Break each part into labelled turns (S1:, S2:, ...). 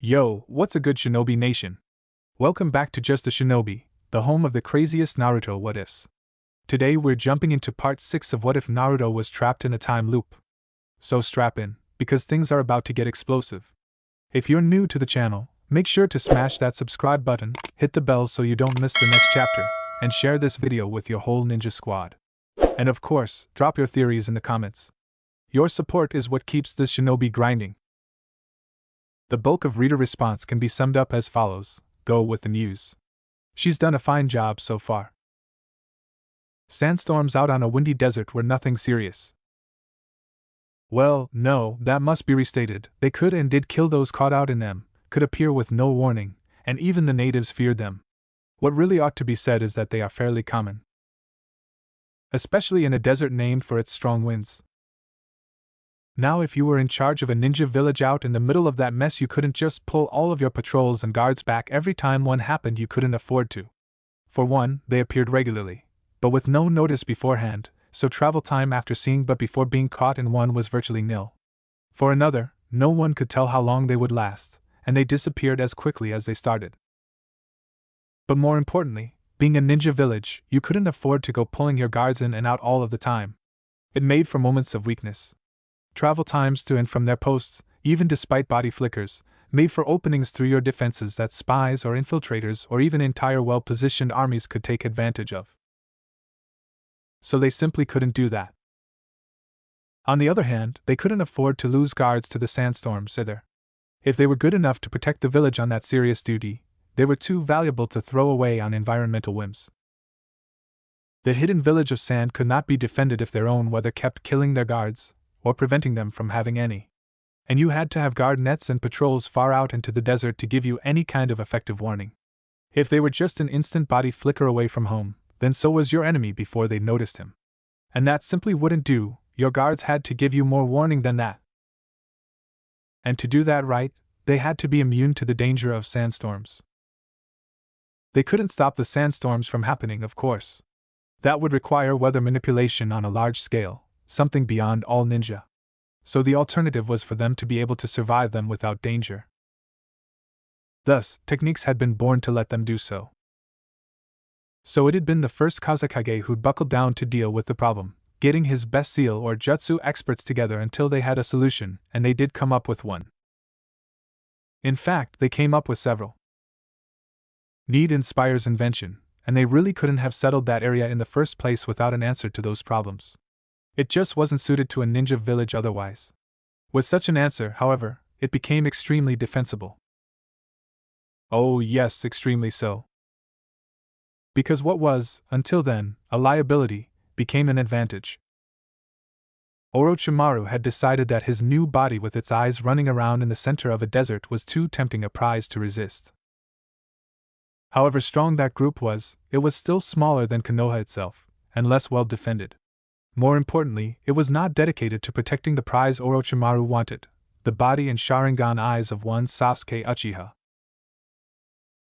S1: Yo, what's a good shinobi nation? Welcome back to Just a Shinobi, the home of the craziest Naruto What Ifs. Today we're jumping into part 6 of What If Naruto was trapped in a time loop. So strap in, because things are about to get explosive. If you're new to the channel, make sure to smash that subscribe button, hit the bell so you don't miss the next chapter, and share this video with your whole ninja squad. And of course, drop your theories in the comments. Your support is what keeps this shinobi grinding. The bulk of reader response can be summed up as follows: go with the news. She's done a fine job so far. Sandstorms out on a windy desert were nothing serious. Well, no, that must be restated. They could and did kill those caught out in them, could appear with no warning, and even the natives feared them. What really ought to be said is that they are fairly common, especially in a desert named for its strong winds. Now, if you were in charge of a ninja village out in the middle of that mess, you couldn't just pull all of your patrols and guards back every time one happened. You couldn't afford to. For one, they appeared regularly, but with no notice beforehand, so travel time after seeing but before being caught in one was virtually nil. For another, no one could tell how long they would last, and they disappeared as quickly as they started. But more importantly, being a ninja village, you couldn't afford to go pulling your guards in and out all of the time. It made for moments of weakness. Travel times to and from their posts, even despite body flickers, made for openings through your defenses that spies or infiltrators or even entire well-positioned armies could take advantage of. So they simply couldn't do that. On the other hand, they couldn't afford to lose guards to the sandstorms either. If they were good enough to protect the village on that serious duty, they were too valuable to throw away on environmental whims. The hidden village of sand could not be defended if their own weather kept killing their guards, or preventing them from having any. And you had to have guard nets and patrols far out into the desert to give you any kind of effective warning. If they were just an instant body flicker away from home, then so was your enemy before they noticed him. And that simply wouldn't do. Your guards had to give you more warning than that. And to do that right, they had to be immune to the danger of sandstorms. They couldn't stop the sandstorms from happening, of course. That would require weather manipulation on a large scale, something beyond all ninja. So the alternative was for them to be able to survive them without danger. Thus, techniques had been born to let them do so. So it had been the first Kazekage who'd buckled down to deal with the problem, getting his best seal or jutsu experts together until they had a solution, and they did come up with one. In fact, they came up with several. Need inspires invention, and they really couldn't have settled that area in the first place without an answer to those problems. It just wasn't suited to a ninja village otherwise. With such an answer, however, it became extremely defensible. Oh yes, extremely so. Because what was, until then, a liability, became an advantage. Orochimaru had decided that his new body with its eyes running around in the center of a desert was too tempting a prize to resist. However strong that group was, it was still smaller than Konoha itself, and less well defended. More importantly, it was not dedicated to protecting the prize Orochimaru wanted, the body and Sharingan eyes of one Sasuke Uchiha.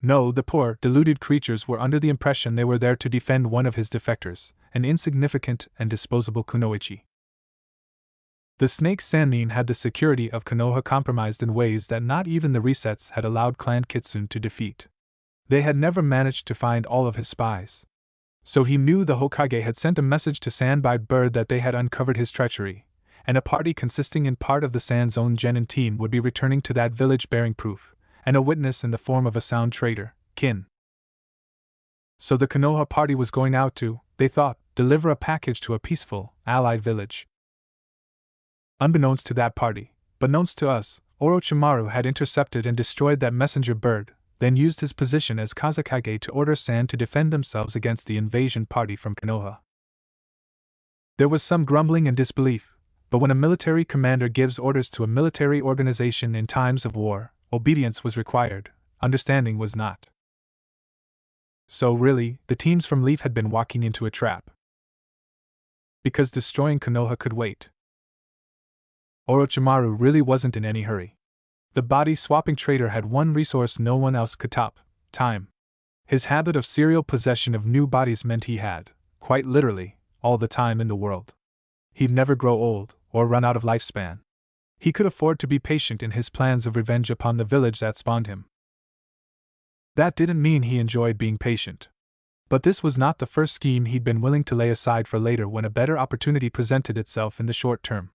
S1: No, the poor, deluded creatures were under the impression they were there to defend one of his defectors, an insignificant and disposable kunoichi. The snake Sannin had the security of Konoha compromised in ways that not even the resets had allowed Clan Kitsune to defeat. They had never managed to find all of his spies. So he knew the Hokage had sent a message to Sandbite Bird that they had uncovered his treachery, and a party consisting in part of the Sand's own genin team would be returning to that village bearing proof, and a witness in the form of a sound traitor, Kin. So the Konoha party was going out to, they thought, deliver a package to a peaceful, allied village. Unbeknownst to that party, but knownst to us, Orochimaru had intercepted and destroyed that messenger bird, then used his position as Kazekage to order Sand to defend themselves against the invasion party from Konoha. There was some grumbling and disbelief, but when a military commander gives orders to a military organization in times of war, obedience was required, understanding was not. So really, the teams from Leaf had been walking into a trap. Because destroying Konoha could wait. Orochimaru really wasn't in any hurry. The body-swapping traitor had one resource no one else could top: time. His habit of serial possession of new bodies meant he had, quite literally, all the time in the world. He'd never grow old, or run out of lifespan. He could afford to be patient in his plans of revenge upon the village that spawned him. That didn't mean he enjoyed being patient. But this was not the first scheme he'd been willing to lay aside for later when a better opportunity presented itself in the short term.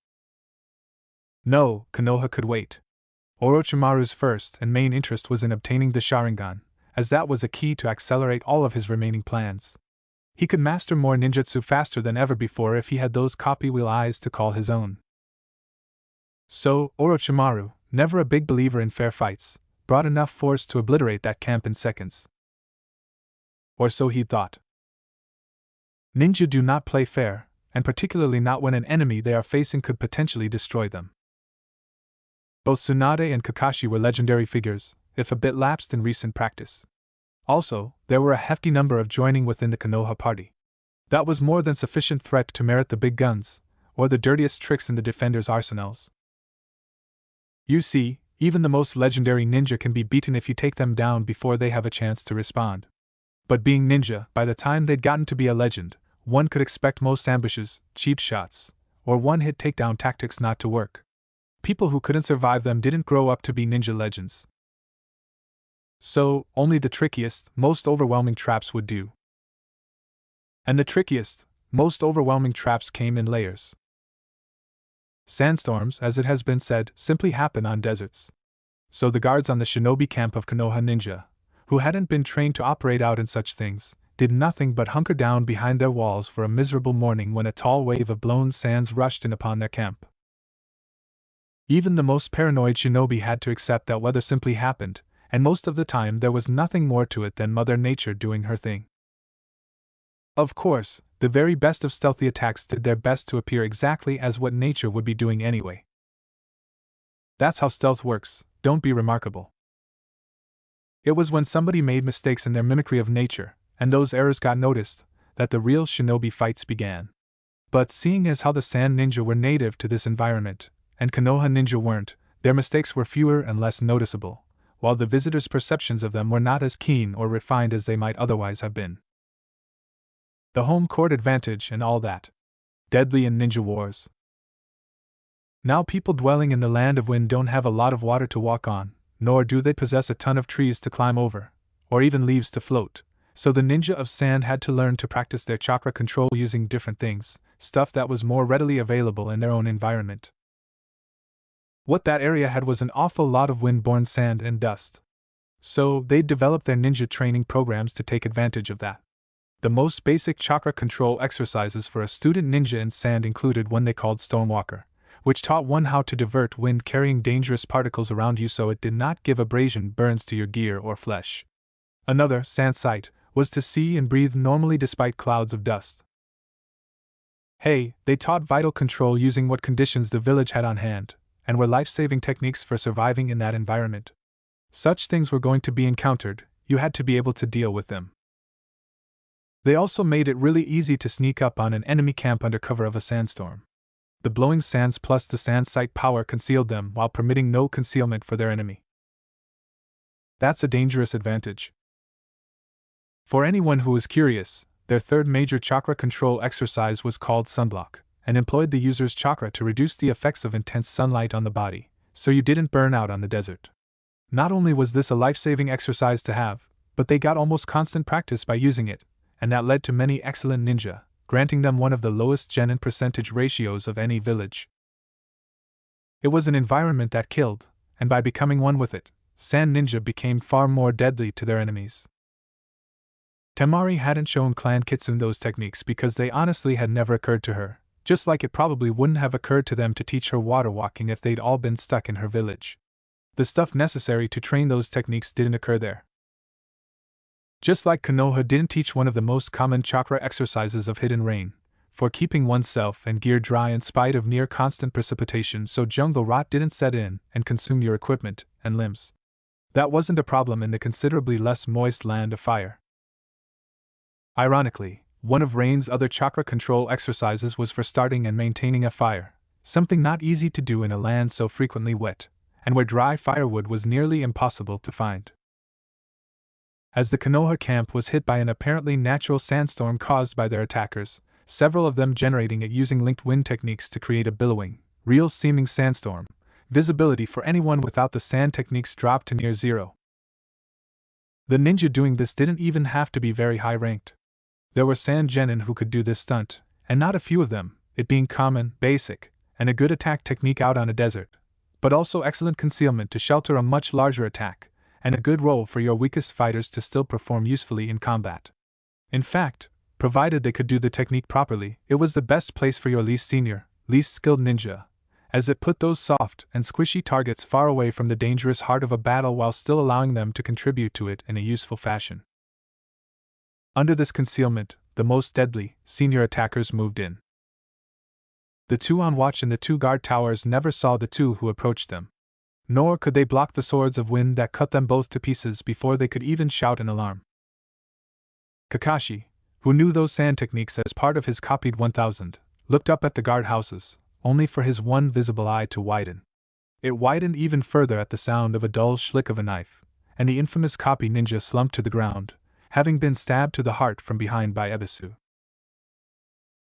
S1: No, Konoha could wait. Orochimaru's first and main interest was in obtaining the Sharingan, as that was a key to accelerate all of his remaining plans. He could master more ninjutsu faster than ever before if he had those copy-wheel eyes to call his own. So, Orochimaru, never a big believer in fair fights, brought enough force to obliterate that camp in seconds. Or so he thought. Ninja do not play fair, and particularly not when an enemy they are facing could potentially destroy them. Both Tsunade and Kakashi were legendary figures, if a bit lapsed in recent practice. Also, there were a hefty number of joining within the Konoha party. That was more than sufficient threat to merit the big guns, or the dirtiest tricks in the defenders' arsenals. You see, even the most legendary ninja can be beaten if you take them down before they have a chance to respond. But being ninja, by the time they'd gotten to be a legend, one could expect most ambushes, cheap shots, or one-hit takedown tactics not to work. People who couldn't survive them didn't grow up to be ninja legends. So, only the trickiest, most overwhelming traps would do. And the trickiest, most overwhelming traps came in layers. Sandstorms, as it has been said, simply happen on deserts. So the guards on the shinobi camp of Konoha Ninja, who hadn't been trained to operate out in such things, did nothing but hunker down behind their walls for a miserable morning when a tall wave of blown sands rushed in upon their camp. Even the most paranoid shinobi had to accept that weather simply happened, and most of the time there was nothing more to it than Mother Nature doing her thing. Of course, the very best of stealthy attacks did their best to appear exactly as what nature would be doing anyway. That's how stealth works, don't be remarkable. It was when somebody made mistakes in their mimicry of nature, and those errors got noticed, that the real shinobi fights began. But seeing as how the Sand Ninja were native to this environment, and Konoha Ninja weren't, their mistakes were fewer and less noticeable, while the visitors' perceptions of them were not as keen or refined as they might otherwise have been. The home court advantage and all that. Deadly in ninja wars. Now people dwelling in the land of wind don't have a lot of water to walk on, nor do they possess a ton of trees to climb over, or even leaves to float, so the ninja of sand had to learn to practice their chakra control using different things, stuff that was more readily available in their own environment. What that area had was an awful lot of wind-borne sand and dust. So they'd developed their ninja training programs to take advantage of that. The most basic chakra control exercises for a student ninja in sand included one they called Stormwalker, which taught one how to divert wind carrying dangerous particles around you so it did not give abrasion burns to your gear or flesh. Another, Sand Sight, was to see and breathe normally despite clouds of dust. Hey, they taught vital control using what conditions the village had on hand, and were life-saving techniques for surviving in that environment. Such things were going to be encountered, you had to be able to deal with them. They also made it really easy to sneak up on an enemy camp under cover of a sandstorm. The blowing sands plus the sand sight power concealed them while permitting no concealment for their enemy. That's a dangerous advantage. For anyone who was curious, their third major chakra control exercise was called Sunblock, and employed the user's chakra to reduce the effects of intense sunlight on the body, so you didn't burn out on the desert. Not only was this a life-saving exercise to have, but they got almost constant practice by using it, and that led to many excellent ninja, granting them one of the lowest genin percentage ratios of any village. It was an environment that killed, and by becoming one with it, Sand Ninja became far more deadly to their enemies. Temari hadn't shown Clan Kitsune those techniques because they honestly had never occurred to her, just like it probably wouldn't have occurred to them to teach her water walking if they'd all been stuck in her village. The stuff necessary to train those techniques didn't occur there. Just like Konoha didn't teach one of the most common chakra exercises of hidden rain, for keeping oneself and gear dry in spite of near constant precipitation so jungle rot didn't set in and consume your equipment and limbs. That wasn't a problem in the considerably less moist land of fire. Ironically, one of Rain's other chakra control exercises was for starting and maintaining a fire, something not easy to do in a land so frequently wet, and where dry firewood was nearly impossible to find. As the Konoha camp was hit by an apparently natural sandstorm caused by their attackers, several of them generating it using linked wind techniques to create a billowing, real-seeming sandstorm, visibility for anyone without the sand techniques dropped to near zero. The ninja doing this didn't even have to be very high ranked. There were sand genin who could do this stunt, and not a few of them, it being common, basic, and a good attack technique out on a desert, but also excellent concealment to shelter a much larger attack, and a good role for your weakest fighters to still perform usefully in combat. In fact, provided they could do the technique properly, it was the best place for your least senior, least skilled ninja, as it put those soft and squishy targets far away from the dangerous heart of a battle while still allowing them to contribute to it in a useful fashion. Under this concealment, the most deadly, senior attackers moved in. The two on watch in the two guard towers never saw the two who approached them. Nor could they block the swords of wind that cut them both to pieces before they could even shout an alarm. Kakashi, who knew those sand techniques as part of his copied 1000, looked up at the guard houses, only for his one visible eye to widen. It widened even further at the sound of a dull schlick of a knife, and the infamous copy ninja slumped to the ground, having been stabbed to the heart from behind by Ebisu.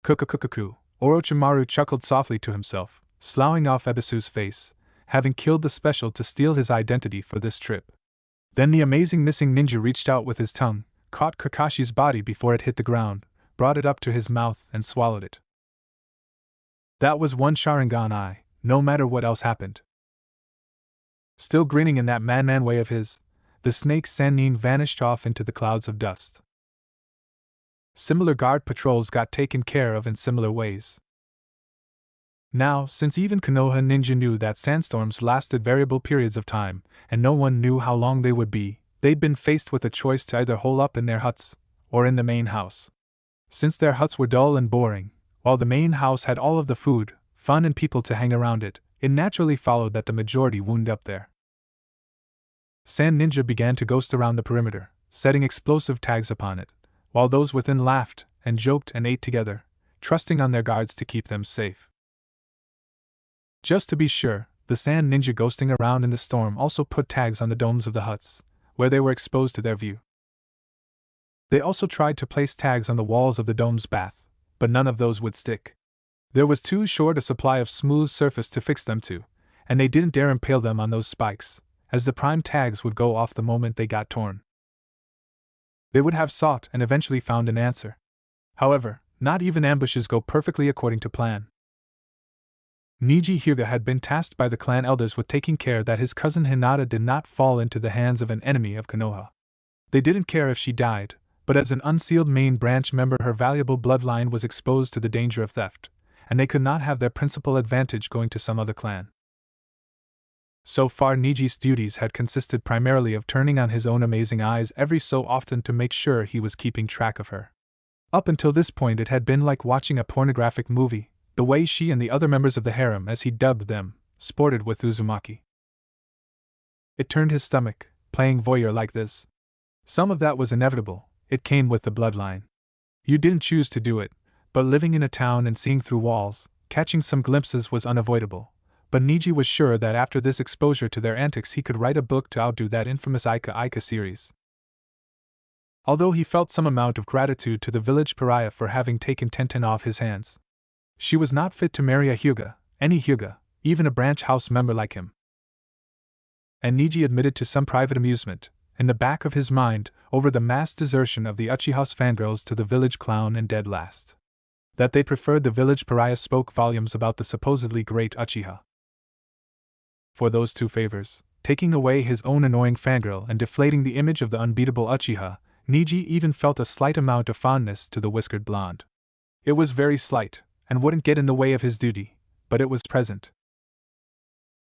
S1: Kukukukuku, Orochimaru chuckled softly to himself, sloughing off Ebisu's face, having killed the special to steal his identity for this trip. Then the amazing missing ninja reached out with his tongue, caught Kakashi's body before it hit the ground, brought it up to his mouth and swallowed it. That was one Sharingan eye, no matter what else happened. Still grinning in that man way of his, the snake Sannin vanished off into the clouds of dust. Similar guard patrols got taken care of in similar ways. Now, since even Konoha Ninja knew that sandstorms lasted variable periods of time, and no one knew how long they would be, they'd been faced with a choice to either hole up in their huts, or in the main house. Since their huts were dull and boring, while the main house had all of the food, fun and people to hang around it, it naturally followed that the majority wound up there. Sand Ninja began to ghost around the perimeter, setting explosive tags upon it, while those within laughed, and joked and ate together, trusting on their guards to keep them safe. Just to be sure, the Sand Ninja ghosting around in the storm also put tags on the domes of the huts, where they were exposed to their view. They also tried to place tags on the walls of the dome's bath, but none of those would stick. There was too short a supply of smooth surface to fix them to, and they didn't dare impale them on those spikes, as the prime tags would go off the moment they got torn. They would have sought and eventually found an answer. However, not even ambushes go perfectly according to plan. Niji Hyuga had been tasked by the clan elders with taking care that his cousin Hinata did not fall into the hands of an enemy of Konoha. They didn't care if she died, but as an unsealed main branch member her valuable bloodline was exposed to the danger of theft, and they could not have their principal advantage going to some other clan. So far Niji's duties had consisted primarily of turning on his own amazing eyes every so often to make sure he was keeping track of her. Up until this point it had been like watching a pornographic movie, the way she and the other members of the harem, as he dubbed them, sported with Uzumaki. It turned his stomach, playing voyeur like this. Some of that was inevitable, it came with the bloodline. You didn't choose to do it, but living in a town and seeing through walls, catching some glimpses was unavoidable. But Niji was sure that after this exposure to their antics he could write a book to outdo that infamous Aika Aika series. Although he felt some amount of gratitude to the village pariah for having taken Tenten off his hands. She was not fit to marry a Hyuga, any Hyuga, even a branch house member like him. And Niji admitted to some private amusement, in the back of his mind, over the mass desertion of the Uchiha's fangirls to the village clown and dead last. That they preferred the village pariah spoke volumes about the supposedly great Uchiha. For those two favors, taking away his own annoying fangirl and deflating the image of the unbeatable Uchiha, Niji even felt a slight amount of fondness to the whiskered blonde. It was very slight, and wouldn't get in the way of his duty, but it was present.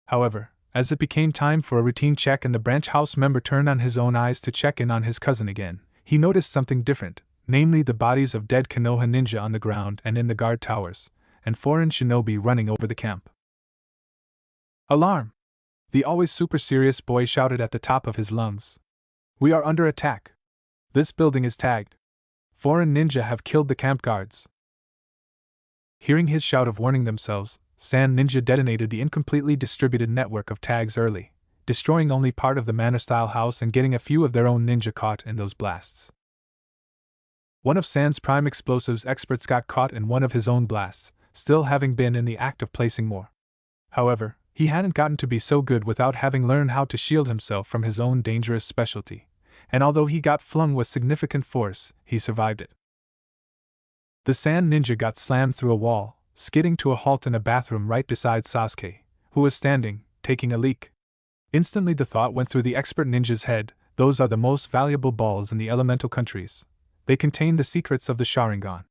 S1: However, as it became time for a routine check and the branch house member turned on his own eyes to check in on his cousin again, he noticed something different, namely the bodies of dead Konoha ninja on the ground and in the guard towers, and foreign shinobi running over the camp. Alarm! The always super serious boy shouted at the top of his lungs. We are under attack. This building is tagged. Foreign ninja have killed the camp guards. Hearing his shout of warning themselves, Sand Ninja detonated the incompletely distributed network of tags early, destroying only part of the manor-style house and getting a few of their own ninja caught in those blasts. One of Sand's prime explosives experts got caught in one of his own blasts, still having been in the act of placing more. However, He hadn't gotten to be so good without having learned how to shield himself from his own dangerous specialty, and although he got flung with significant force, he survived it. The sand ninja got slammed through a wall, skidding to a halt in a bathroom right beside Sasuke, who was standing, taking a leak. Instantly the thought went through the expert ninja's head, those are the most valuable balls in the elemental countries. They contain the secrets of the Sharingan.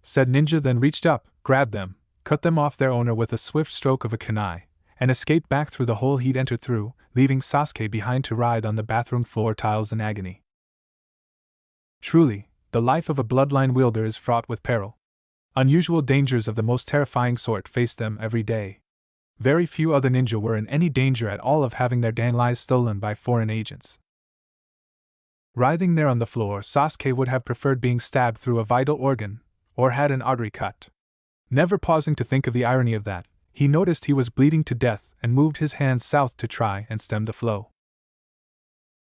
S1: Said ninja then reached up, grabbed them, cut them off their owner with a swift stroke of a kunai, and escaped back through the hole he'd entered through, leaving Sasuke behind to writhe on the bathroom floor tiles in agony. Truly, the life of a bloodline wielder is fraught with peril. Unusual dangers of the most terrifying sort faced them every day. Very few other ninja were in any danger at all of having their danlais stolen by foreign agents. Writhing there on the floor, Sasuke would have preferred being stabbed through a vital organ, or had an artery cut. Never pausing to think of the irony of that, he noticed he was bleeding to death and moved his hands south to try and stem the flow.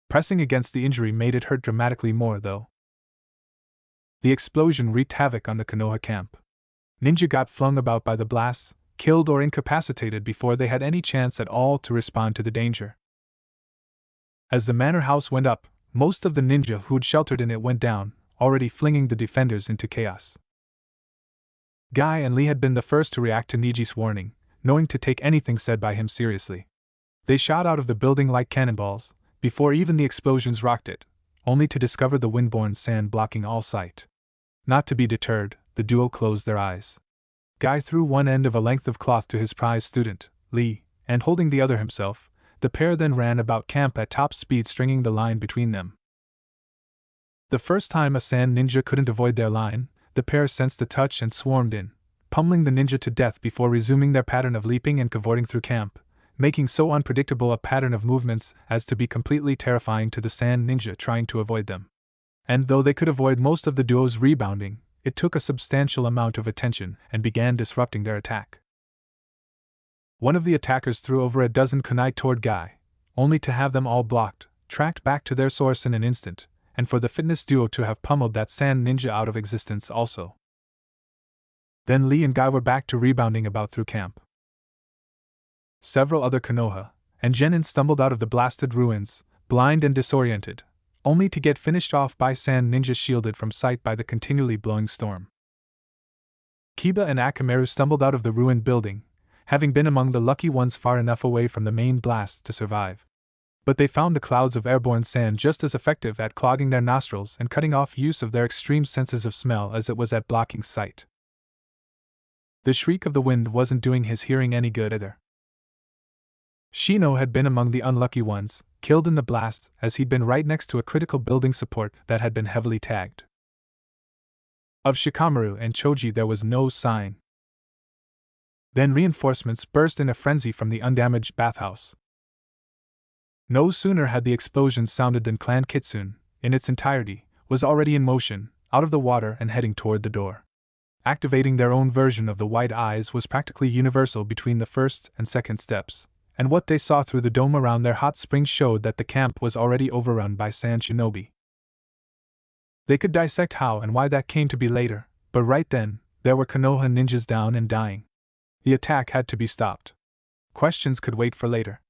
S1: Pressing against the injury made it hurt dramatically more, though. The explosion wreaked havoc on the Konoha camp. Ninja got flung about by the blasts, killed or incapacitated before they had any chance at all to respond to the danger. As the manor house went up, most of the ninja who'd sheltered in it went down, already flinging the defenders into chaos. Guy and Lee had been the first to react to Niji's warning, knowing to take anything said by him seriously. They shot out of the building like cannonballs, before even the explosions rocked it, only to discover the windborne sand blocking all sight. Not to be deterred, the duo closed their eyes. Guy threw one end of a length of cloth to his prize student, Lee, and holding the other himself, the pair then ran about camp at top speed, stringing the line between them. The first time a sand ninja couldn't avoid their line, the pair sensed the touch and swarmed in, pummeling the ninja to death before resuming their pattern of leaping and cavorting through camp, making so unpredictable a pattern of movements as to be completely terrifying to the sand ninja trying to avoid them. And though they could avoid most of the duo's rebounding, it took a substantial amount of attention and began disrupting their attack. One of the attackers threw over a dozen kunai toward Guy, only to have them all blocked, tracked back to their source in an instant, and for the fitness duo to have pummeled that sand ninja out of existence also. Then Lee and Guy were back to rebounding about through camp. Several other Konoha and Genin stumbled out of the blasted ruins, blind and disoriented, only to get finished off by sand ninjas shielded from sight by the continually blowing storm. Kiba and Akamaru stumbled out of the ruined building, having been among the lucky ones far enough away from the main blasts to survive. But they found the clouds of airborne sand just as effective at clogging their nostrils and cutting off use of their extreme senses of smell as it was at blocking sight. The shriek of the wind wasn't doing his hearing any good either. Shino had been among the unlucky ones, killed in the blast, as he'd been right next to a critical building support that had been heavily tagged. Of Shikamaru and Choji there was no sign. Then reinforcements burst in a frenzy from the undamaged bathhouse. No sooner had the explosions sounded than Clan Kitsune, in its entirety, was already in motion, out of the water and heading toward the door. Activating their own version of the white eyes was practically universal between the first and second steps, and what they saw through the dome around their hot springs showed that the camp was already overrun by sand shinobi. They could dissect how and why that came to be later, but right then, there were Konoha ninjas down and dying. The attack had to be stopped. Questions could wait for later.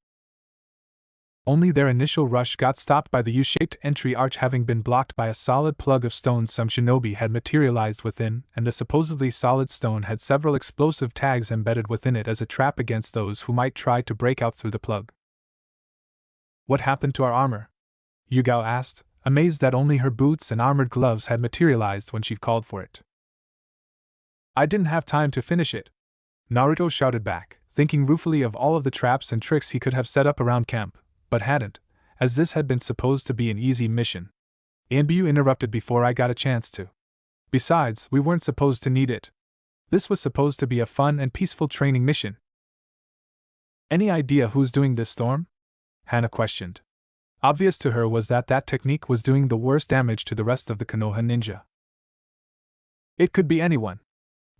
S1: Only their initial rush got stopped by the U-shaped entry arch having been blocked by a solid plug of stone some shinobi had materialized within, and the supposedly solid stone had several explosive tags embedded within it as a trap against those who might try to break out through the plug. What happened to our armor? Yugao asked, amazed that only her boots and armored gloves had materialized when she'd called for it. I didn't have time to finish it, Naruto shouted back, thinking ruefully of all of the traps and tricks he could have set up around camp, but hadn't, as this had been supposed to be an easy mission. Anbu interrupted before I got a chance to. Besides, we weren't supposed to need it. This was supposed to be a fun and peaceful training mission. Any idea who's doing this storm? Hana questioned. Obvious to her was that that technique was doing the worst damage to the rest of the Konoha ninja. It could be anyone,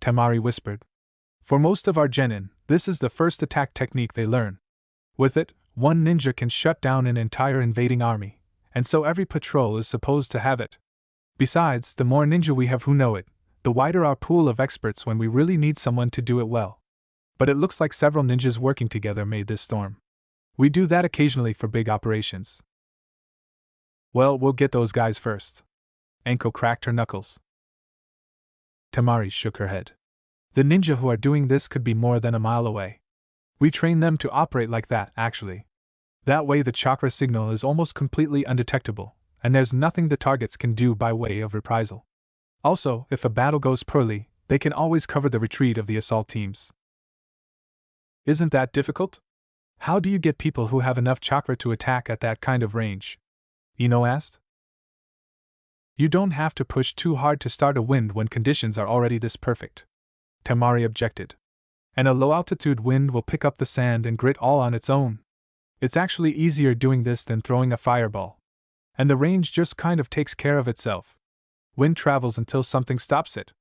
S1: Temari whispered. For most of our genin, this is the first attack technique they learn. With it, one ninja can shut down an entire invading army, and so every patrol is supposed to have it. Besides, the more ninja we have who know it, the wider our pool of experts when we really need someone to do it well. But it looks like several ninjas working together made this storm. We do that occasionally for big operations. Well, we'll get those guys first. Anko cracked her knuckles. Temari shook her head. The ninja who are doing this could be more than a mile away. We train them to operate like that, actually. That way the chakra signal is almost completely undetectable, and there's nothing the targets can do by way of reprisal. Also, if a battle goes poorly, they can always cover the retreat of the assault teams. Isn't that difficult? How do you get people who have enough chakra to attack at that kind of range? Ino asked. You don't have to push too hard to start a wind when conditions are already this perfect, Temari objected. And a low-altitude wind will pick up the sand and grit all on its own. It's actually easier doing this than throwing a fireball. And the range just kind of takes care of itself. Wind travels until something stops it.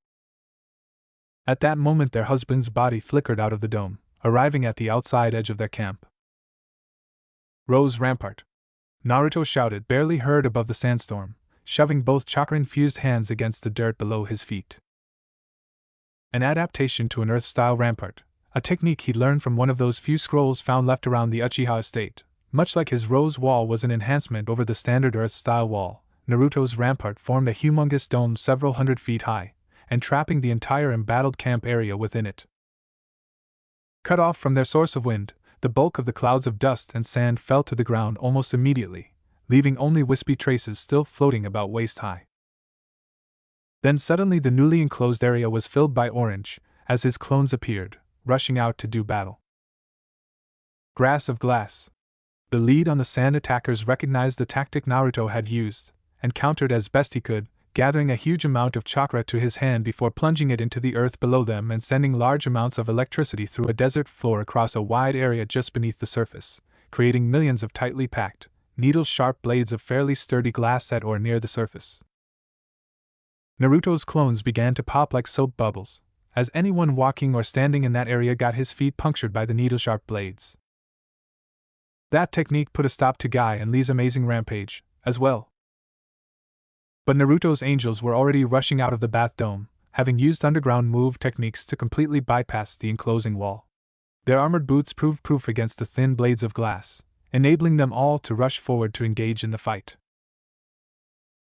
S1: At that moment their husband's body flickered out of the dome, arriving at the outside edge of their camp. Rose Rampart, Naruto shouted, barely heard above the sandstorm, shoving both chakra-infused hands against the dirt below his feet. An adaptation to an Earth-style rampart, a technique he'd learned from one of those few scrolls found left around the Uchiha estate. Much like his rose wall was an enhancement over the standard Earth-style wall, Naruto's rampart formed a humongous dome several hundred feet high, entrapping the entire embattled camp area within it. Cut off from their source of wind, the bulk of the clouds of dust and sand fell to the ground almost immediately, leaving only wispy traces still floating about waist-high. Then suddenly the newly enclosed area was filled by Orange, as his clones appeared, rushing out to do battle. Grass of glass. The lead on the sand attackers recognized the tactic Naruto had used, and countered as best he could, gathering a huge amount of chakra to his hand before plunging it into the earth below them and sending large amounts of electricity through a desert floor across a wide area just beneath the surface, creating millions of tightly packed, needle-sharp blades of fairly sturdy glass at or near the surface. Naruto's clones began to pop like soap bubbles, as anyone walking or standing in that area got his feet punctured by the needle-sharp blades. That technique put a stop to Guy and Lee's amazing rampage, as well. But Naruto's angels were already rushing out of the bath dome, having used underground move techniques to completely bypass the enclosing wall. Their armored boots proved proof against the thin blades of glass, enabling them all to rush forward to engage in the fight.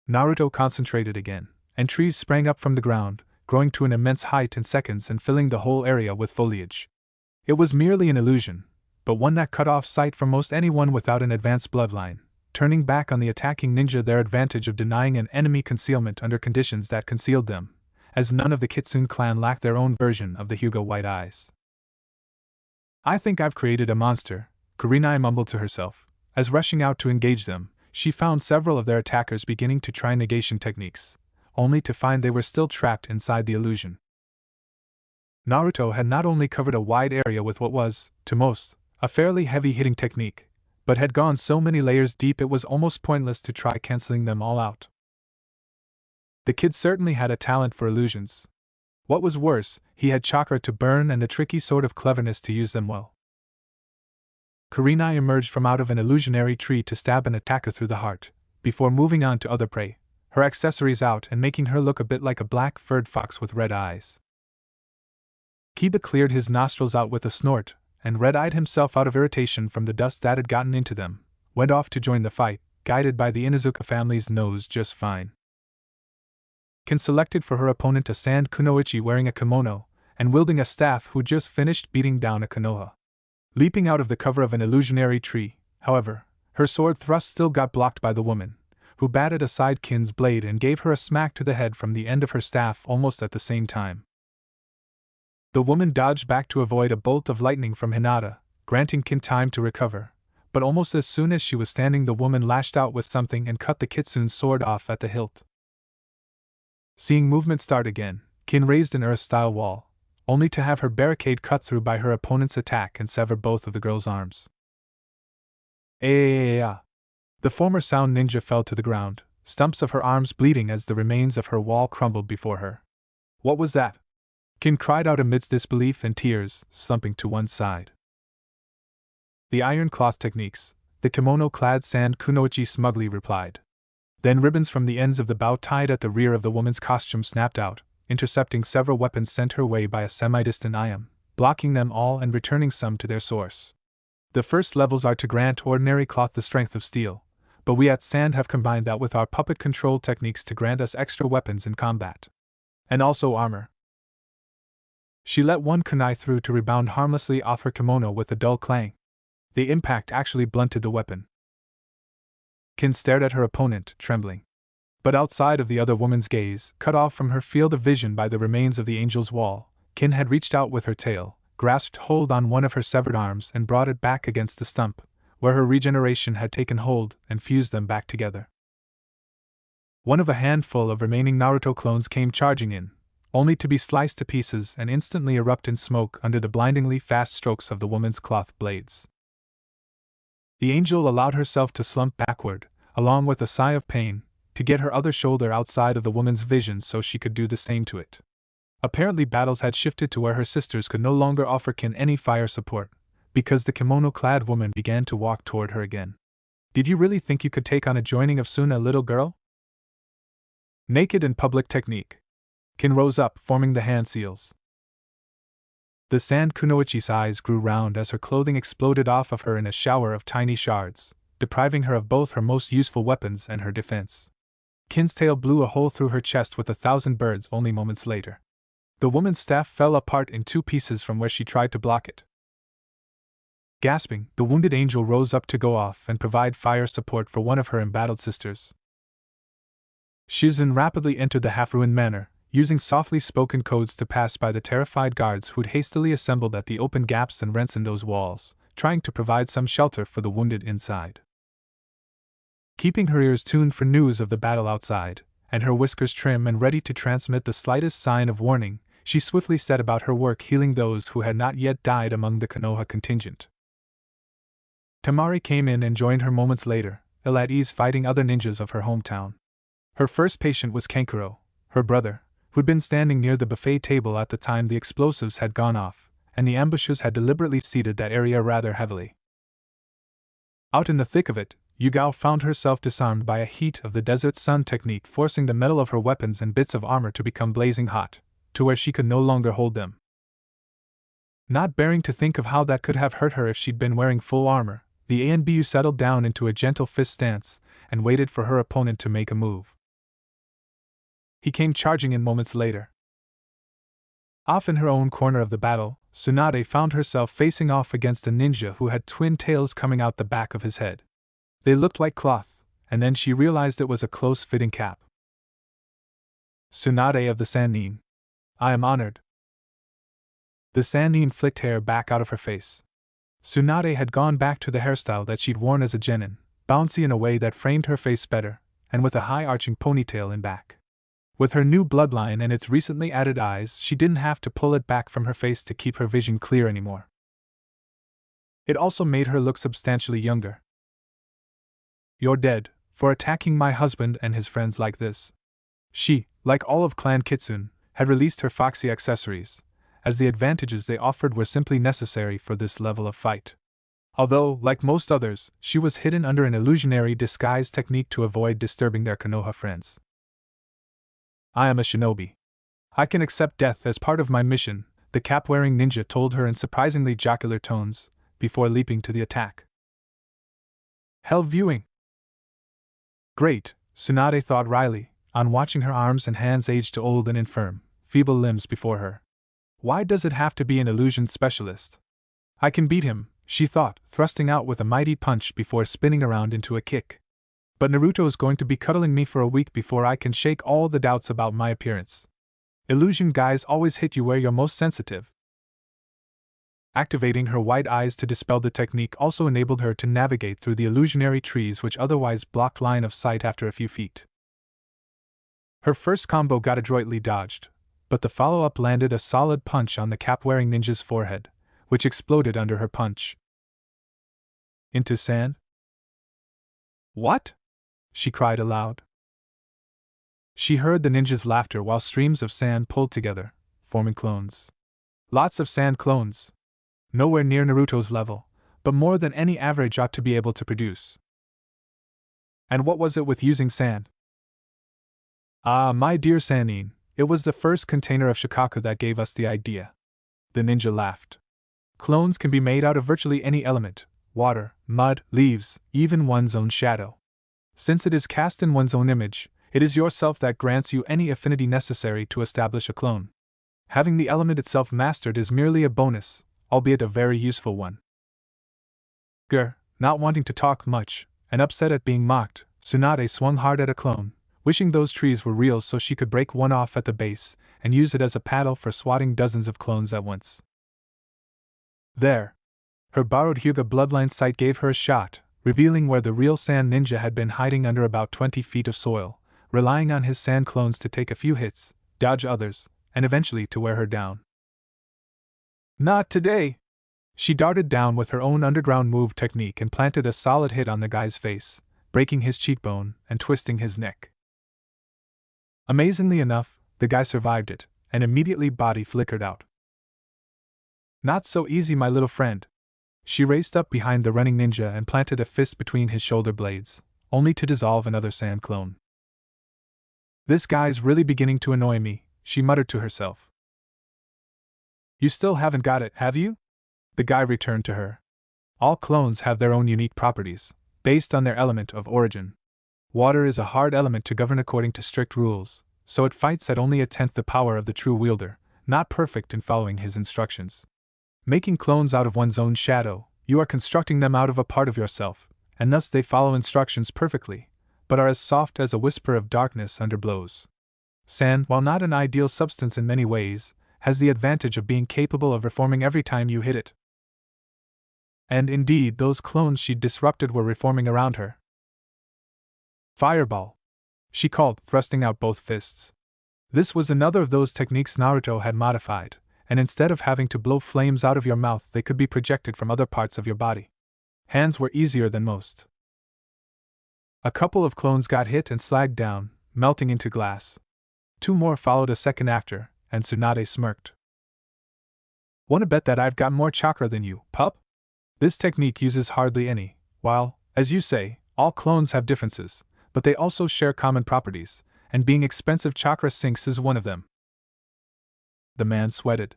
S1: Naruto concentrated again, and trees sprang up from the ground, growing to an immense height in seconds and filling the whole area with foliage. It was merely an illusion, but one that cut off sight from most anyone without an advanced bloodline, turning back on the attacking ninja their advantage of denying an enemy concealment under conditions that concealed them, as none of the Kitsune clan lacked their own version of the Hyuga White Eyes. I think I've created a monster, Kurenai mumbled to herself, as rushing out to engage them, she found several of their attackers beginning to try negation techniques, only to find they were still trapped inside the illusion. Naruto had not only covered a wide area with what was, to most, a fairly heavy-hitting technique, but had gone so many layers deep it was almost pointless to try canceling them all out. The kid certainly had a talent for illusions. What was worse, he had chakra to burn and the tricky sort of cleverness to use them well. Kurenai emerged from out of an illusionary tree to stab an attacker through the heart, before moving on to other prey, her accessories out and making her look a bit like a black-furred fox with red eyes. Kiba cleared his nostrils out with a snort, and red-eyed himself out of irritation from the dust that had gotten into them, went off to join the fight, guided by the Inuzuka family's nose just fine. Kin selected for her opponent a sand kunoichi wearing a kimono, and wielding a staff who just finished beating down a Konoha. Leaping out of the cover of an illusionary tree, however, her sword thrust still got blocked by the woman, who batted aside Kin's blade and gave her a smack to the head from the end of her staff almost at the same time. The woman dodged back to avoid a bolt of lightning from Hinata, granting Kin time to recover, but almost as soon as she was standing the woman lashed out with something and cut the Kitsune's sword off at the hilt. Seeing movement start again, Kin raised an earth-style wall, only to have her barricade cut through by her opponent's attack and sever both of the girl's arms. The former sound ninja fell to the ground, stumps of her arms bleeding as the remains of her wall crumbled before her. What was that? Kin cried out amidst disbelief and tears, slumping to one side. The iron cloth techniques, the kimono-clad sand kunoichi smugly replied. Then ribbons from the ends of the bow tied at the rear of the woman's costume snapped out, intercepting several weapons sent her way by a semi-distant Iam, blocking them all and returning some to their source. The first levels are to grant ordinary cloth the strength of steel, but we at Sand have combined that with our puppet control techniques to grant us extra weapons in combat. And also armor. She let one kunai through to rebound harmlessly off her kimono with a dull clang. The impact actually blunted the weapon. Kin stared at her opponent, trembling. But outside of the other woman's gaze, cut off from her field of vision by the remains of the angel's wall, Kin had reached out with her tail, grasped hold on one of her severed arms and brought it back against the stump, where her regeneration had taken hold, and fused them back together. One of a handful of remaining Naruto clones came charging in, only to be sliced to pieces and instantly erupt in smoke under the blindingly fast strokes of the woman's cloth blades. The angel allowed herself to slump backward, along with a sigh of pain, to get her other shoulder outside of the woman's vision so she could do the same to it. Apparently battles had shifted to where her sisters could no longer offer Kin any fire support, because the kimono-clad woman began to walk toward her again. Did you really think you could take on a joining of Suna, little girl? Naked in public technique. Kin rose up, forming the hand seals. The Sand Kunoichi's eyes grew round as her clothing exploded off of her in a shower of tiny shards, depriving her of both her most useful weapons and her defense. Kin's tail blew a hole through her chest with 1,000 birds only moments later. The woman's staff fell apart in 2 pieces from where she tried to block it. Gasping, the wounded angel rose up to go off and provide fire support for one of her embattled sisters. Shizun rapidly entered the half-ruined manor, using softly spoken codes to pass by the terrified guards who'd hastily assembled at the open gaps and rents in those walls, trying to provide some shelter for the wounded inside. Keeping her ears tuned for news of the battle outside, and her whiskers trim and ready to transmit the slightest sign of warning, she swiftly set about her work healing those who had not yet died among the Konoha contingent. Tamari came in and joined her moments later, ill at ease fighting other ninjas of her hometown. Her first patient was Kankuro, her brother, who'd been standing near the buffet table at the time the explosives had gone off, and the ambushers had deliberately seeded that area rather heavily. Out in the thick of it, Yugao found herself disarmed by a heat of the desert sun technique, forcing the metal of her weapons and bits of armor to become blazing hot, to where she could no longer hold them. Not bearing to think of how that could have hurt her if she'd been wearing full armor, the ANBU settled down into a gentle fist stance and waited for her opponent to make a move. He came charging in moments later. Off in her own corner of the battle, Tsunade found herself facing off against a ninja who had twin tails coming out the back of his head. They looked like cloth, and then she realized it was a close-fitting cap. Tsunade of the Sannin. I am honored. The Sannin flicked hair back out of her face. Tsunade had gone back to the hairstyle that she'd worn as a genin, bouncy in a way that framed her face better, and with a high-arching ponytail in back. With her new bloodline and its recently added eyes, she didn't have to pull it back from her face to keep her vision clear anymore. It also made her look substantially younger. You're dead, for attacking my husband and his friends like this. She, like all of Clan Kitsune, had released her foxy accessories, as the advantages they offered were simply necessary for this level of fight. Although, like most others, she was hidden under an illusionary disguise technique to avoid disturbing their Konoha friends. I am a shinobi. I can accept death as part of my mission, the cap-wearing ninja told her in surprisingly jocular tones, before leaping to the attack. Hell viewing! Great, Tsunade thought wryly, on watching her arms and hands age to old and infirm, feeble limbs before her. Why does it have to be an illusion specialist? I can beat him, she thought, thrusting out with a mighty punch before spinning around into a kick. But Naruto's going to be cuddling me for a week before I can shake all the doubts about my appearance. Illusion guys always hit you where you're most sensitive. Activating her white eyes to dispel the technique also enabled her to navigate through the illusionary trees which otherwise blocked line of sight after a few feet. Her first combo got adroitly dodged, but the follow-up landed a solid punch on the cap-wearing ninja's forehead, which exploded under her punch. Into sand? What? She cried aloud. She heard the ninja's laughter while streams of sand pulled together, forming clones. Lots of sand clones. Nowhere near Naruto's level, but more than any average ought to be able to produce. And what was it with using sand? Ah, my dear Sannin, it was the first container of Shikaku that gave us the idea. the ninja laughed. Clones can be made out of virtually any element: water, mud, leaves, even one's own shadow. Since it is cast in one's own image, it is yourself that grants you any affinity necessary to establish a clone. Having the element itself mastered is merely a bonus, albeit a very useful one. Not wanting to talk much, and upset at being mocked, Tsunade swung hard at a clone, wishing those trees were real so she could break one off at the base and use it as a paddle for swatting dozens of clones at once. There! Her borrowed Hyuga bloodline sight gave her a shot, revealing where the real sand ninja had been hiding under about 20 feet of soil, relying on his sand clones to take a few hits, dodge others, and eventually to wear her down. Not today! She darted down with her own underground move technique and planted a solid hit on the guy's face, breaking his cheekbone and twisting his neck. Amazingly enough, the guy survived it, and immediately body flickered out. Not so easy, my little friend. She raced up behind the running ninja and planted a fist between his shoulder blades, only to dissolve another sand clone. This guy's really beginning to annoy me, she muttered to herself. You still haven't got it, have you? The guy returned to her. All clones have their own unique properties, based on their element of origin. Water is a hard element to govern according to strict rules, so it fights at only 1/10 the power of the true wielder, not perfect in following his instructions. Making clones out of one's own shadow, you are constructing them out of a part of yourself, and thus they follow instructions perfectly, but are as soft as a whisper of darkness under blows. Sand, while not an ideal substance in many ways, has the advantage of being capable of reforming every time you hit it. And indeed, those clones she disrupted were reforming around her. Fireball! She called, thrusting out both fists. This was another of those techniques Naruto had modified, and instead of having to blow flames out of your mouth, they could be projected from other parts of your body. Hands were easier than most. A couple of clones got hit and slagged down, melting into glass. 2 more followed a second after, and Tsunade smirked. Wanna bet that I've got more chakra than you, pup? This technique uses hardly any, while, as you say, all clones have differences, but they also share common properties, and being expensive chakra sinks is one of them. The man sweated.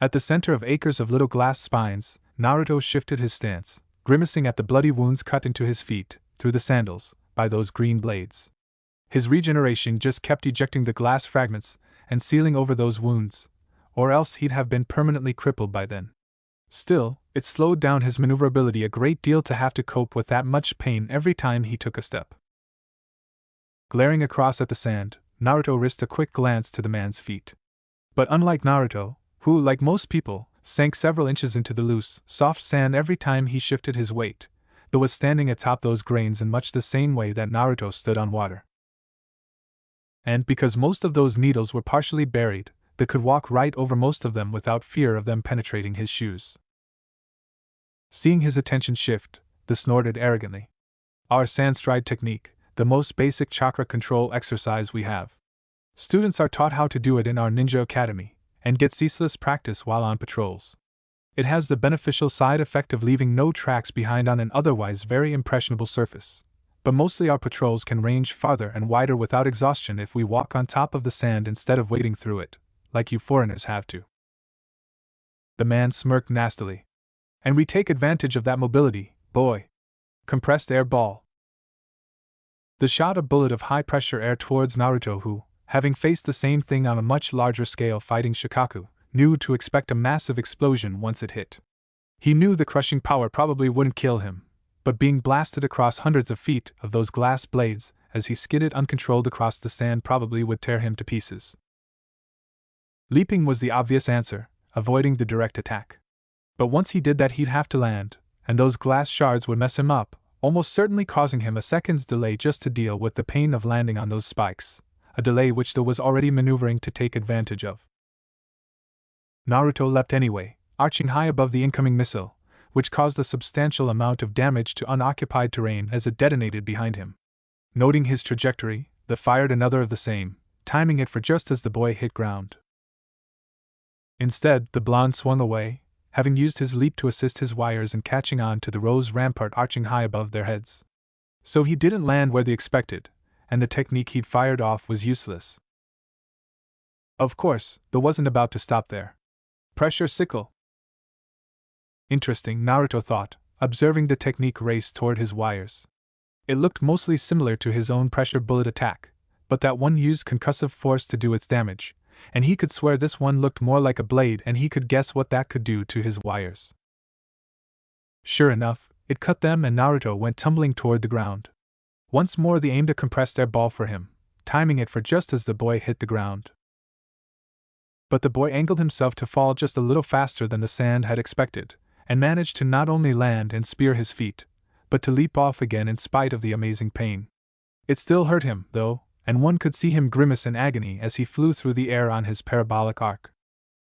S1: At the center of acres of little glass spines, Naruto shifted his stance, grimacing at the bloody wounds cut into his feet, through the sandals, by those green blades. His regeneration just kept ejecting the glass fragments and sealing over those wounds, or else he'd have been permanently crippled by then. Still, it slowed down his maneuverability a great deal to have to cope with that much pain every time he took a step. Glaring across at the sand, Naruto risked a quick glance to the man's feet. But unlike Naruto, who, like most people, sank several inches into the loose, soft sand every time he shifted his weight, though was standing atop those grains in much the same way that Naruto stood on water. And because most of those needles were partially buried, they could walk right over most of them without fear of them penetrating his shoes. Seeing his attention shift, the snorted arrogantly. Our sand stride technique, the most basic chakra control exercise we have. Students are taught how to do it in our ninja academy, and get ceaseless practice while on patrols. It has the beneficial side effect of leaving no tracks behind on an otherwise very impressionable surface, but mostly our patrols can range farther and wider without exhaustion if we walk on top of the sand instead of wading through it, like you foreigners have to. The man smirked nastily. And we take advantage of that mobility, boy. Compressed air ball. The shot a bullet of high-pressure air towards Naruto who, having faced the same thing on a much larger scale fighting Shikaku, knew to expect a massive explosion once it hit. He knew the crushing power probably wouldn't kill him, but being blasted across hundreds of feet of those glass blades as he skidded uncontrolled across the sand probably would tear him to pieces. Leaping was the obvious answer, avoiding the direct attack. But once he did that he'd have to land, and those glass shards would mess him up, almost certainly causing him a second's delay just to deal with the pain of landing on those spikes, a delay which Tho was already maneuvering to take advantage of. Naruto leapt anyway, arching high above the incoming missile, which caused a substantial amount of damage to unoccupied terrain as it detonated behind him. Noting his trajectory, Tho fired another of the same, timing it for just as the boy hit ground. Instead, the blonde swung away, having used his leap to assist his wires in catching on to the rose rampart arching high above their heads. So he didn't land where they expected, and the technique he'd fired off was useless. Of course, Tho wasn't about to stop there. Pressure sickle. Interesting, Naruto thought, observing the technique race toward his wires. It looked mostly similar to his own pressure bullet attack, but that one used concussive force to do its damage, and he could swear this one looked more like a blade, and he could guess what that could do to his wires. Sure enough, it cut them and Naruto went tumbling toward the ground. Once more they aimed a compressed air ball for him, timing it for just as the boy hit the ground. But the boy angled himself to fall just a little faster than the sand had expected, and managed to not only land and spear his feet, but to leap off again in spite of the amazing pain. It still hurt him, though, and one could see him grimace in agony as he flew through the air on his parabolic arc.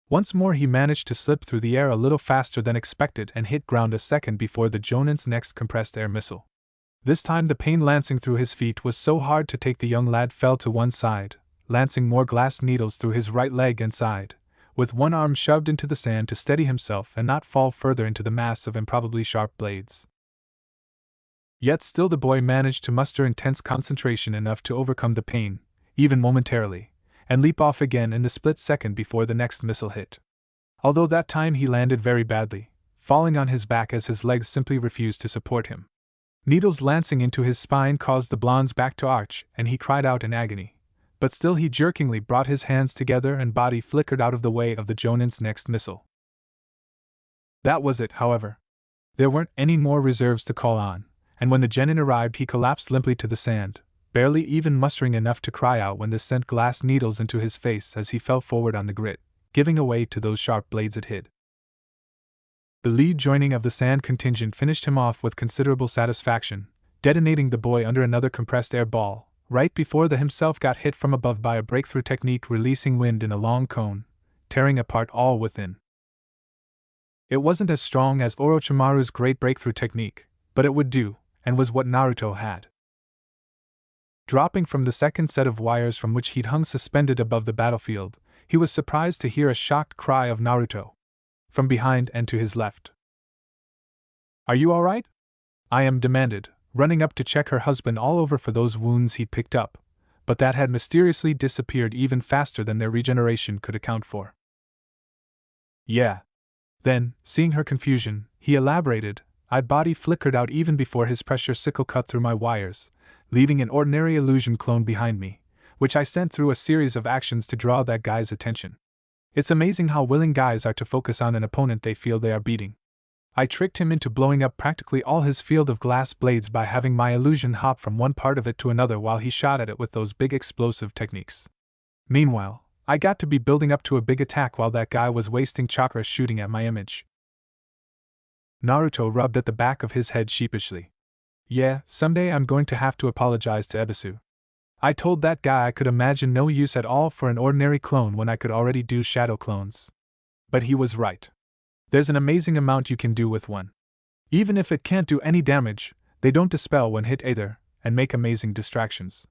S1: Once more he managed to slip through the air a little faster than expected and hit ground a second before the Jonin's next compressed air missile. This time the pain lancing through his feet was so hard to take the young lad fell to one side, lancing more glass needles through his right leg and side, with one arm shoved into the sand to steady himself and not fall further into the mass of improbably sharp blades. Yet still the boy managed to muster intense concentration enough to overcome the pain, even momentarily, and leap off again in the split second before the next missile hit. Although that time he landed very badly, falling on his back as his legs simply refused to support him. Needles lancing into his spine caused the blonde's back to arch, and he cried out in agony. But still he jerkingly brought his hands together and body flickered out of the way of the Jonin's next missile. That was it, however. There weren't any more reserves to call on, and when the Genin arrived he collapsed limply to the sand, barely even mustering enough to cry out when this sent glass needles into his face as he fell forward on the grit, giving away to those sharp blades it hid. The lead joining of the sand contingent finished him off with considerable satisfaction, detonating the boy under another compressed air ball, right before the himself got hit from above by a breakthrough technique releasing wind in a long cone, tearing apart all within. It wasn't as strong as Orochimaru's great breakthrough technique, but it would do, and was what Naruto had. Dropping from the second set of wires from which he'd hung suspended above the battlefield, he was surprised to hear a shocked cry of Naruto from behind and to his left. "Are you all right?" I.M. demanded, running up to check her husband all over for those wounds he'd picked up, but that had mysteriously disappeared even faster than their regeneration could account for. "Yeah." Then, seeing her confusion, he elaborated, "My body flickered out even before his pressure sickle cut through my wires, leaving an ordinary illusion clone behind me, which I sent through a series of actions to draw that guy's attention. It's amazing how willing guys are to focus on an opponent they feel they are beating. I tricked him into blowing up practically all his field of glass blades by having my illusion hop from one part of it to another while he shot at it with those big explosive techniques. Meanwhile, I got to be building up to a big attack while that guy was wasting chakra shooting at my image." Naruto rubbed at the back of his head sheepishly. "Yeah, someday I'm going to have to apologize to Ebisu. I told that guy I could imagine no use at all for an ordinary clone when I could already do shadow clones. But he was right. There's an amazing amount you can do with one. Even if it can't do any damage, they don't dispel when hit either, and make amazing distractions."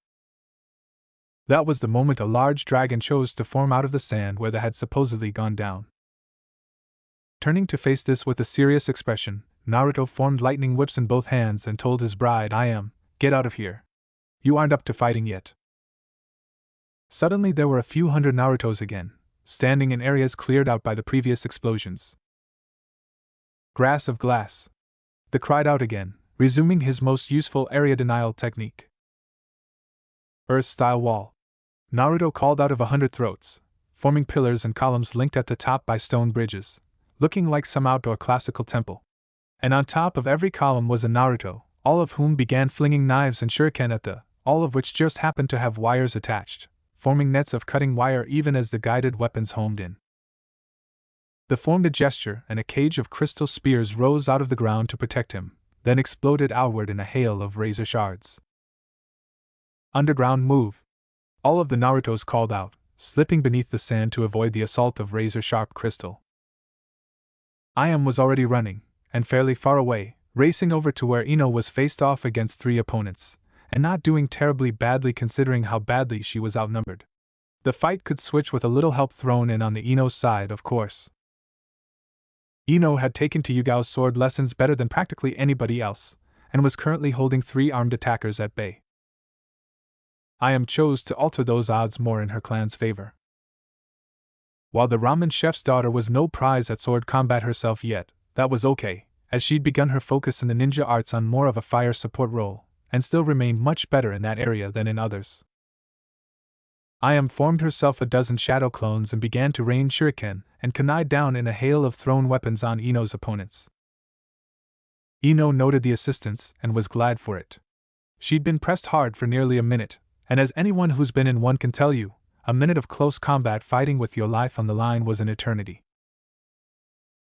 S1: That was the moment a large dragon chose to form out of the sand where they had supposedly gone down. Turning to face this with a serious expression, Naruto formed lightning whips in both hands and told his bride, "I.M., get out of here. You aren't up to fighting yet." Suddenly there were a few hundred Narutos again, standing in areas cleared out by the previous explosions. "Grass of glass." They cried out again, resuming his most useful area denial technique. "Earth-style wall." Naruto called out of 100 throats, forming pillars and columns linked at the top by stone bridges, looking like some outdoor classical temple. And on top of every column was a Naruto, all of whom began flinging knives and shuriken at all of which just happened to have wires attached, forming nets of cutting wire even as the guided weapons homed in. They formed a gesture, and a cage of crystal spears rose out of the ground to protect him, then exploded outward in a hail of razor shards. "Underground move!" All of the Narutos called out, slipping beneath the sand to avoid the assault of razor-sharp crystal. I.M. was already running, and fairly far away, racing over to where Ino was faced off against 3 opponents, and not doing terribly badly considering how badly she was outnumbered. The fight could switch with a little help thrown in on the Ino's side, of course. Ino had taken to Yugao's sword lessons better than practically anybody else, and was currently holding 3 armed attackers at bay. I.M. chose to alter those odds more in her clan's favor. While the ramen chef's daughter was no prize at sword combat herself yet, that was okay, as she'd begun her focus in the ninja arts on more of a fire support role, and still remained much better in that area than in others. Ayam formed herself a dozen shadow clones and began to rain shuriken and kunai down in a hail of thrown weapons on Ino's opponents. Ino noted the assistance and was glad for it. She'd been pressed hard for nearly a minute, and as anyone who's been in one can tell you, a minute of close combat fighting with your life on the line was an eternity.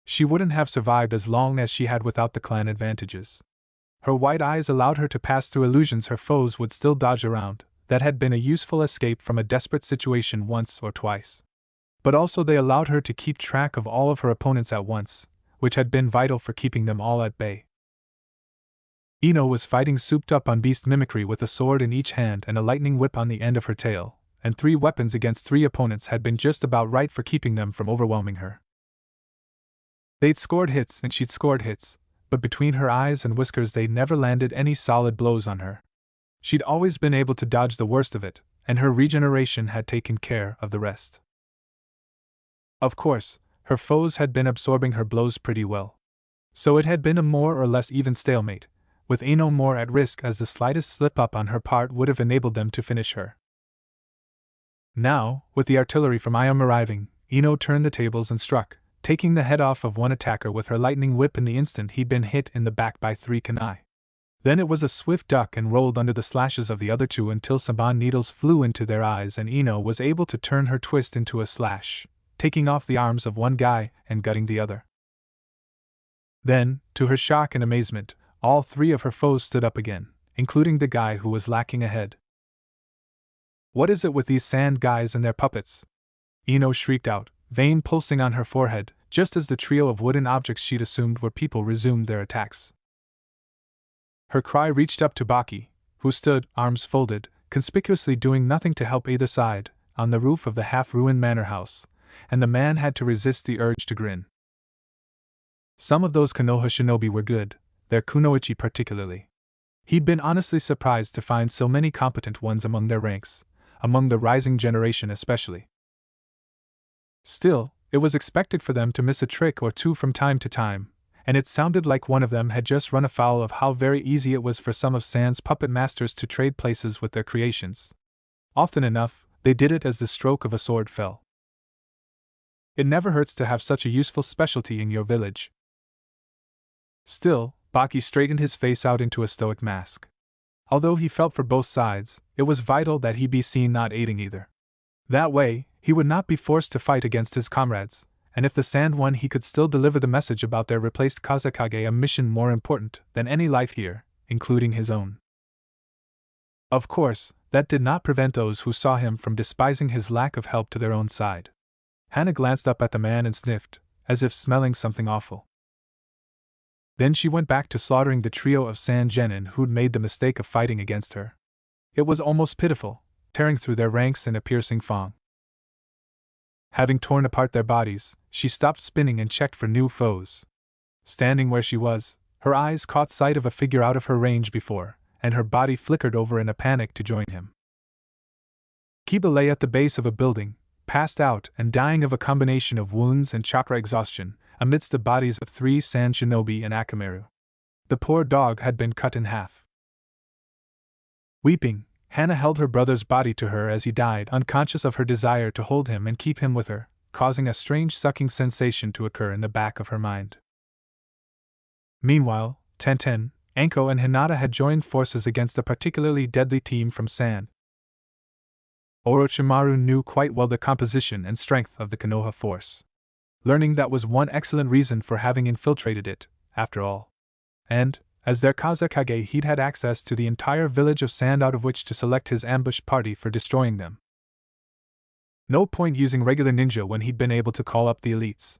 S1: She wouldn't have survived as long as she had without the clan advantages. Her white eyes allowed her to pass through illusions her foes would still dodge around. That had been a useful escape from a desperate situation once or twice. But also they allowed her to keep track of all of her opponents at once, which had been vital for keeping them all at bay. Ino was fighting souped up on beast mimicry with a sword in each hand and a lightning whip on the end of her tail, and 3 weapons against 3 opponents had been just about right for keeping them from overwhelming her. They'd scored hits and she'd scored hits, but between her eyes and whiskers they'd never landed any solid blows on her. She'd always been able to dodge the worst of it, and her regeneration had taken care of the rest. Of course, her foes had been absorbing her blows pretty well. So it had been a more or less even stalemate, with Ino more at risk as the slightest slip-up on her part would have enabled them to finish her. Now, with the artillery from Ayam arriving, Ino turned the tables and struck, taking the head off of one attacker with her lightning whip in the instant he'd been hit in the back by 3 kunai. Then it was a swift duck and rolled under the slashes of the other 2 until saban needles flew into their eyes and Ino was able to turn her twist into a slash, taking off the arms of one guy and gutting the other. Then, to her shock and amazement, all 3 of her foes stood up again, including the guy who was lacking a head. "What is it with these sand guys and their puppets?" Ino shrieked out, vein pulsing on her forehead, just as the trio of wooden objects she'd assumed were people resumed their attacks. Her cry reached up to Baki, who stood, arms folded, conspicuously doing nothing to help either side, on the roof of the half-ruined manor house, and the man had to resist the urge to grin. Some of those Konoha shinobi were good, their kunoichi particularly. He'd been honestly surprised to find so many competent ones among their ranks, among the rising generation especially. Still, it was expected for them to miss a trick or 2 from time to time, and it sounded like one of them had just run afoul of how very easy it was for some of Sand's puppet masters to trade places with their creations. Often enough, they did it as the stroke of a sword fell. It never hurts to have such a useful specialty in your village. Still, Baki straightened his face out into a stoic mask. Although he felt for both sides, it was vital that he be seen not aiding either. That way, he would not be forced to fight against his comrades, and if the Sand won he could still deliver the message about their replaced Kazekage, a mission more important than any life here, including his own. Of course, that did not prevent those who saw him from despising his lack of help to their own side. Hana glanced up at the man and sniffed, as if smelling something awful. Then she went back to slaughtering the trio of Sand genin who'd made the mistake of fighting against her. It was almost pitiful, tearing through their ranks in a piercing fang. Having torn apart their bodies, she stopped spinning and checked for new foes. Standing where she was, her eyes caught sight of a figure out of her range before, and her body flickered over in a panic to join him. Kiba lay at the base of a building, passed out and dying of a combination of wounds and chakra exhaustion, amidst the bodies of 3 Sand shinobi and Akamaru. The poor dog had been cut in half. Weeping, Hana held her brother's body to her as he died, unconscious of her desire to hold him and keep him with her, causing a strange sucking sensation to occur in the back of her mind. Meanwhile, Tenten, Anko and Hinata had joined forces against a particularly deadly team from Sand. Orochimaru knew quite well the composition and strength of the Konoha force. Learning that was one excellent reason for having infiltrated it, after all. And, as their Kazekage, he'd had access to the entire village of Sand out of which to select his ambush party for destroying them. No point using regular ninja when he'd been able to call up the elites.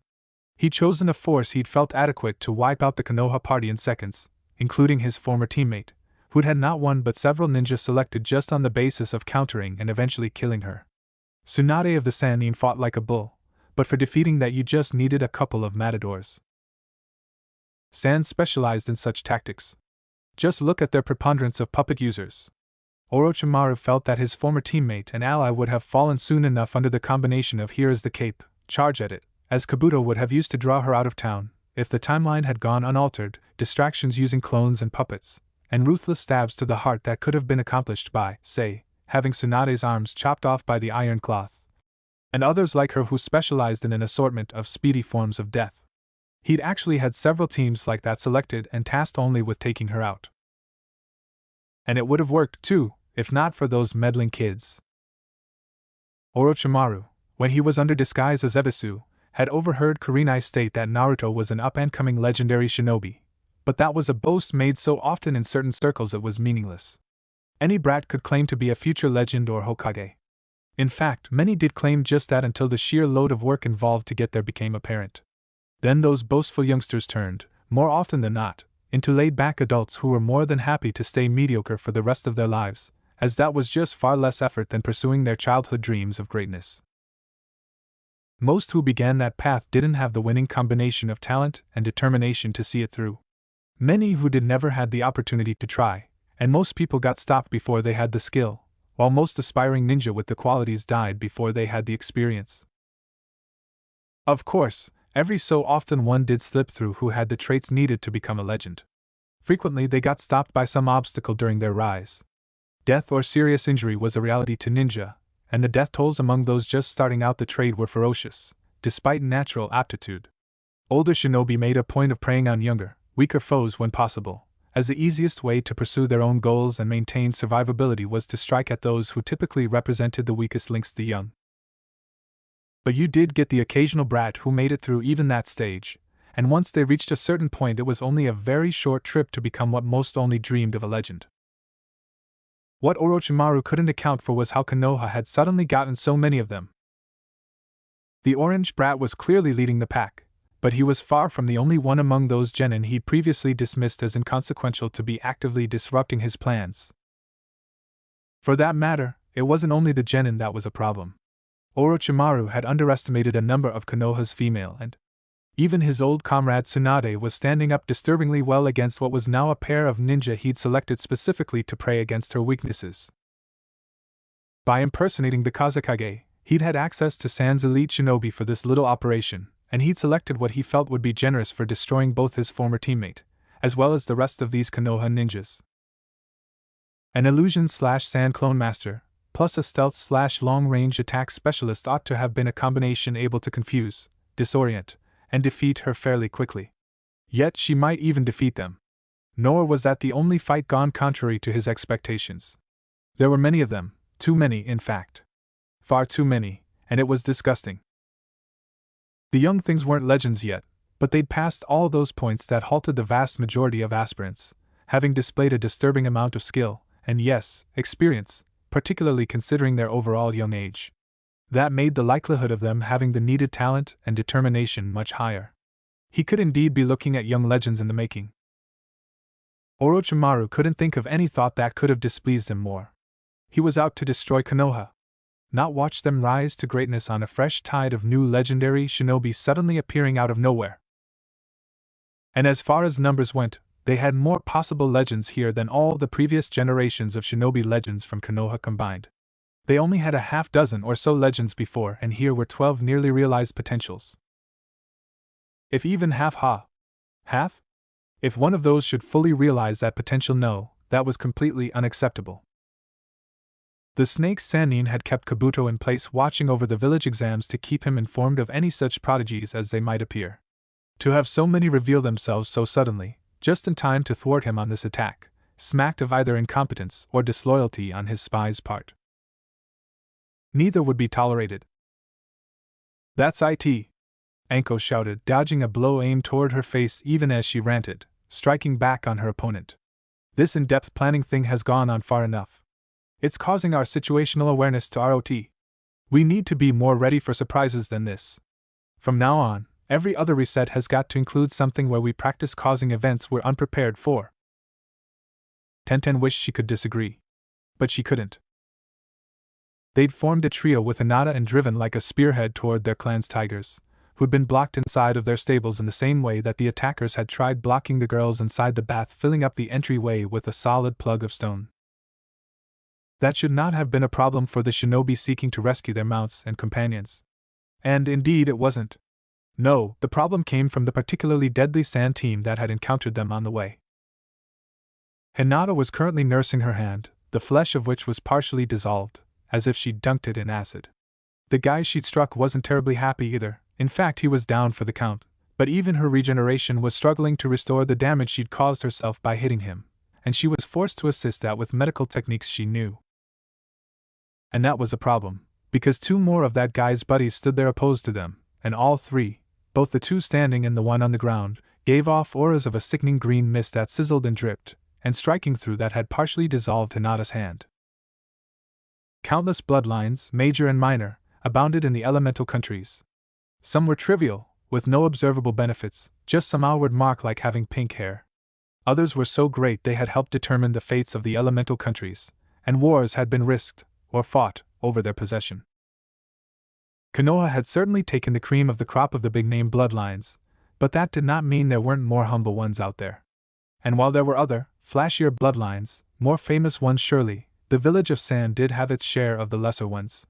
S1: He'd chosen a force he'd felt adequate to wipe out the Konoha party in seconds, including his former teammate, who'd had not one but several ninjas selected just on the basis of countering and eventually killing her. Tsunade of the Sannin fought like a bull, but for defeating that you just needed a couple of matadors. Sand specialized in such tactics. Just look at their preponderance of puppet users. Orochimaru felt that his former teammate and ally would have fallen soon enough under the combination of here is the cape, charge at it, as Kabuto would have used to draw her out of town, if the timeline had gone unaltered, distractions using clones and puppets, and ruthless stabs to the heart that could have been accomplished by, say, having Tsunade's arms chopped off by the iron cloth. And others like her who specialized in an assortment of speedy forms of death. He'd actually had several teams like that selected and tasked only with taking her out. And it would have worked, too, if not for those meddling kids. Orochimaru, when he was under disguise as Ebisu, had overheard Kurenai state that Naruto was an up-and-coming legendary shinobi, but that was a boast made so often in certain circles it was meaningless. Any brat could claim to be a future legend or Hokage. In fact, many did claim just that until the sheer load of work involved to get there became apparent. Then those boastful youngsters turned, more often than not, into laid-back adults who were more than happy to stay mediocre for the rest of their lives, as that was just far less effort than pursuing their childhood dreams of greatness. Most who began that path didn't have the winning combination of talent and determination to see it through. Many who did never had the opportunity to try, and most people got stopped before they had the skill, while most aspiring ninja with the qualities died before they had the experience. Of course, every so often one did slip through who had the traits needed to become a legend. Frequently they got stopped by some obstacle during their rise. Death or serious injury was a reality to ninja, and the death tolls among those just starting out the trade were ferocious, despite natural aptitude. Older shinobi made a point of preying on younger, weaker foes when possible, as the easiest way to pursue their own goals and maintain survivability was to strike at those who typically represented the weakest links, the young. But you did get the occasional brat who made it through even that stage, and once they reached a certain point it was only a very short trip to become what most only dreamed of, a legend. What Orochimaru couldn't account for was how Konoha had suddenly gotten so many of them. The orange brat was clearly leading the pack, but he was far from the only one among those genin he'd previously dismissed as inconsequential to be actively disrupting his plans. For that matter, it wasn't only the genin that was a problem. Orochimaru had underestimated a number of Konoha's female, and even his old comrade Tsunade was standing up disturbingly well against what was now a pair of ninja he'd selected specifically to prey against her weaknesses. By impersonating the Kazekage, he'd had access to Sans elite shinobi for this little operation, and he'd selected what he felt would be generous for destroying both his former teammate, as well as the rest of these Konoha ninjas. An illusion/sand clone master, plus a stealth/long-range attack specialist ought to have been a combination able to confuse, disorient, and defeat her fairly quickly. Yet she might even defeat them. Nor was that the only fight gone contrary to his expectations. There were many of them, too many in fact. Far too many, and it was disgusting. The young things weren't legends yet, but they'd passed all those points that halted the vast majority of aspirants, having displayed a disturbing amount of skill, and yes, experience, particularly considering their overall young age. That made the likelihood of them having the needed talent and determination much higher. He could indeed be looking at young legends in the making. Orochimaru couldn't think of any thought that could have displeased him more. He was out to destroy Konoha, not watch them rise to greatness on a fresh tide of new legendary shinobi suddenly appearing out of nowhere. And as far as numbers went, they had more possible legends here than all the previous generations of shinobi legends from Konoha combined. They only had a half-dozen or so legends before, and here were 12 nearly realized potentials. If even half? If one of those should fully realize that potential, no, that was completely unacceptable. The Snake Sannin had kept Kabuto in place, watching over the village exams to keep him informed of any such prodigies as they might appear. To have so many reveal themselves so suddenly, just in time to thwart him on this attack, smacked of either incompetence or disloyalty on his spy's part. Neither would be tolerated. "That's it!" Anko shouted, dodging a blow aimed toward her face even as she ranted, striking back on her opponent. "This in-depth planning thing has gone on far enough. It's causing our situational awareness to ROT. We need to be more ready for surprises than this. From now on, every other reset has got to include something where we practice causing events we're unprepared for." Tenten wished she could disagree. But she couldn't. They'd formed a trio with Hinata and driven like a spearhead toward their clan's tigers, who'd been blocked inside of their stables in the same way that the attackers had tried blocking the girls inside the bath, filling up the entryway with a solid plug of stone. That should not have been a problem for the shinobi seeking to rescue their mounts and companions. And indeed it wasn't. No, the problem came from the particularly deadly sand team that had encountered them on the way. Hinata was currently nursing her hand, the flesh of which was partially dissolved, as if she'd dunked it in acid. The guy she'd struck wasn't terribly happy either, in fact he was down for the count, but even her regeneration was struggling to restore the damage she'd caused herself by hitting him, and she was forced to assist that with medical techniques she knew. And that was a problem, because two more of that guy's buddies stood there opposed to them, and all three, both the two standing and the one on the ground, gave off auras of a sickening green mist that sizzled and dripped, and striking through that had partially dissolved Hinata's hand. Countless bloodlines, major and minor, abounded in the elemental countries. Some were trivial, with no observable benefits, just some outward mark like having pink hair. Others were so great they had helped determine the fates of the elemental countries, and wars had been risked, or fought, over their possession. Konoha had certainly taken the cream of the crop of the big-name bloodlines, but that did not mean there weren't more humble ones out there. And while there were other, flashier bloodlines, more famous ones surely, the village of Sand did have its share of the lesser ones.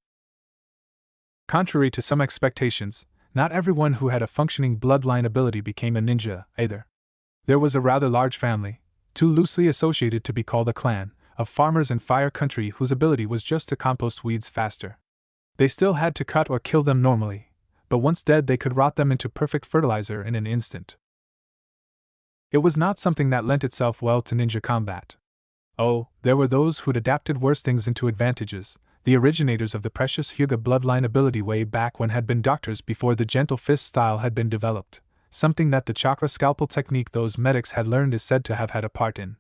S1: Contrary to some expectations, not everyone who had a functioning bloodline ability became a ninja, either. There was a rather large family, too loosely associated to be called a clan, of farmers in Fire Country whose ability was just to compost weeds faster. They still had to cut or kill them normally, but once dead they could rot them into perfect fertilizer in an instant. It was not something that lent itself well to ninja combat. Oh, there were those who'd adapted worse things into advantages, the originators of the precious Hyuga bloodline ability way back when had been doctors before the gentle fist style had been developed, something that the chakra scalpel technique those medics had learned is said to have had a part in.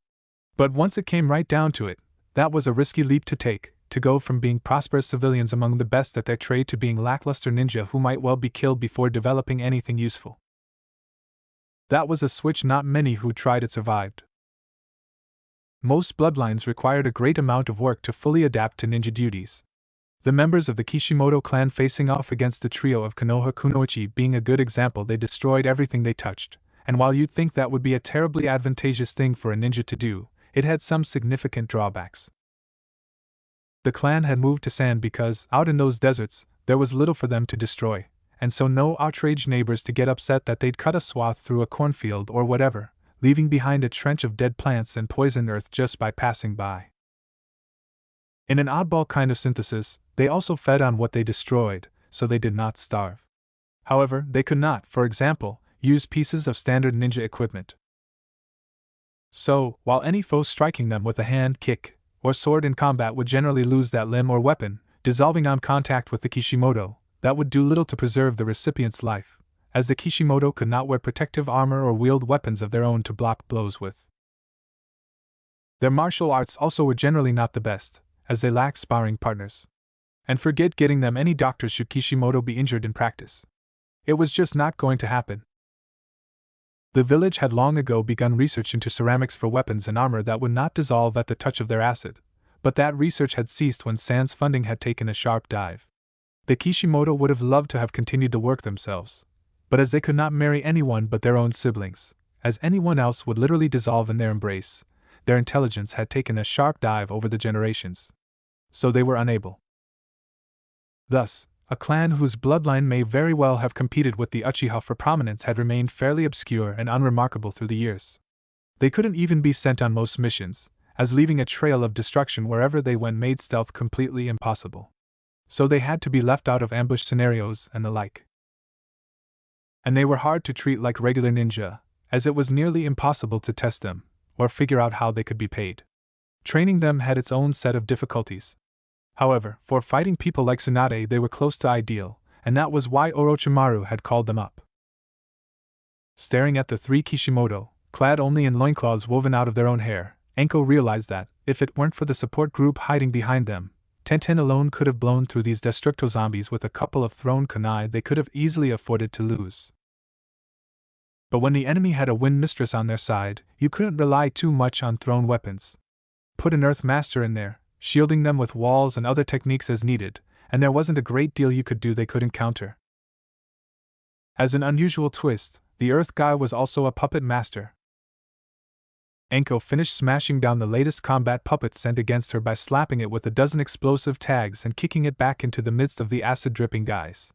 S1: But once it came right down to it, that was a risky leap to take, to go from being prosperous civilians among the best at their trade to being lackluster ninja who might well be killed before developing anything useful. That was a switch not many who tried it survived. Most bloodlines required a great amount of work to fully adapt to ninja duties. The members of the Kishimoto clan facing off against the trio of Konoha Kunoichi being a good example, they destroyed everything they touched, and while you'd think that would be a terribly advantageous thing for a ninja to do, it had some significant drawbacks. The clan had moved to Sand because, out in those deserts, there was little for them to destroy, and so no outraged neighbors to get upset that they'd cut a swath through a cornfield or whatever, leaving behind a trench of dead plants and poison earth just by passing by. In an oddball kind of synthesis, they also fed on what they destroyed, so they did not starve. However, they could not, for example, use pieces of standard ninja equipment. So, while any foe striking them with a hand kick or sword in combat would generally lose that limb or weapon, dissolving on contact with the Kishimoto, that would do little to preserve the recipient's life, as the Kishimoto could not wear protective armor or wield weapons of their own to block blows with. Their martial arts also were generally not the best, as they lacked sparring partners. And forget getting them any doctors should Kishimoto be injured in practice. It was just not going to happen. The village had long ago begun research into ceramics for weapons and armor that would not dissolve at the touch of their acid, but that research had ceased when Sand's funding had taken a sharp dive. The Kishimoto would have loved to have continued the work themselves, but as they could not marry anyone but their own siblings, as anyone else would literally dissolve in their embrace, their intelligence had taken a sharp dive over the generations. So they were unable. Thus, a clan whose bloodline may very well have competed with the Uchiha for prominence had remained fairly obscure and unremarkable through the years. They couldn't even be sent on most missions, as leaving a trail of destruction wherever they went made stealth completely impossible. So they had to be left out of ambush scenarios and the like. And they were hard to treat like regular ninja, as it was nearly impossible to test them, or figure out how they could be paid. Training them had its own set of difficulties. However, for fighting people like Tsunade they were close to ideal, and that was why Orochimaru had called them up. Staring at the three Kishimoto, clad only in loincloths woven out of their own hair, Enko realized that, if it weren't for the support group hiding behind them, Tenten alone could have blown through these Destructo zombies with a couple of thrown kunai they could have easily afforded to lose. But when the enemy had a wind mistress on their side, you couldn't rely too much on thrown weapons. Put an Earth Master in there, shielding them with walls and other techniques as needed, and there wasn't a great deal you could do they couldn't counter. As an unusual twist, the Earth Guy was also a puppet master. Enko finished smashing down the latest combat puppet sent against her by slapping it with a dozen explosive tags and kicking it back into the midst of the acid-dripping guys.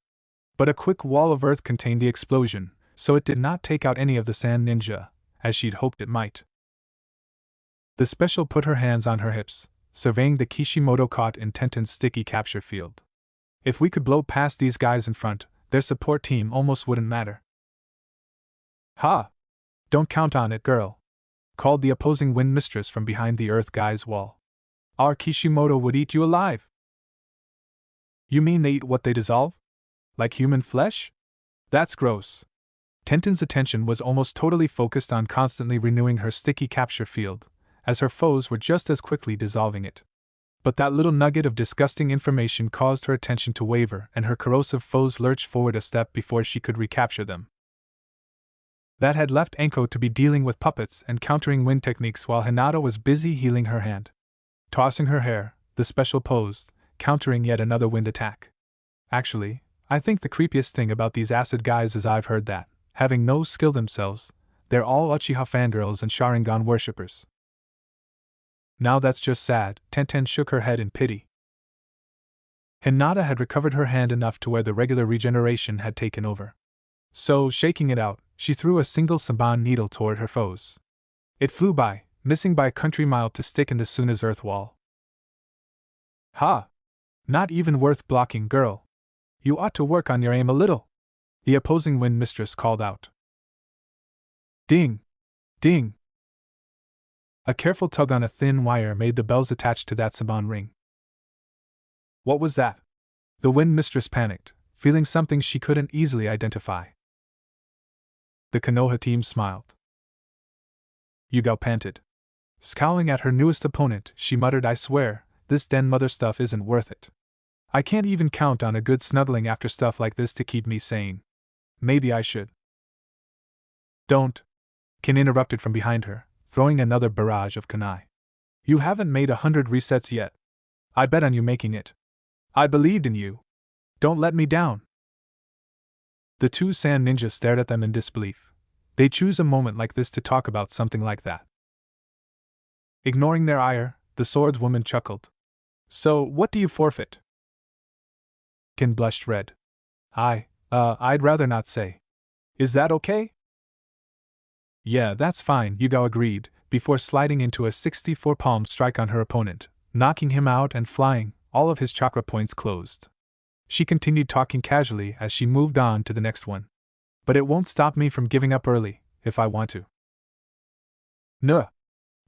S1: But a quick wall of earth contained the explosion, so it did not take out any of the sand ninja, as she'd hoped it might. The special put her hands on her hips, surveying the Kishimoto caught in Tenten's sticky capture field. If we could blow past these guys in front, their support team almost wouldn't matter. Ha! Don't count on it, girl, called the opposing wind mistress from behind the earth guy's wall. Our Kishimoto would eat you alive. You mean they eat what they dissolve? Like human flesh? That's gross. Tenten's attention was almost totally focused on constantly renewing her sticky capture field, as her foes were just as quickly dissolving it. But that little nugget of disgusting information caused her attention to waver, and her corrosive foes lurched forward a step before she could recapture them. That had left Anko to be dealing with puppets and countering wind techniques while Hinata was busy healing her hand. Tossing her hair, the special posed, countering yet another wind attack. Actually, I think the creepiest thing about these acid guys is I've heard that, having no skill themselves, they're all Uchiha fangirls and Sharingan worshippers. Now that's just sad, Tenten shook her head in pity. Hinata had recovered her hand enough to where the regular regeneration had taken over. So, shaking it out, she threw a single Saban needle toward her foes. It flew by, missing by a country mile to stick in the Suna's earth wall. Ha! Not even worth blocking, girl. You ought to work on your aim a little, the opposing wind mistress called out. Ding! Ding! A careful tug on a thin wire made the bells attached to that Saban ring. What was that? The wind mistress panicked, feeling something she couldn't easily identify. The Konoha team smiled. Yugao panted. Scowling at her newest opponent, she muttered, I swear, this den mother stuff isn't worth it. I can't even count on a good snuggling after stuff like this to keep me sane. Maybe I should. Don't. Kin interrupted from behind her, throwing another barrage of kunai. You haven't made 100 resets yet. I bet on you making it. I believed in you. Don't let me down. The two sand ninjas stared at them in disbelief. They choose a moment like this to talk about something like that. Ignoring their ire, the swordswoman chuckled. So, what do you forfeit? Kin blushed red. I'd rather not say. Is that okay? Yeah, that's fine, Yugao agreed, before sliding into a 64 palm strike on her opponent, knocking him out and flying, all of his chakra points closed. She continued talking casually as she moved on to the next one. But it won't stop me from giving up early, if I want to. Nuh!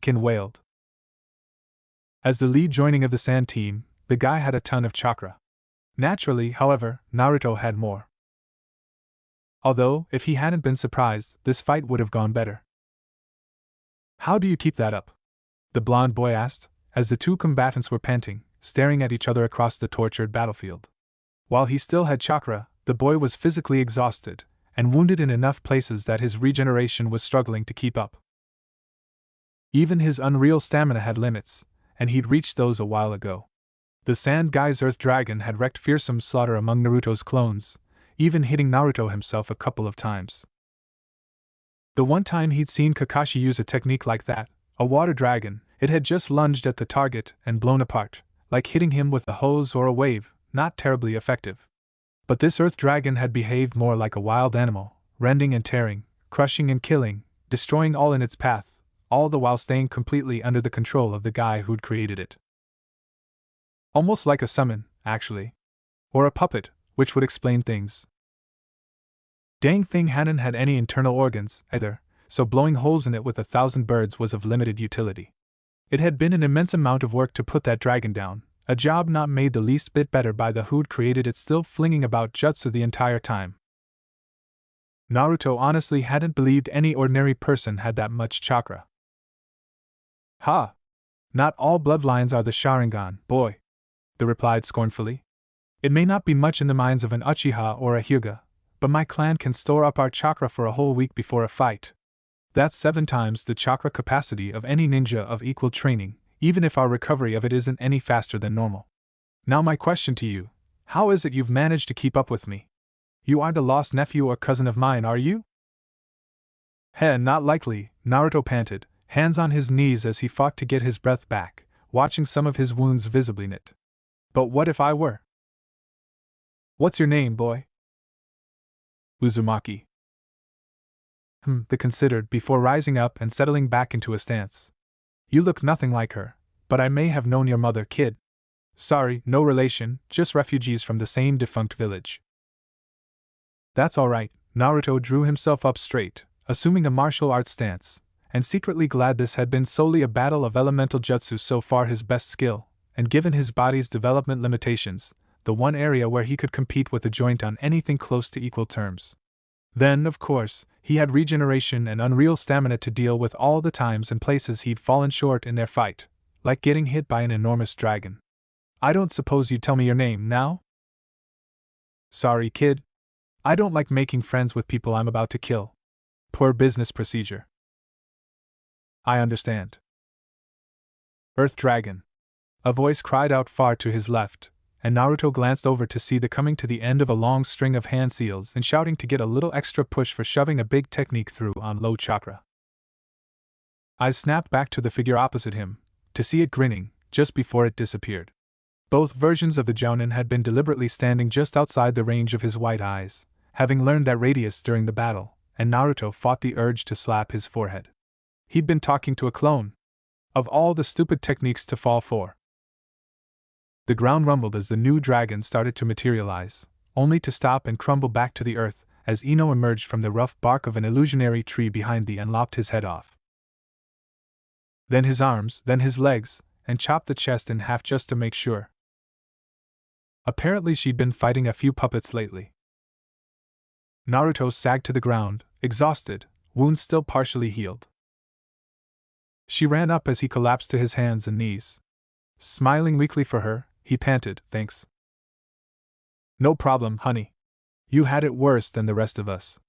S1: Kin wailed. As the lead joining of the sand team, the guy had a ton of chakra. Naturally, however, Naruto had more. Although, if he hadn't been surprised, this fight would have gone better. How do you keep that up? The blonde boy asked, as the two combatants were panting, staring at each other across the tortured battlefield. While he still had chakra, the boy was physically exhausted, and wounded in enough places that his regeneration was struggling to keep up. Even his unreal stamina had limits, and he'd reached those a while ago. The sand guy's earth dragon had wreaked fearsome slaughter among Naruto's clones, even hitting Naruto himself a couple of times. The one time he'd seen Kakashi use a technique like that, a water dragon, it had just lunged at the target and blown apart, like hitting him with a hose or a wave, not terribly effective. But this earth dragon had behaved more like a wild animal, rending and tearing, crushing and killing, destroying all in its path, all the while staying completely under the control of the guy who'd created it. Almost like a summon, actually. Or a puppet, which would explain things. Dang thing hadn't had any internal organs, either, so blowing holes in it with 1,000 birds was of limited utility. It had been an immense amount of work to put that dragon down, a job not made the least bit better by the who'd created it still flinging about jutsu the entire time. Naruto honestly hadn't believed any ordinary person had that much chakra. Ha! Not all bloodlines are the Sharingan, boy, the replied scornfully. It may not be much in the minds of an Uchiha or a Hyuga, but my clan can store up our chakra for a whole week before a fight. That's 7 times the chakra capacity of any ninja of equal training, even if our recovery of it isn't any faster than normal. Now my question to you, how is it you've managed to keep up with me? You aren't a lost nephew or cousin of mine, are you? Heh, not likely, Naruto panted, hands on his knees as he fought to get his breath back, watching some of his wounds visibly knit. But what if I were? What's your name, boy? Uzumaki. The considered before rising up and settling back into a stance. You look nothing like her, but I may have known your mother, kid. Sorry, no relation, just refugees from the same defunct village. That's alright. Naruto drew himself up straight, assuming a martial arts stance, and secretly glad this had been solely a battle of elemental jutsu, so far his best skill, and given his body's development limitations, the one area where he could compete with the joint on anything close to equal terms. Then, of course, he had regeneration and unreal stamina to deal with all the times and places he'd fallen short in their fight, like getting hit by an enormous dragon. I don't suppose you'd tell me your name now? Sorry, kid. I don't like making friends with people I'm about to kill. Poor business procedure. I understand. Earth Dragon. A voice cried out far to his left, and Naruto glanced over to see the coming to the end of a long string of hand seals and shouting to get a little extra push for shoving a big technique through on low chakra. Eyes snapped back to the figure opposite him, to see it grinning, just before it disappeared. Both versions of the Jounin had been deliberately standing just outside the range of his white eyes, having learned that radius during the battle, and Naruto fought the urge to slap his forehead. He'd been talking to a clone. Of all the stupid techniques to fall for. The ground rumbled as the new dragon started to materialize, only to stop and crumble back to the earth as Ino emerged from the rough bark of an illusionary tree behind and lopped his head off. Then his arms, then his legs, and chopped the chest in half just to make sure. Apparently she'd been fighting a few puppets lately. Naruto sagged to the ground, exhausted, wounds still partially healed. She ran up as he collapsed to his hands and knees. Smiling weakly for her, he panted, "Thanks." "No problem, honey. You had it worse than the rest of us."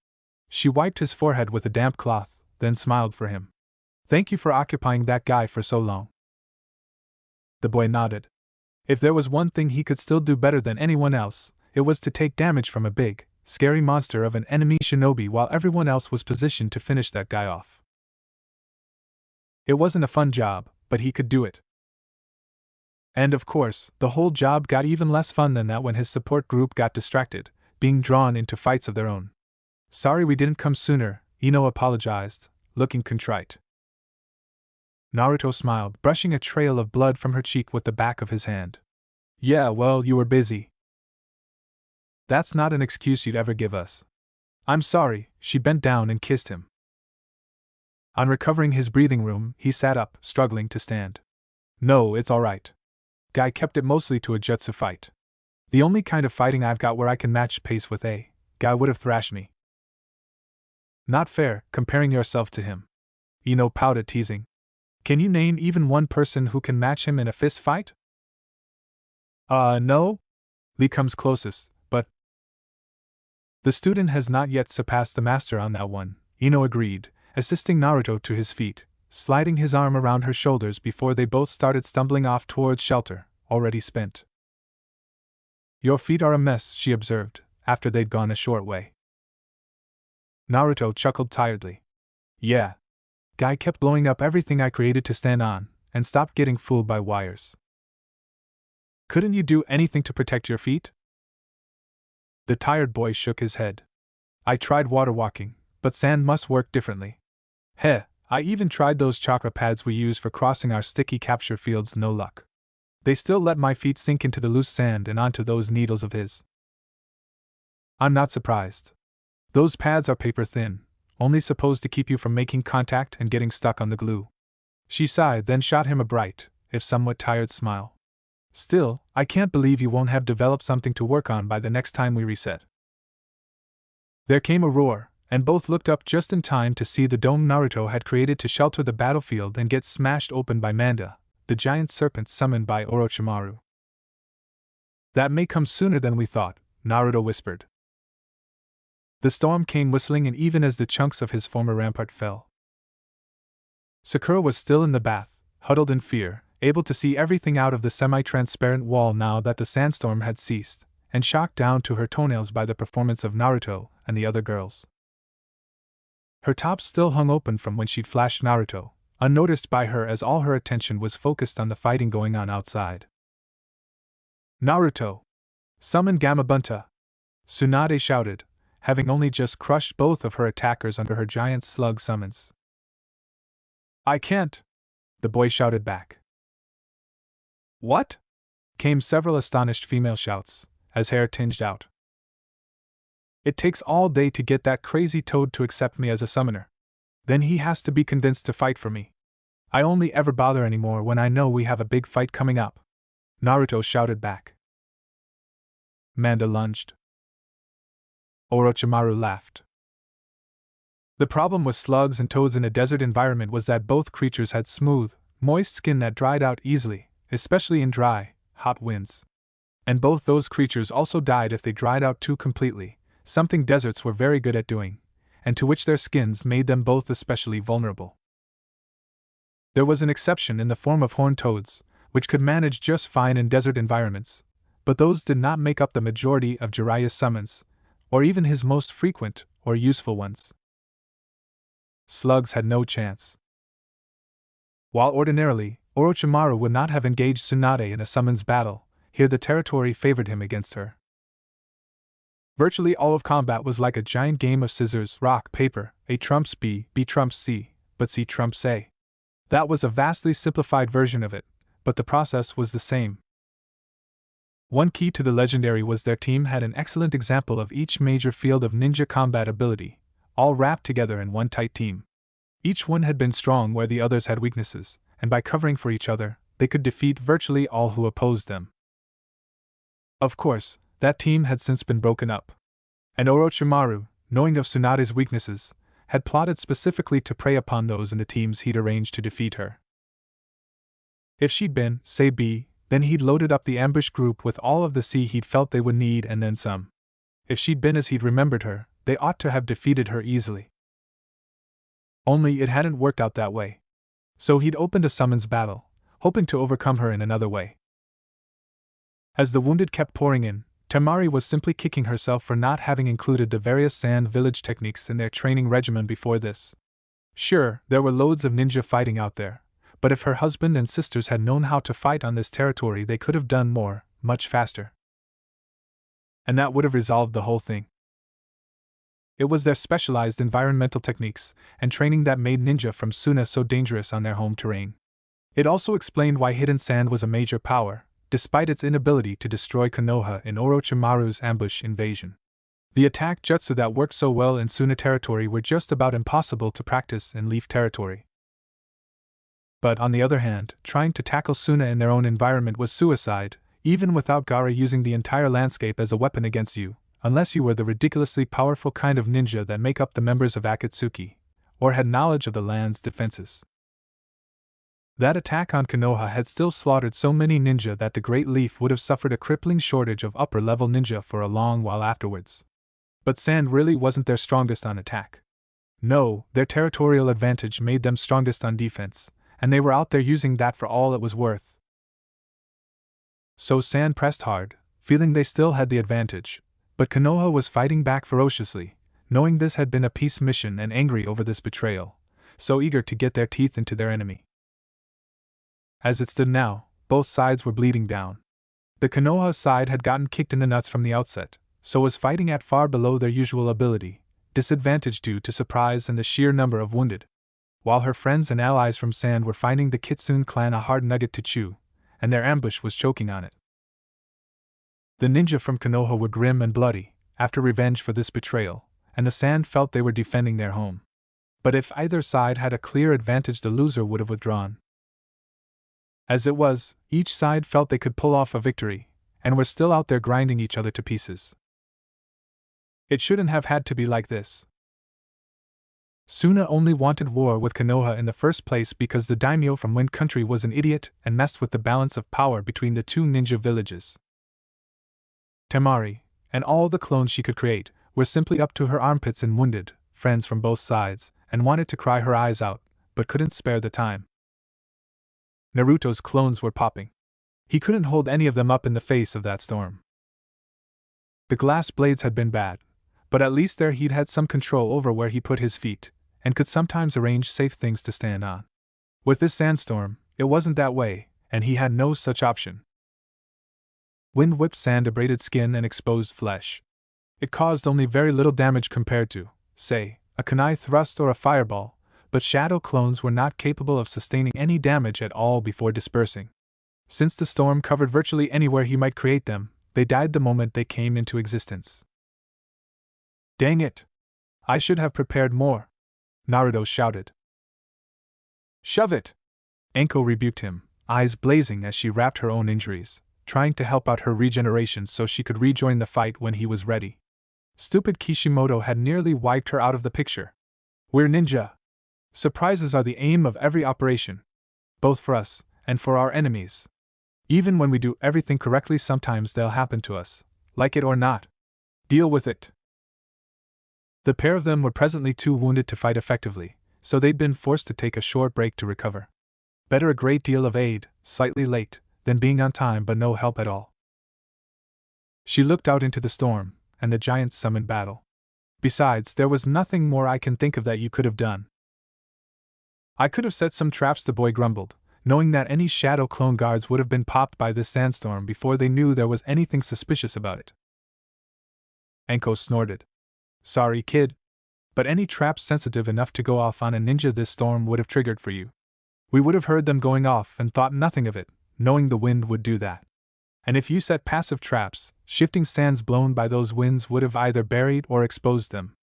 S1: She wiped his forehead with a damp cloth, then smiled for him. "Thank you for occupying that guy for so long." The boy nodded. If there was one thing he could still do better than anyone else, it was to take damage from a big, scary monster of an enemy shinobi while everyone else was positioned to finish that guy off. It wasn't a fun job, but he could do it. And of course, the whole job got even less fun than that when his support group got distracted, being drawn into fights of their own. "Sorry we didn't come sooner," Ino apologized, looking contrite. Naruto smiled, brushing a trail of blood from her cheek with the back of his hand. "Yeah, well, you were busy." "That's not an excuse you'd ever give us." "I'm sorry." She bent down and kissed him. On recovering his breathing room, he sat up, struggling to stand. "No, it's all right. Guy kept it mostly to a jutsu fight. The only kind of fighting I've got where I can match pace with a guy would have thrashed me." "Not fair, comparing yourself to him." Ino pouted, teasing. "Can you name even one person who can match him in a fist fight?" No. Lee comes closest, but the student has not yet surpassed the master on that one, Ino agreed, assisting Naruto to his feet, sliding his arm around her shoulders before they both started stumbling off towards shelter, already spent. "Your feet are a mess," she observed, after they'd gone a short way. Naruto chuckled tiredly. "Yeah. Guy kept blowing up everything I created to stand on, and stopped getting fooled by wires." "Couldn't you do anything to protect your feet?" The tired boy shook his head. "I tried water walking, but sand must work differently. Heh, I even tried those chakra pads we use for crossing our sticky capture fields, no luck. They still let my feet sink into the loose sand and onto those needles of his." "I'm not surprised. Those pads are paper thin, only supposed to keep you from making contact and getting stuck on the glue." She sighed, then shot him a bright, if somewhat tired smile. "Still, I can't believe you won't have developed something to work on by the next time we reset." There came a roar, and both looked up just in time to see the dome Naruto had created to shelter the battlefield and get smashed open by Manda, the giant serpent summoned by Orochimaru. "That may come sooner than we thought," Naruto whispered. The storm came whistling, and even as the chunks of his former rampart fell, Sakura was still in the bath, huddled in fear, able to see everything out of the semi-transparent wall now that the sandstorm had ceased, and shocked down to her toenails by the performance of Naruto and the other girls. Her top still hung open from when she'd flashed Naruto, unnoticed by her as all her attention was focused on the fighting going on outside. "Naruto! Summon Gamabunta!" Tsunade shouted, having only just crushed both of her attackers under her giant slug summons. "I can't!" the boy shouted back. "What?" came several astonished female shouts, as hair tinged out. "It takes all day to get that crazy toad to accept me as a summoner. Then he has to be convinced to fight for me. I only ever bother anymore when I know we have a big fight coming up," Naruto shouted back. Manda lunged. Orochimaru laughed. The problem with slugs and toads in a desert environment was that both creatures had smooth, moist skin that dried out easily, especially in dry, hot winds. And both those creatures also died if they dried out too completely, something deserts were very good at doing, and to which their skins made them both especially vulnerable. There was an exception in the form of horned toads, which could manage just fine in desert environments, but those did not make up the majority of Jiraiya's summons, or even his most frequent or useful ones. Slugs had no chance. While ordinarily, Orochimaru would not have engaged Tsunade in a summons battle, here the territory favored him against her. Virtually all of combat was like a giant game of scissors, rock, paper, A trumps B, B trumps C, but C trumps A. That was a vastly simplified version of it, but the process was the same. One key to the legendary was their team had an excellent example of each major field of ninja combat ability, all wrapped together in one tight team. Each one had been strong where the others had weaknesses, and by covering for each other, they could defeat virtually all who opposed them. Of course, that team had since been broken up. And Orochimaru, knowing of Tsunade's weaknesses, had plotted specifically to prey upon those in the teams he'd arranged to defeat her. If she'd been, say B, then he'd loaded up the ambush group with all of the C he'd felt they would need and then some. If she'd been as he'd remembered her, they ought to have defeated her easily. Only it hadn't worked out that way. So he'd opened a summons battle, hoping to overcome her in another way. As the wounded kept pouring in, Temari was simply kicking herself for not having included the various sand village techniques in their training regimen before this. Sure, there were loads of ninja fighting out there, but if her husband and sisters had known how to fight on this territory, they could have done more, much faster. And that would have resolved the whole thing. It was their specialized environmental techniques and training that made ninja from Suna so dangerous on their home terrain. It also explained why hidden sand was a major power, despite its inability to destroy Konoha in Orochimaru's ambush invasion. The attack jutsu that worked so well in Suna territory were just about impossible to practice in Leaf territory. But on the other hand, trying to tackle Suna in their own environment was suicide, even without Gaara using the entire landscape as a weapon against you, unless you were the ridiculously powerful kind of ninja that make up the members of Akatsuki, or had knowledge of the land's defenses. That attack on Konoha had still slaughtered so many ninja that the Great Leaf would have suffered a crippling shortage of upper-level ninja for a long while afterwards. But sand really wasn't their strongest on attack. No, their territorial advantage made them strongest on defense, and they were out there using that for all it was worth. So sand pressed hard, feeling they still had the advantage, but Konoha was fighting back ferociously, knowing this had been a peace mission and angry over this betrayal, so eager to get their teeth into their enemy. As it stood now, both sides were bleeding down. The Konoha side had gotten kicked in the nuts from the outset, so was fighting at far below their usual ability, disadvantaged due to surprise and the sheer number of wounded, while her friends and allies from Sand were finding the Kitsune clan a hard nugget to chew, and their ambush was choking on it. The ninja from Konoha were grim and bloody, after revenge for this betrayal, and the Sand felt they were defending their home. But if either side had a clear advantage, the loser would have withdrawn. As it was, each side felt they could pull off a victory, and were still out there grinding each other to pieces. It shouldn't have had to be like this. Suna only wanted war with Konoha in the first place because the daimyo from Wind Country was an idiot and messed with the balance of power between the two ninja villages. Temari, and all the clones she could create, were simply up to her armpits in wounded friends from both sides, and wanted to cry her eyes out, but couldn't spare the time. Naruto's clones were popping. He couldn't hold any of them up in the face of that storm. The glass blades had been bad, but at least there he'd had some control over where he put his feet, and could sometimes arrange safe things to stand on. With this sandstorm, it wasn't that way, and he had no such option. Wind whipped sand abraded skin and exposed flesh. It caused only very little damage compared to, say, a kunai thrust or a fireball, but shadow clones were not capable of sustaining any damage at all before dispersing. Since the storm covered virtually anywhere he might create them, they died the moment they came into existence. Dang it! I should have prepared more, Naruto shouted. Shove it! Anko rebuked him, eyes blazing as she wrapped her own injuries, trying to help out her regeneration so she could rejoin the fight when he was ready. Stupid Kishimoto had nearly wiped her out of the picture. We're ninja. Surprises are the aim of every operation, both for us and for our enemies. Even when we do everything correctly, sometimes they'll happen to us, like it or not. Deal with it. The pair of them were presently too wounded to fight effectively, so they'd been forced to take a short break to recover. Better a great deal of aid, slightly late, than being on time but no help at all. She looked out into the storm, and the giants summoned battle. Besides, there was nothing more I can think of that you could have done. I could have set some traps, the boy grumbled, knowing that any shadow clone guards would have been popped by this sandstorm before they knew there was anything suspicious about it. Anko snorted. Sorry, kid. But any traps sensitive enough to go off on a ninja this storm would have triggered for you. We would have heard them going off and thought nothing of it, knowing the wind would do that. And if you set passive traps, shifting sands blown by those winds would have either buried or exposed them.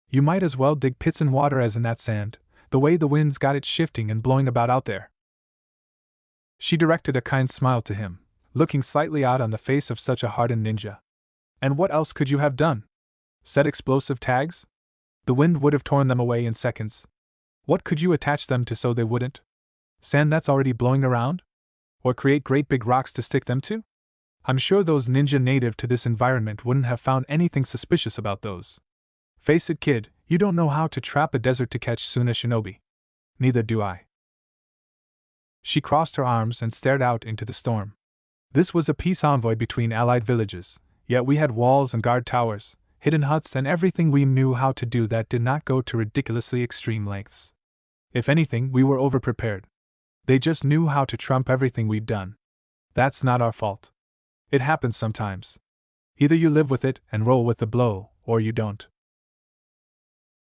S1: You might as well dig pits in water as in that sand, the way the winds got it shifting and blowing about out there. She directed a kind smile to him, looking slightly odd on the face of such a hardened ninja. And what else could you have done? Set explosive tags? The wind would have torn them away in seconds. What could you attach them to so they wouldn't? Sand that's already blowing around? Or create great big rocks to stick them to? I'm sure those ninja native to this environment wouldn't have found anything suspicious about those. Face it, kid, you don't know how to trap a desert to catch Suna shinobi. Neither do I. She crossed her arms and stared out into the storm. This was a peace envoy between allied villages, yet we had walls and guard towers, hidden huts, and everything we knew how to do that did not go to ridiculously extreme lengths. If anything, we were overprepared. They just knew how to trump everything we'd done. That's not our fault. It happens sometimes. Either you live with it and roll with the blow, or you don't.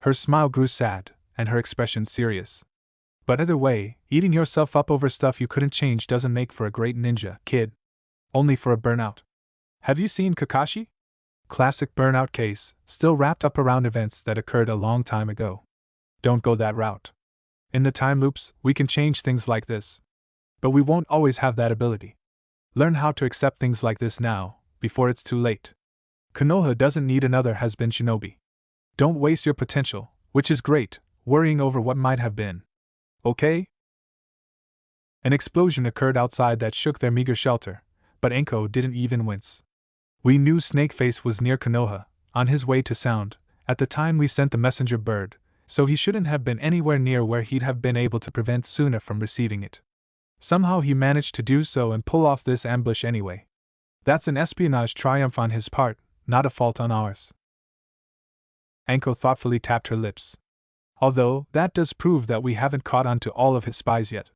S1: Her smile grew sad, and her expression serious. But either way, eating yourself up over stuff you couldn't change doesn't make for a great ninja, kid. Only for a burnout. Have you seen Kakashi? Classic burnout case, still wrapped up around events that occurred a long time ago. Don't go that route. In the time loops, we can change things like this. But we won't always have that ability. Learn how to accept things like this now, before it's too late. Konoha doesn't need another has-been shinobi. Don't waste your potential, which is great, worrying over what might have been. Okay? An explosion occurred outside that shook their meager shelter, but Anko didn't even wince. We knew Snakeface was near Konoha, on his way to Sound, at the time we sent the messenger bird, so he shouldn't have been anywhere near where he'd have been able to prevent Suna from receiving it. Somehow he managed to do so and pull off this ambush anyway. That's an espionage triumph on his part, not a fault on ours. Anko thoughtfully tapped her lips. Although, that does prove that we haven't caught on to all of his spies yet.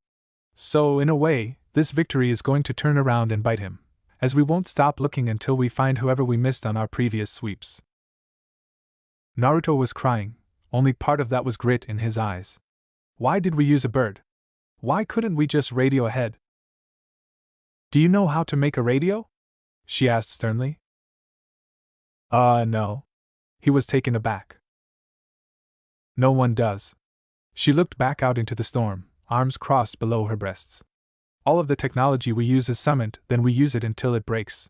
S1: So, in a way, this victory is going to turn around and bite him, as we won't stop looking until we find whoever we missed on our previous sweeps. Naruto was crying, only part of that was grit in his eyes. Why did we use a bird? Why couldn't we just radio ahead? Do you know how to make a radio? She asked sternly. No. He was taken aback. No one does. She looked back out into the storm, arms crossed below her breasts. All of the technology we use is summoned, then we use it until it breaks.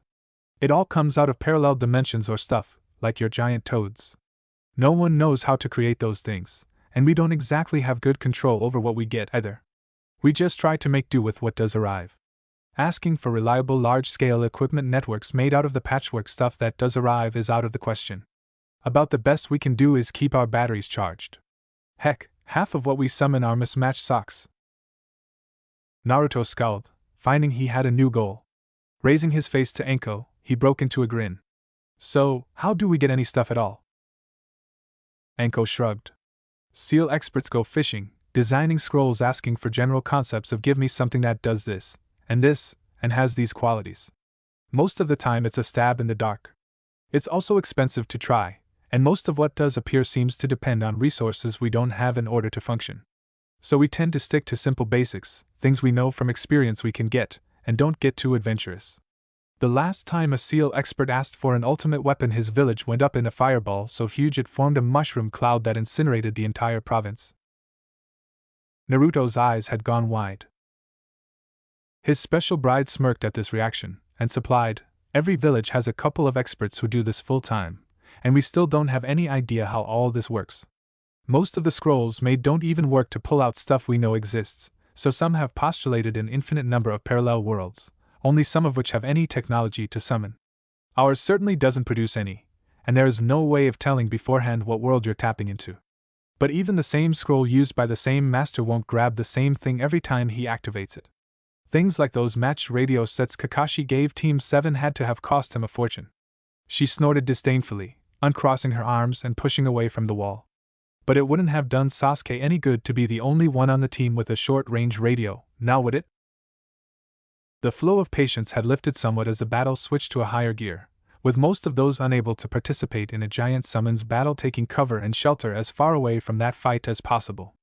S1: It all comes out of parallel dimensions or stuff, like your giant toads. No one knows how to create those things, and we don't exactly have good control over what we get either. We just try to make do with what does arrive. Asking for reliable large-scale equipment networks made out of the patchwork stuff that does arrive is out of the question. About the best we can do is keep our batteries charged. Heck, half of what we summon are mismatched socks. Naruto scowled, finding he had a new goal. Raising his face to Anko, he broke into a grin. So, how do we get any stuff at all? Anko shrugged. Seal experts go fishing, designing scrolls asking for general concepts of give me something that does this, and has these qualities. Most of the time it's a stab in the dark. It's also expensive to try, and most of what does appear seems to depend on resources we don't have in order to function. So we tend to stick to simple basics, things we know from experience we can get, and don't get too adventurous. The last time a seal expert asked for an ultimate weapon, his village went up in a fireball so huge it formed a mushroom cloud that incinerated the entire province. Naruto's eyes had gone wide. His special bride smirked at this reaction, and supplied, "Every village has a couple of experts who do this full time, and we still don't have any idea how all this works. Most of the scrolls made don't even work to pull out stuff we know exists, so some have postulated an infinite number of parallel worlds, only some of which have any technology to summon. Ours certainly doesn't produce any, and there is no way of telling beforehand what world you're tapping into. But even the same scroll used by the same master won't grab the same thing every time he activates it. Things like those matched radio sets Kakashi gave Team 7 had to have cost him a fortune." She snorted disdainfully, uncrossing her arms and pushing away from the wall. But it wouldn't have done Sasuke any good to be the only one on the team with a short-range radio, now would it? The flow of patience had lifted somewhat as the battle switched to a higher gear, with most of those unable to participate in a giant summons battle taking cover and shelter as far away from that fight as possible.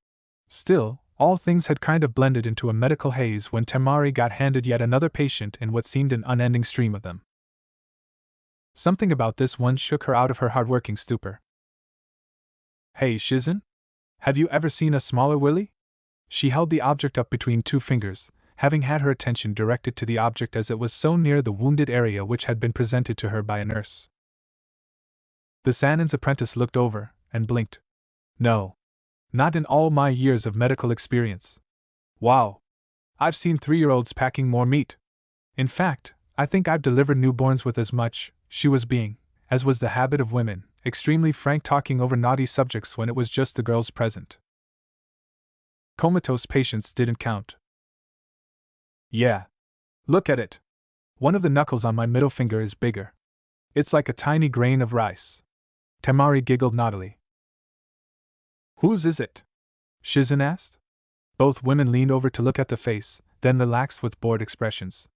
S1: Still, all things had kind of blended into a medical haze when Temari got handed yet another patient in what seemed an unending stream of them. Something about this one shook her out of her hard-working stupor. "Hey, Shizen? Have you ever seen a smaller Willy?" She held the object up between two fingers, having had her attention directed to the object as it was so near the wounded area which had been presented to her by a nurse. The Sanin's apprentice looked over, and blinked. "No. Not in all my years of medical experience. Wow. I've seen 3-year-olds packing more meat. In fact, I think I've delivered newborns with as much." She was being, as was the habit of women, extremely frank, talking over naughty subjects when it was just the girls present. Comatose patients didn't count. "Yeah. Look at it. One of the knuckles on my middle finger is bigger. It's like a tiny grain of rice." Temari giggled naughtily. "Whose is it?" Shizen asked. Both women leaned over to look at the face, then relaxed with bored expressions.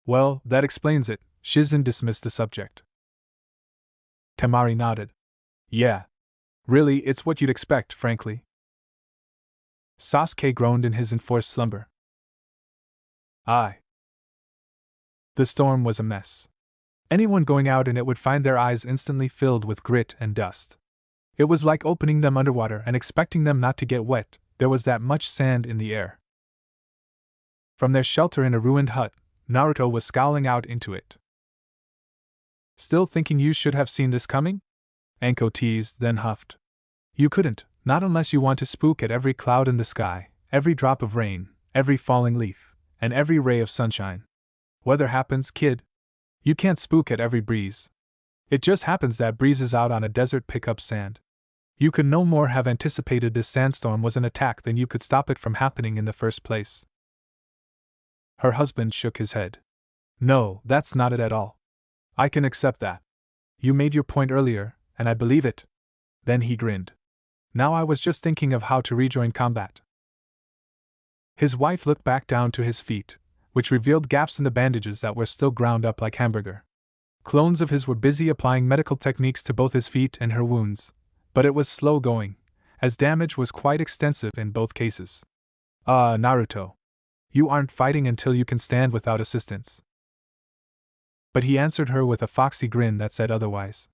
S1: "Well, that explains it." Shizen dismissed the subject. Temari nodded. "Yeah. Really, it's what you'd expect, frankly." Sasuke groaned in his enforced slumber. "Aye." The storm was a mess. Anyone going out in it would find their eyes instantly filled with grit and dust. It was like opening them underwater and expecting them not to get wet, there was that much sand in the air. From their shelter in a ruined hut, Naruto was scowling out into it. "Still thinking you should have seen this coming?" Anko teased, then huffed. "You couldn't, not unless you want to spook at every cloud in the sky, every drop of rain, every falling leaf, and every ray of sunshine. Weather happens, kid. You can't spook at every breeze. It just happens that breezes out on a desert pick up sand. You could no more have anticipated this sandstorm was an attack than you could stop it from happening in the first place." Her husband shook his head. "No, that's not it at all. I can accept that. You made your point earlier, and I believe it." Then he grinned. "Now I was just thinking of how to rejoin combat." His wife looked back down to his feet, which revealed gaps in the bandages that were still ground up like hamburger. Clones of his were busy applying medical techniques to both his feet and her wounds, but it was slow going, as damage was quite extensive in both cases. Naruto. You aren't fighting until you can stand without assistance." But he answered her with a foxy grin that said otherwise.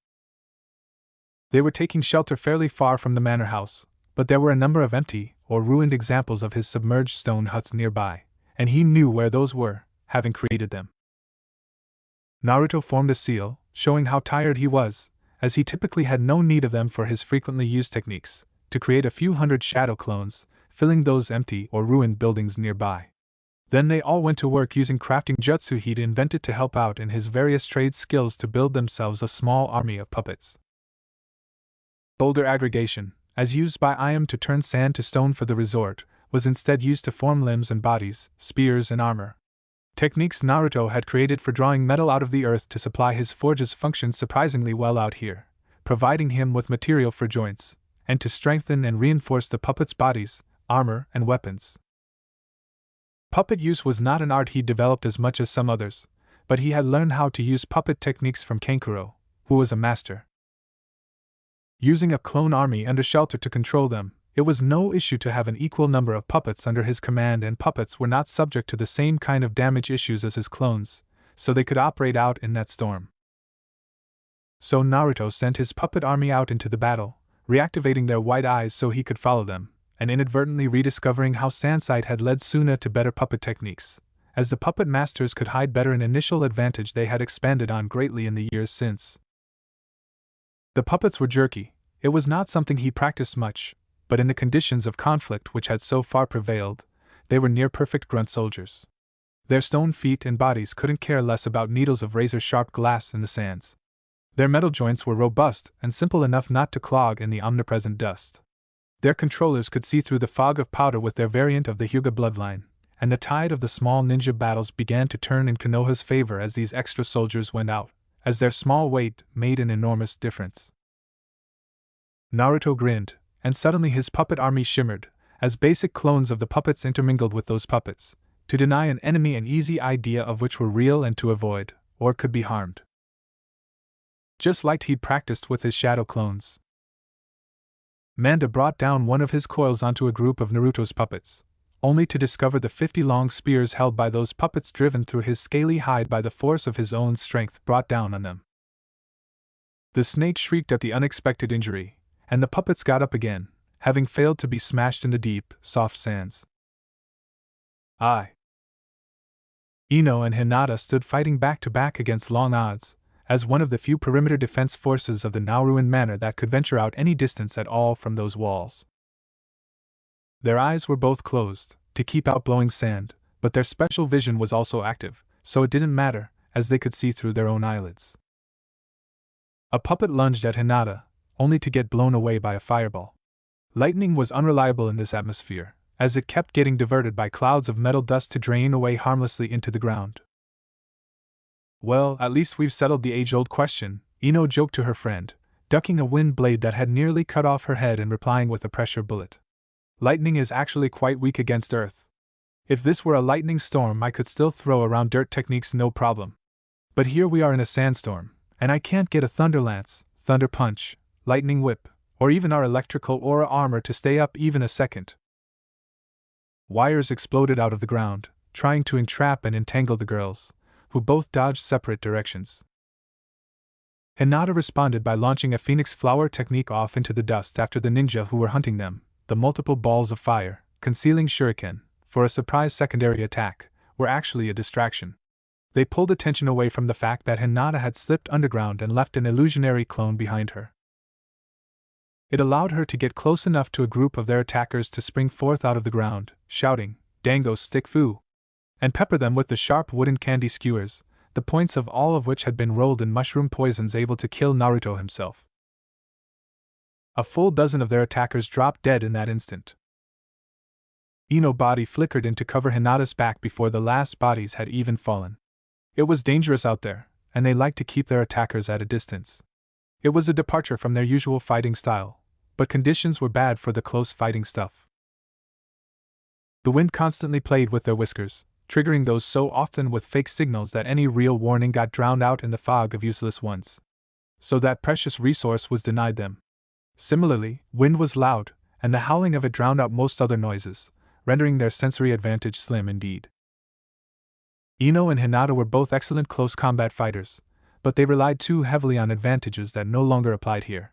S1: They were taking shelter fairly far from the manor house, but there were a number of empty or ruined examples of his submerged stone huts nearby, and he knew where those were, having created them. Naruto formed a seal, showing how tired he was, as he typically had no need of them for his frequently used techniques, to create a few hundred shadow clones, filling those empty or ruined buildings nearby. Then they all went to work using crafting jutsu he'd invented to help out in his various trade skills to build themselves a small army of puppets. Boulder aggregation, as used by Iam to turn sand to stone for the resort, was instead used to form limbs and bodies, spears and armor. Techniques Naruto had created for drawing metal out of the earth to supply his forges functioned surprisingly well out here, providing him with material for joints, and to strengthen and reinforce the puppets' bodies, armor, and weapons. Puppet use was not an art he developed as much as some others, but he had learned how to use puppet techniques from Kankuro, who was a master. Using a clone army under shelter to control them, it was no issue to have an equal number of puppets under his command, and puppets were not subject to the same kind of damage issues as his clones, so they could operate out in that storm. So Naruto sent his puppet army out into the battle, reactivating their white eyes so he could follow them, and inadvertently rediscovering how Sandsight had led Suna to better puppet techniques. As the puppet masters could hide better, an initial advantage they had expanded on greatly in the years since. The puppets were jerky. It was not something he practiced much, but in the conditions of conflict which had so far prevailed, they were near-perfect grunt soldiers. Their stone feet and bodies couldn't care less about needles of razor-sharp glass in the sands. Their metal joints were robust and simple enough not to clog in the omnipresent dust. Their controllers could see through the fog of powder with their variant of the Hyuga bloodline, and the tide of the small ninja battles began to turn in Konoha's favor as these extra soldiers went out, as their small weight made an enormous difference. Naruto grinned, and suddenly his puppet army shimmered, as basic clones of the puppets intermingled with those puppets, to deny an enemy an easy idea of which were real and to avoid, or could be harmed. Just like he'd practiced with his shadow clones. Manda brought down one of his coils onto a group of Naruto's puppets, only to discover the 50 long spears held by those puppets driven through his scaly hide by the force of his own strength brought down on them. The snake shrieked at the unexpected injury, and the puppets got up again, having failed to be smashed in the deep, soft sands. Ino and Hinata stood fighting back to back against long odds, as one of the few perimeter defense forces of the now ruined manor that could venture out any distance at all from those walls. Their eyes were both closed, to keep out blowing sand, but their special vision was also active, so it didn't matter, as they could see through their own eyelids. A puppet lunged at Hinata, only to get blown away by a fireball. Lightning was unreliable in this atmosphere, as it kept getting diverted by clouds of metal dust to drain away harmlessly into the ground. Well, at least we've settled the age-old question, Ino joked to her friend, ducking a wind blade that had nearly cut off her head and replying with a pressure bullet. Lightning is actually quite weak against Earth. If this were a lightning storm, I could still throw around dirt techniques no problem. But here we are in a sandstorm, and I can't get a thunder lance, thunder punch, lightning whip, or even our electrical aura armor to stay up even a second. Wires exploded out of the ground, trying to entrap and entangle the girls, who both dodged separate directions. Hinata responded by launching a phoenix flower technique off into the dust after the ninja who were hunting them. The multiple balls of fire, concealing shuriken, for a surprise secondary attack, were actually a distraction. They pulled attention away from the fact that Hinata had slipped underground and left an illusionary clone behind her. It allowed her to get close enough to a group of their attackers to spring forth out of the ground, shouting, "Dango stick fu!" and pepper them with the sharp wooden candy skewers, the points of all of which had been rolled in mushroom poisons able to kill Naruto himself. A full dozen of their attackers dropped dead in that instant. Ino's body flickered in to cover Hinata's back before the last bodies had even fallen. It was dangerous out there, and they liked to keep their attackers at a distance. It was a departure from their usual fighting style, but conditions were bad for the close fighting stuff. The wind constantly played with their whiskers, triggering those so often with fake signals that any real warning got drowned out in the fog of useless ones. So that precious resource was denied them. Similarly, wind was loud, and the howling of it drowned out most other noises, rendering their sensory advantage slim indeed. Ino and Hinata were both excellent close combat fighters, but they relied too heavily on advantages that no longer applied here.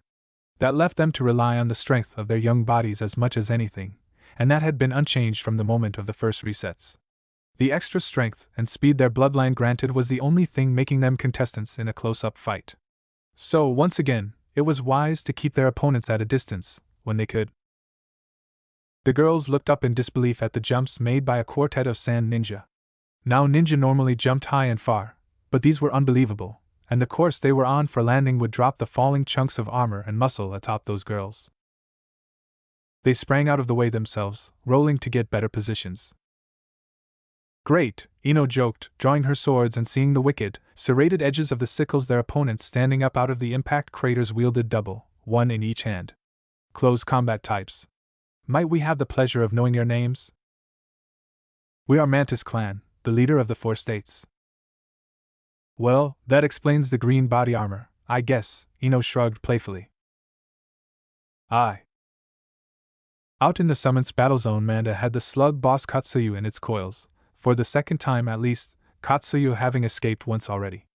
S1: That left them to rely on the strength of their young bodies as much as anything, and that had been unchanged from the moment of the first resets. The extra strength and speed their bloodline granted was the only thing making them contestants in a close-up fight. So, once again, it was wise to keep their opponents at a distance, when they could. The girls looked up in disbelief at the jumps made by a quartet of sand ninja. Now ninja normally jumped high and far, but these were unbelievable, and the course they were on for landing would drop the falling chunks of armor and muscle atop those girls. They sprang out of the way themselves, rolling to get better positions. Great, Ino joked, drawing her swords and seeing the wicked, serrated edges of the sickles their opponents standing up out of the impact craters wielded double, one in each hand. Close combat types. Might we have the pleasure of knowing your names? We are Mantis Clan, the leader of the 4 states. Well, that explains the green body armor, I guess, Ino shrugged playfully. Aye. Out in the summon's battle zone, Manda had the slug boss Katsuyu in its coils, for the second time at least, Katsuyu having escaped once already.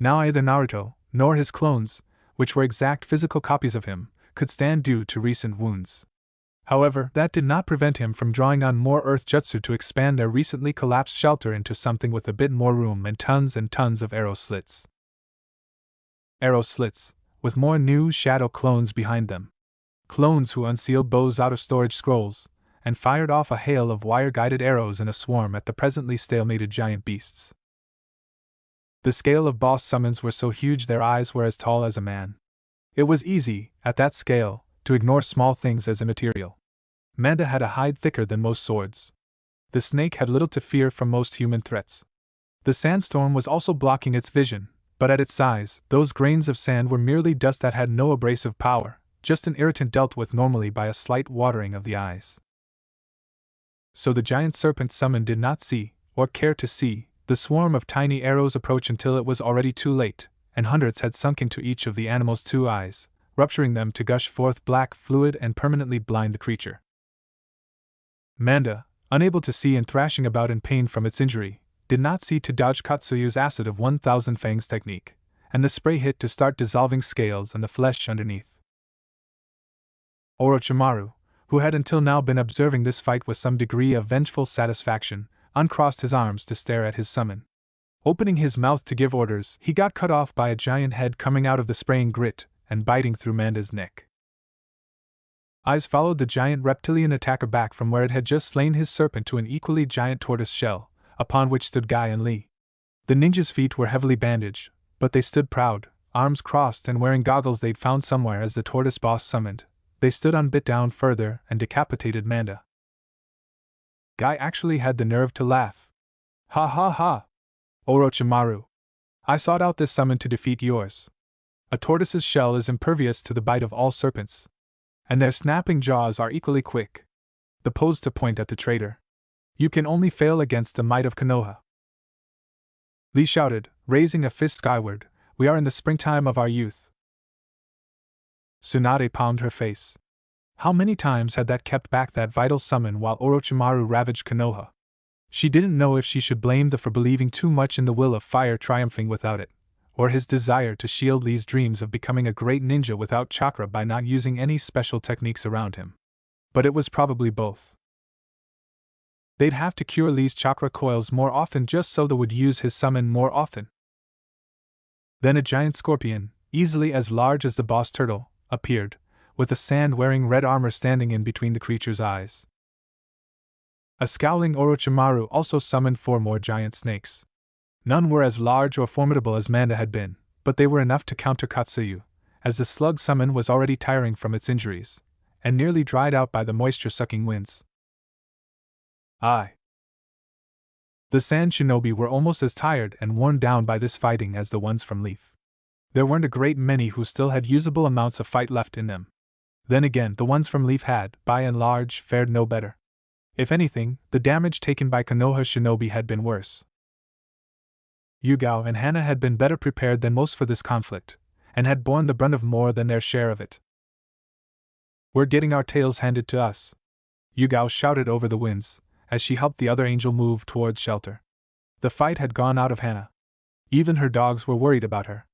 S1: Now either Naruto, nor his clones, which were exact physical copies of him, could stand due to recent wounds. However, that did not prevent him from drawing on more earth jutsu to expand their recently collapsed shelter into something with a bit more room and tons of arrow slits. Arrow slits, with more new shadow clones behind them. Clones who unsealed bows out of storage scrolls, and fired off a hail of wire-guided arrows in a swarm at the presently stalemated giant beasts. The scale of boss summons were so huge their eyes were as tall as a man. It was easy, at that scale, to ignore small things as immaterial. Manda had a hide thicker than most swords. The snake had little to fear from most human threats. The sandstorm was also blocking its vision, but at its size, those grains of sand were merely dust that had no abrasive power, just an irritant dealt with normally by a slight watering of the eyes. So the giant serpent summoned did not see, or care to see, the swarm of tiny arrows approach until it was already too late, and hundreds had sunk into each of the animal's two eyes, rupturing them to gush forth black fluid and permanently blind the creature. Manda, unable to see and thrashing about in pain from its injury, did not see to dodge Katsuyu's acid of 1,000 fangs technique, and the spray hit to start dissolving scales and the flesh underneath. Orochimaru, who had until now been observing this fight with some degree of vengeful satisfaction, uncrossed his arms to stare at his summon. Opening his mouth to give orders, he got cut off by a giant head coming out of the spraying grit and biting through Manda's neck. Eyes followed the giant reptilian attacker back from where it had just slain his serpent to an equally giant tortoise shell, upon which stood Guy and Lee. The ninja's feet were heavily bandaged, but they stood proud, arms crossed and wearing goggles they'd found somewhere as the tortoise boss summoned. They stood on bit down further and decapitated Manda. Guy actually had the nerve to laugh. Ha ha ha! Orochimaru, I sought out this summon to defeat yours. A tortoise's shell is impervious to the bite of all serpents, and their snapping jaws are equally quick. The pose to point at the traitor. You can only fail against the might of Konoha. Lee shouted, raising a fist skyward, we are in the springtime of our youth. Tsunade palmed her face. How many times had that kept back that vital summon while Orochimaru ravaged Konoha? She didn't know if she should blame the for believing too much in the will of fire triumphing without it, or his desire to shield Lee's dreams of becoming a great ninja without chakra by not using any special techniques around him. But it was probably both. They'd have to cure Lee's chakra coils more often just so they would use his summon more often. Then a giant scorpion, easily as large as the boss turtle, appeared, with a sand-wearing red armor standing in between the creature's eyes. A scowling Orochimaru also summoned 4 more giant snakes. None were as large or formidable as Manda had been, but they were enough to counter Katsuyu, as the slug summon was already tiring from its injuries, and nearly dried out by the moisture-sucking winds. Aye. The sand shinobi were almost as tired and worn down by this fighting as the ones from Leaf. There weren't a great many who still had usable amounts of fight left in them. Then again, the ones from Leaf had, by and large, fared no better. If anything, the damage taken by Konoha shinobi had been worse. Yugao and Hana had been better prepared than most for this conflict, and had borne the brunt of more than their share of it. We're getting our tails handed to us, Yugao shouted over the winds, as she helped the other angel move towards shelter. The fight had gone out of Hana. Even her dogs were worried about her.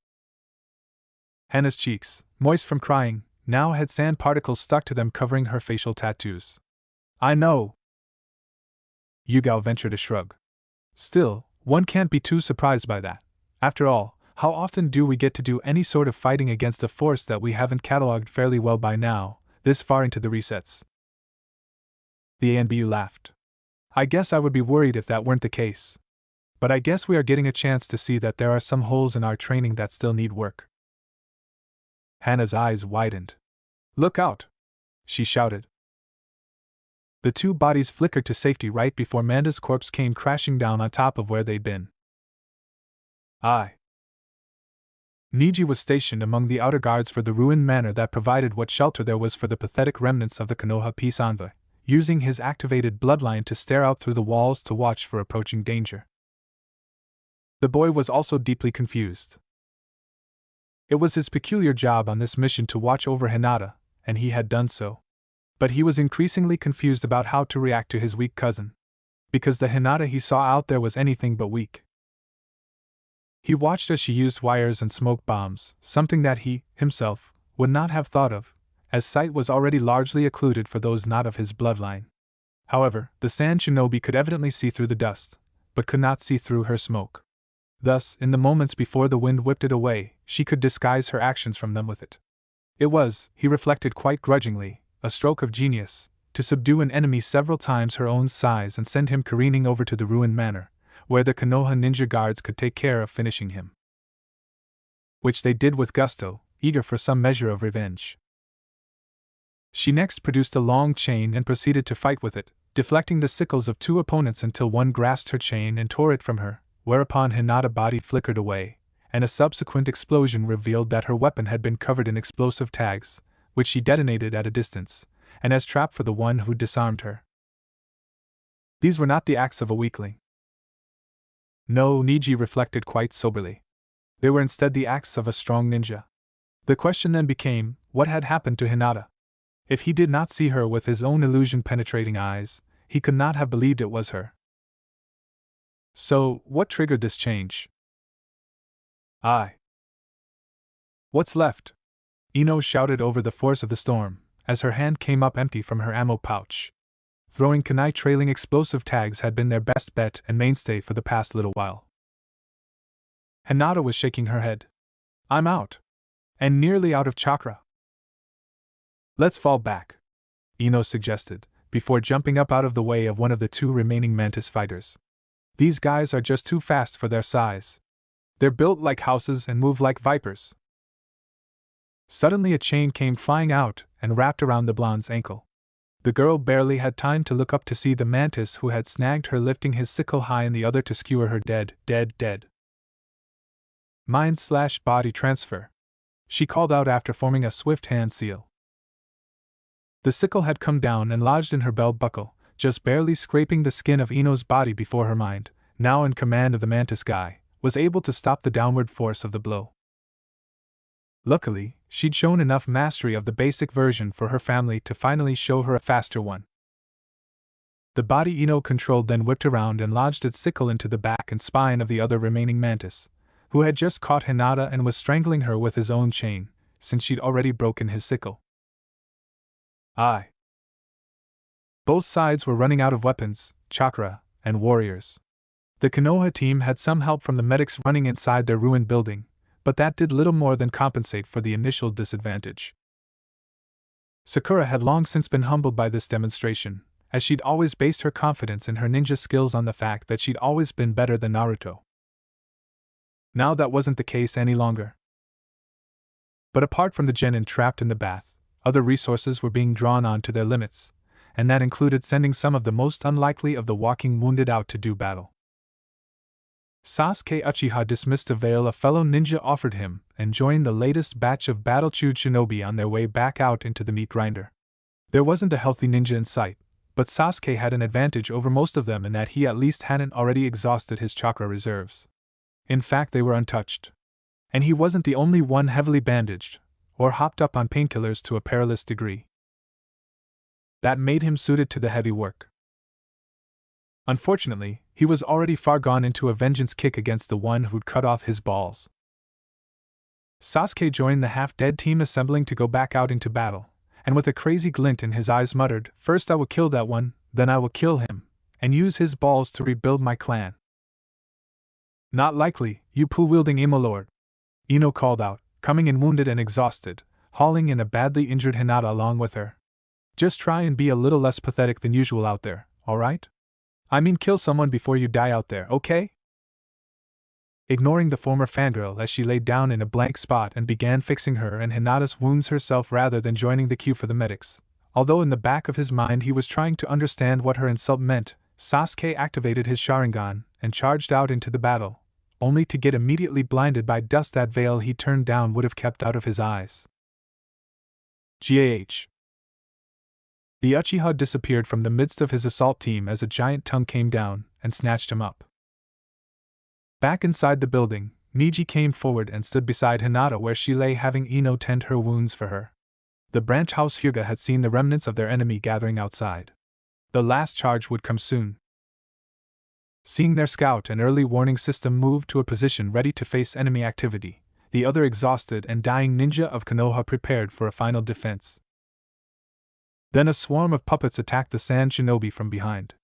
S1: Hana's cheeks, moist from crying, now had sand particles stuck to them covering her facial tattoos. I know. Yugao ventured a shrug. Still, one can't be too surprised by that. After all, how often do we get to do any sort of fighting against a force that we haven't catalogued fairly well by now, this far into the resets? The ANBU laughed. I guess I would be worried if that weren't the case. But I guess we are getting a chance to see that there are some holes in our training that still need work. Hana's eyes widened. Look out! She shouted. The 2 bodies flickered to safety right before Manda's corpse came crashing down on top of where they'd been. Aye. Niji was stationed among the outer guards for the ruined manor that provided what shelter there was for the pathetic remnants of the Konoha peace envoy, using his activated bloodline to stare out through the walls to watch for approaching danger. The boy was also deeply confused. It was his peculiar job on this mission to watch over Hinata, and he had done so. But he was increasingly confused about how to react to his weak cousin, because the Hinata he saw out there was anything but weak. He watched as she used wires and smoke bombs, something that he, himself, would not have thought of, as sight was already largely occluded for those not of his bloodline. However, the sand shinobi could evidently see through the dust, but could not see through her smoke. Thus, in the moments before the wind whipped it away, she could disguise her actions from them with it. It was, he reflected quite grudgingly, a stroke of genius, to subdue an enemy several times her own size and send him careening over to the ruined manor, where the Konoha ninja guards could take care of finishing him. Which they did with gusto, eager for some measure of revenge. She next produced a long chain and proceeded to fight with it, deflecting the sickles of two opponents until one grasped her chain and tore it from her, whereupon Hinata's body flickered away, and a subsequent explosion revealed that her weapon had been covered in explosive tags, which she detonated at a distance, and as trap for the one who disarmed her. These were not the acts of a weakling. No, Niji reflected quite soberly. They were instead the acts of a strong ninja. The question then became, what had happened to Hinata? If he did not see her with his own illusion-penetrating eyes, he could not have believed it was her. So, what triggered this change? What's left? Ino shouted over the force of the storm, as her hand came up empty from her ammo pouch. Throwing kunai trailing explosive tags had been their best bet and mainstay for the past little while. Hinata was shaking her head. I'm out. And nearly out of chakra. Let's fall back, Ino suggested, before jumping up out of the way of one of the two remaining mantis fighters. These guys are just too fast for their size. They're built like houses and move like vipers. Suddenly a chain came flying out and wrapped around the blonde's ankle. The girl barely had time to look up to see the mantis who had snagged her lifting his sickle high and the other to skewer her dead. Mind/body transfer, she called out after forming a swift hand seal. The sickle had come down and lodged in her belt buckle, just barely scraping the skin of Ino's body before her mind, now in command of the mantis guy, was able to stop the downward force of the blow. Luckily, she'd shown enough mastery of the basic version for her family to finally show her a faster one. The body Ino controlled then whipped around and lodged its sickle into the back and spine of the other remaining mantis, who had just caught Hinata and was strangling her with his own chain, since she'd already broken his sickle. Both sides were running out of weapons, chakra, and warriors. The Konoha team had some help from the medics running inside their ruined building, but that did little more than compensate for the initial disadvantage. Sakura had long since been humbled by this demonstration, as she'd always based her confidence in her ninja skills on the fact that she'd always been better than Naruto. Now that wasn't the case any longer. But apart from the genin trapped in the bath, other resources were being drawn on to their limits, and that included sending some of the most unlikely of the walking wounded out to do battle. Sasuke Uchiha dismissed a veil a fellow ninja offered him and joined the latest batch of battle-chewed shinobi on their way back out into the meat grinder. There wasn't a healthy ninja in sight, but Sasuke had an advantage over most of them in that he at least hadn't already exhausted his chakra reserves. In fact, they were untouched. And he wasn't the only one heavily bandaged, or hopped up on painkillers to a perilous degree. That made him suited to the heavy work. Unfortunately, he was already far gone into a vengeance kick against the one who'd cut off his balls. Sasuke joined the half-dead team assembling to go back out into battle, and with a crazy glint in his eyes muttered, "First I will kill that one, then I will kill him, and use his balls to rebuild my clan." "Not likely, you pool-wielding emo lord," Ino called out, coming in wounded and exhausted, hauling in a badly injured Hinata along with her. "Just try and be a little less pathetic than usual out there, alright? I mean, kill someone before you die out there, okay?" Ignoring the former fangirl as she laid down in a blank spot and began fixing her and Hinata's wounds herself rather than joining the queue for the medics, although in the back of his mind he was trying to understand what her insult meant, Sasuke activated his Sharingan and charged out into the battle, only to get immediately blinded by dust that veil he turned down would have kept out of his eyes. GAH. The Uchiha disappeared from the midst of his assault team as a giant tongue came down and snatched him up. Back inside the building, Niji came forward and stood beside Hinata where she lay, having Ino tend her wounds for her. The branch house Hyuga had seen the remnants of their enemy gathering outside. The last charge would come soon. Seeing their scout and early warning system move to a position ready to face enemy activity, the other exhausted and dying ninja of Konoha prepared for a final defense. Then a swarm of puppets attacked the sand shinobi from behind.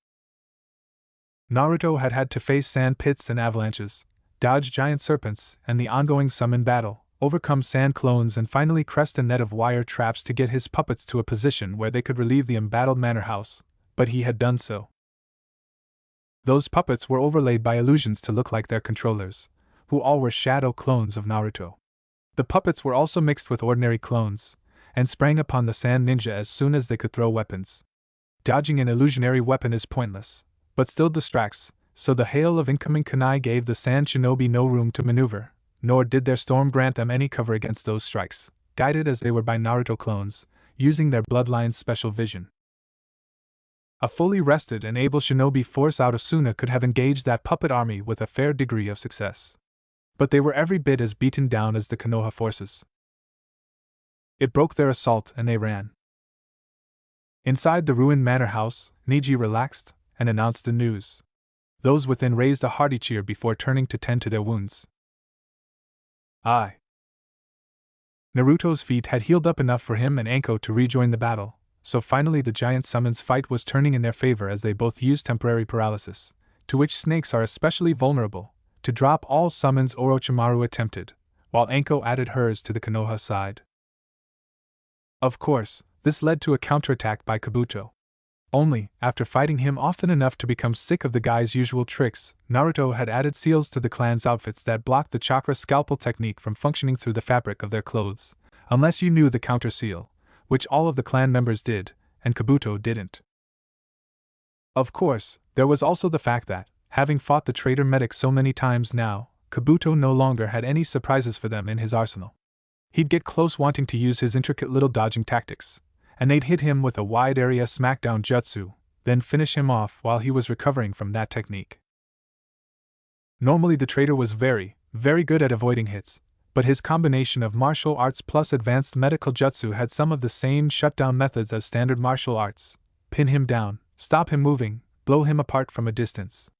S1: Naruto had had to face sand pits and avalanches, dodge giant serpents and the ongoing summon battle, overcome sand clones, and finally crest a net of wire traps to get his puppets to a position where they could relieve the embattled manor house, but he had done so. Those puppets were overlaid by illusions to look like their controllers, who all were shadow clones of Naruto. The puppets were also mixed with ordinary clones, and sprang upon the sand ninja as soon as they could throw weapons. Dodging an illusionary weapon is pointless, but still distracts, so the hail of incoming kunai gave the sand shinobi no room to maneuver, nor did their storm grant them any cover against those strikes, guided as they were by Naruto clones, using their bloodline's special vision. A fully rested and able shinobi force out of Suna could have engaged that puppet army with a fair degree of success. But they were every bit as beaten down as the Konoha forces. It broke their assault and they ran. Inside the ruined manor house, Niji relaxed and announced the news. Those within raised a hearty cheer before turning to tend to their wounds. Naruto's feet had healed up enough for him and Anko to rejoin the battle, so finally the giant summons fight was turning in their favor as they both used temporary paralysis, to which snakes are especially vulnerable, to drop all summons Orochimaru attempted, while Anko added hers to the Konoha side. Of course, this led to a counterattack by Kabuto. Only, after fighting him often enough to become sick of the guy's usual tricks, Naruto had added seals to the clan's outfits that blocked the chakra scalpel technique from functioning through the fabric of their clothes, unless you knew the counter seal, which all of the clan members did, and Kabuto didn't. Of course, there was also the fact that, having fought the traitor medic so many times now, Kabuto no longer had any surprises for them in his arsenal. He'd get close wanting to use his intricate little dodging tactics, and they'd hit him with a wide area smackdown jutsu, then finish him off while he was recovering from that technique. Normally the traitor was very, very good at avoiding hits, but his combination of martial arts plus advanced medical jutsu had some of the same shutdown methods as standard martial arts: pin him down, stop him moving, blow him apart from a distance.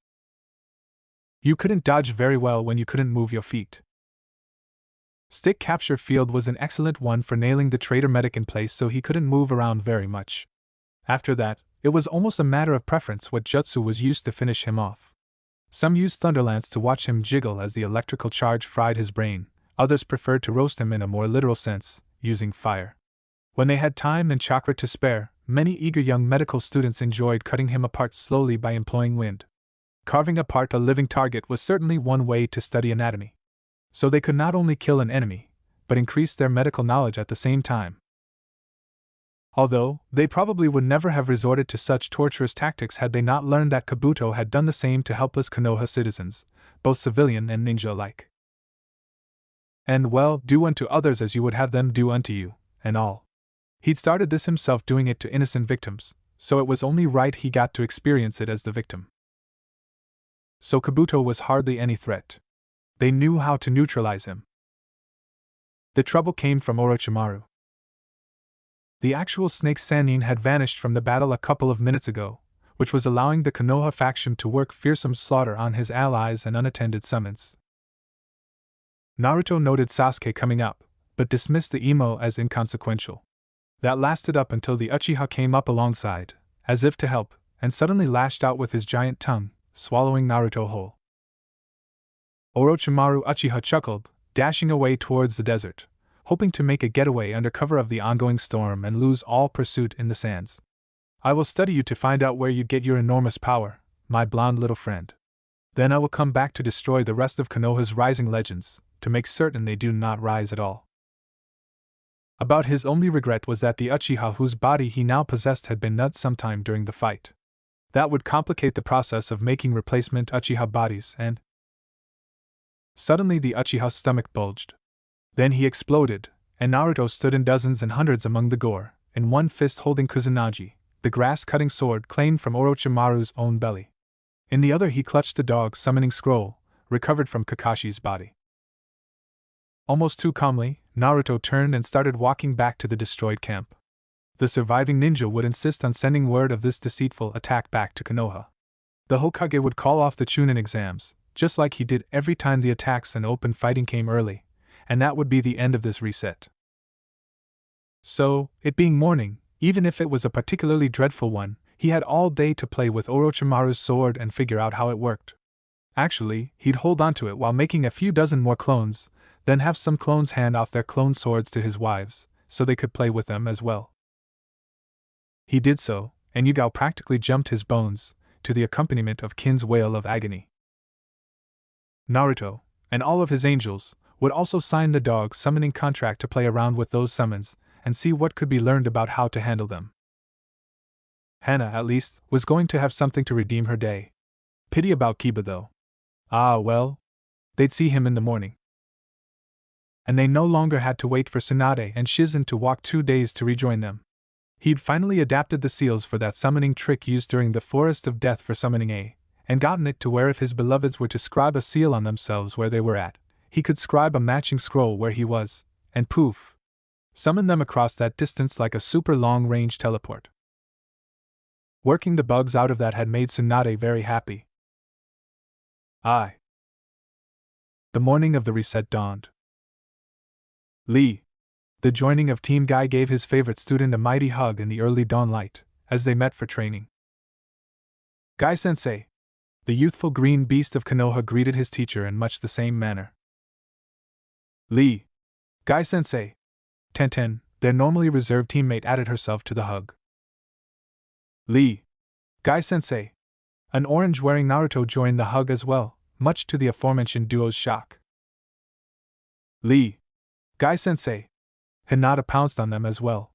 S1: You couldn't dodge very well when you couldn't move your feet. Stick capture field was an excellent one for nailing the traitor medic in place so he couldn't move around very much. After that, it was almost a matter of preference what jutsu was used to finish him off. Some used Thunderlance to watch him jiggle as the electrical charge fried his brain, others preferred to roast him in a more literal sense, using fire. When they had time and chakra to spare, many eager young medical students enjoyed cutting him apart slowly by employing wind. Carving apart a living target was certainly one way to study anatomy. So they could not only kill an enemy, but increase their medical knowledge at the same time. Although, they probably would never have resorted to such torturous tactics had they not learned that Kabuto had done the same to helpless Konoha citizens, both civilian and ninja alike. And well, do unto others as you would have them do unto you, and all. He'd started this himself doing it to innocent victims, so it was only right he got to experience it as the victim. So Kabuto was hardly any threat. They knew how to neutralize him. The trouble came from Orochimaru. The actual Snake Sannin had vanished from the battle a couple of minutes ago, which was allowing the Konoha faction to work fearsome slaughter on his allies and unattended summons. Naruto noted Sasuke coming up, but dismissed the emo as inconsequential. That lasted up until the Uchiha came up alongside, as if to help, and suddenly lashed out with his giant tongue, swallowing Naruto whole. Orochimaru Uchiha chuckled, dashing away towards the desert, hoping to make a getaway under cover of the ongoing storm and lose all pursuit in the sands. I will study you to find out where you get your enormous power, my blonde little friend. Then I will come back to destroy the rest of Konoha's rising legends, to make certain they do not rise at all. About his only regret was that the Uchiha whose body he now possessed had been nuts sometime during the fight. That would complicate the process of making replacement Uchiha bodies and... Suddenly the Uchiha's stomach bulged. Then he exploded, and Naruto stood in dozens and hundreds among the gore, in one fist holding Kusanagi, the grass-cutting sword claimed from Orochimaru's own belly. In the other he clutched the dog summoning scroll, recovered from Kakashi's body. Almost too calmly, Naruto turned and started walking back to the destroyed camp. The surviving ninja would insist on sending word of this deceitful attack back to Konoha. The Hokage would call off the Chunin exams, just like he did every time the attacks and open fighting came early, and that would be the end of this reset. So, it being morning, even if it was a particularly dreadful one, he had all day to play with Orochimaru's sword and figure out how it worked. Actually, he'd hold onto it while making a few dozen more clones, then have some clones hand off their clone swords to his wives, so they could play with them as well. He did so, and Yugao practically jumped his bones, to the accompaniment of Kin's wail of agony. Naruto, and all of his angels, would also sign the dog summoning contract to play around with those summons, and see what could be learned about how to handle them. Hana, at least, was going to have something to redeem her day. Pity about Kiba, though. Ah, well, they'd see him in the morning. And they no longer had to wait for Tsunade and Shizen to walk 2 days to rejoin them. He'd finally adapted the seals for that summoning trick used during the Forest of Death for summoning A, and gotten it to where if his beloveds were to scribe a seal on themselves where they were at, he could scribe a matching scroll where he was, and poof! Summon them across that distance like a super long-range teleport. Working the bugs out of that had made Tsunade very happy. The morning of the reset dawned. Lee, the joining of Team Guy, gave his favorite student a mighty hug in the early dawn light, as they met for training. Guy-sensei, the youthful green beast of Konoha, greeted his teacher in much the same manner. Lee, Guy-sensei, Tenten, their normally reserved teammate, added herself to the hug. Lee, Guy-sensei, an orange-wearing Naruto joined the hug as well, much to the aforementioned duo's shock. Lee, Guy-sensei, Hinata pounced on them as well.